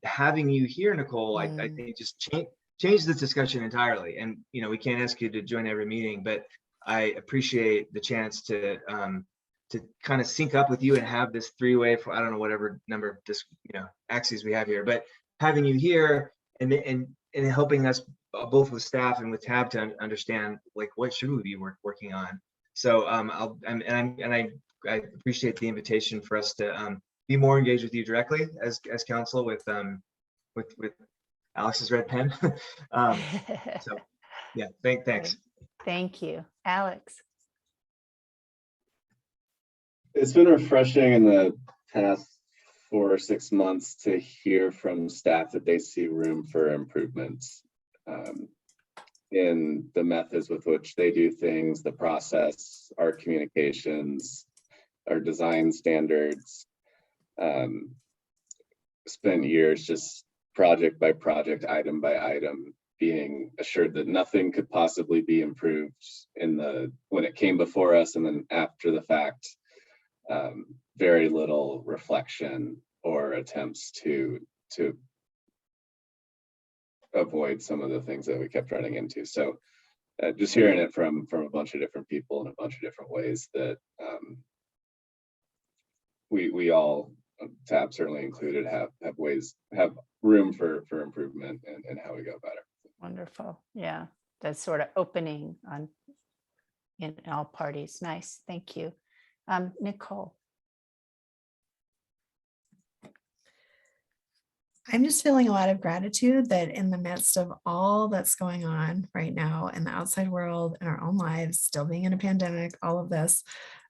having you here, Nicole, I think just change this discussion entirely. And we can't ask you to join every meeting, but I appreciate the chance to kind of sync up with you and have this three-way for I don't know whatever number of axes we have here, but having you here and helping us both with staff and with TAB to understand like what should we be working on. So I appreciate the invitation for us to be more engaged with you directly as council with Alex's red pen. So yeah, thanks. Thank you, Alex. It's been refreshing in the past 4 or 6 months to hear from staff that they see room for improvements in the methods with which they do things, the process, our communications, our design standards. Spent years just project by project, item by item, being assured that nothing could possibly be improved when it came before us, and then after the fact, very little reflection or attempts to avoid some of the things that we kept running into. So just hearing it from a bunch of different people in a bunch of different ways that we all, TAB certainly included, have room for improvement and how we go about it. Wonderful. Yeah, that's sort of opening in all parties. Nice. Thank you. Nicole. I'm just feeling a lot of gratitude that in the midst of all that's going on right now in the outside world, in our own lives, still being in a pandemic, all of this,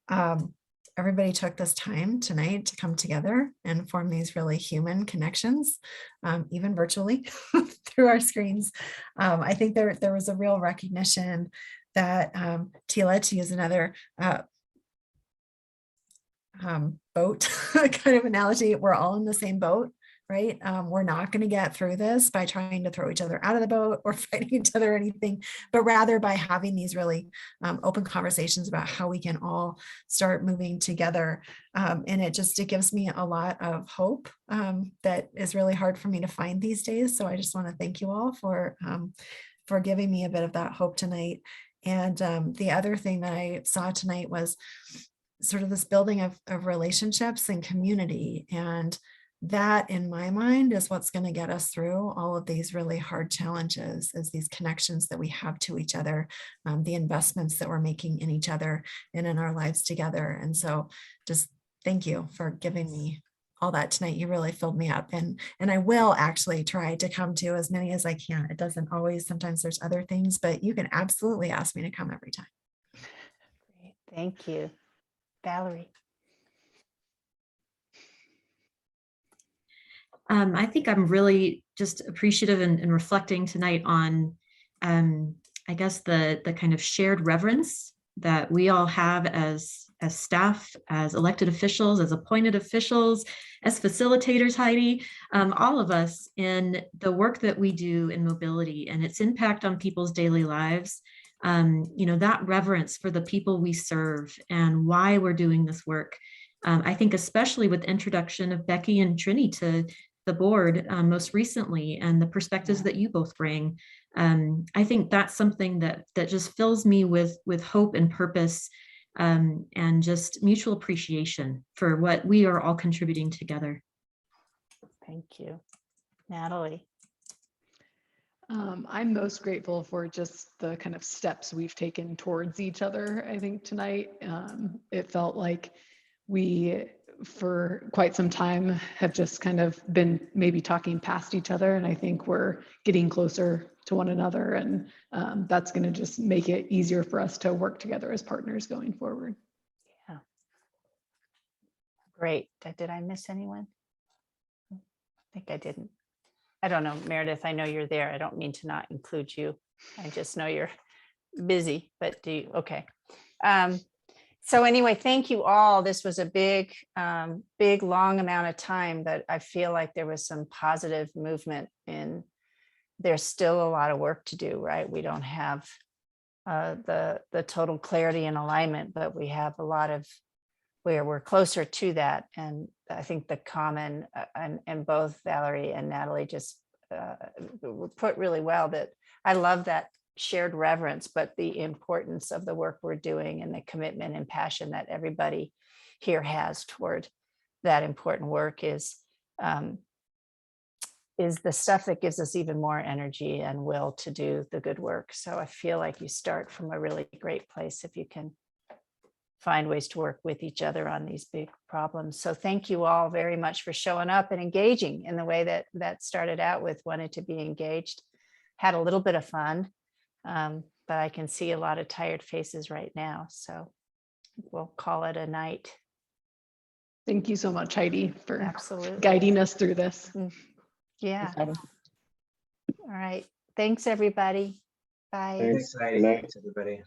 um, everybody took this time tonight to come together and form these really human connections, even virtually through our screens. I think there was a real recognition that Tila, to use another boat kind of analogy, we're all in the same boat, right? We're not going to get through this by trying to throw each other out of the boat or fighting each other or anything, but rather by having these really open conversations about how we can all start moving together. And it gives me a lot of hope that is really hard for me to find these days. So I just want to thank you all for giving me a bit of that hope tonight. And the other thing that I saw tonight was sort of this building of relationships and community. And that, in my mind, is what's going to get us through all of these really hard challenges, is these connections that we have to each other, the investments that we're making in each other and in our lives together. And so just thank you for giving me all that tonight. You really filled me up, and I will actually try to come to as many as I can. It doesn't always, sometimes there's other things, but you can absolutely ask me to come every time. Great. Thank you. Valerie. I think I'm really just appreciative and reflecting tonight on, I guess, the kind of shared reverence that we all have as staff, as elected officials, as appointed officials, as facilitators, Heidi, all of us in the work that we do in mobility and its impact on people's daily lives. That reverence for the people we serve and why we're doing this work. I think especially with the introduction of Becky and Trini to the board most recently, and the perspectives that you both bring. I think that's something that just fills me with hope and purpose, and just mutual appreciation for what we are all contributing together. Thank you. Natalie. I'm most grateful for just the kind of steps we've taken towards each other, I think, tonight. It felt like we, for quite some time, have just kind of been maybe talking past each other, and I think we're getting closer to one another, and that's going to just make it easier for us to work together as partners going forward. Yeah. Great. Did I miss anyone? I think I didn't. I don't know, Meredith, I know you're there. I don't mean to not include you. I just know you're busy, but do you? Okay. So anyway, thank you all. This was a big, long amount of time, but I feel like there was some positive movement in. There's still a lot of work to do, right? We don't have the total clarity and alignment, but we have a lot of where we're closer to that. And I think the common, and both Valerie and Natalie just put really well, that I love that shared reverence, but the importance of the work we're doing and the commitment and passion that everybody here has toward that important work is the stuff that gives us even more energy and will to do the good work. So I feel like you start from a really great place if you can find ways to work with each other on these big problems. So thank you all very much for showing up and engaging in the way that started out with wanted to be engaged. Had a little bit of fun, but I can see a lot of tired faces right now. So we'll call it a night. Thank you so much, Heidi, for absolutely guiding us through this. Yeah. All right. Thanks, everybody. Bye. Thanks, Heidi. Thanks, everybody.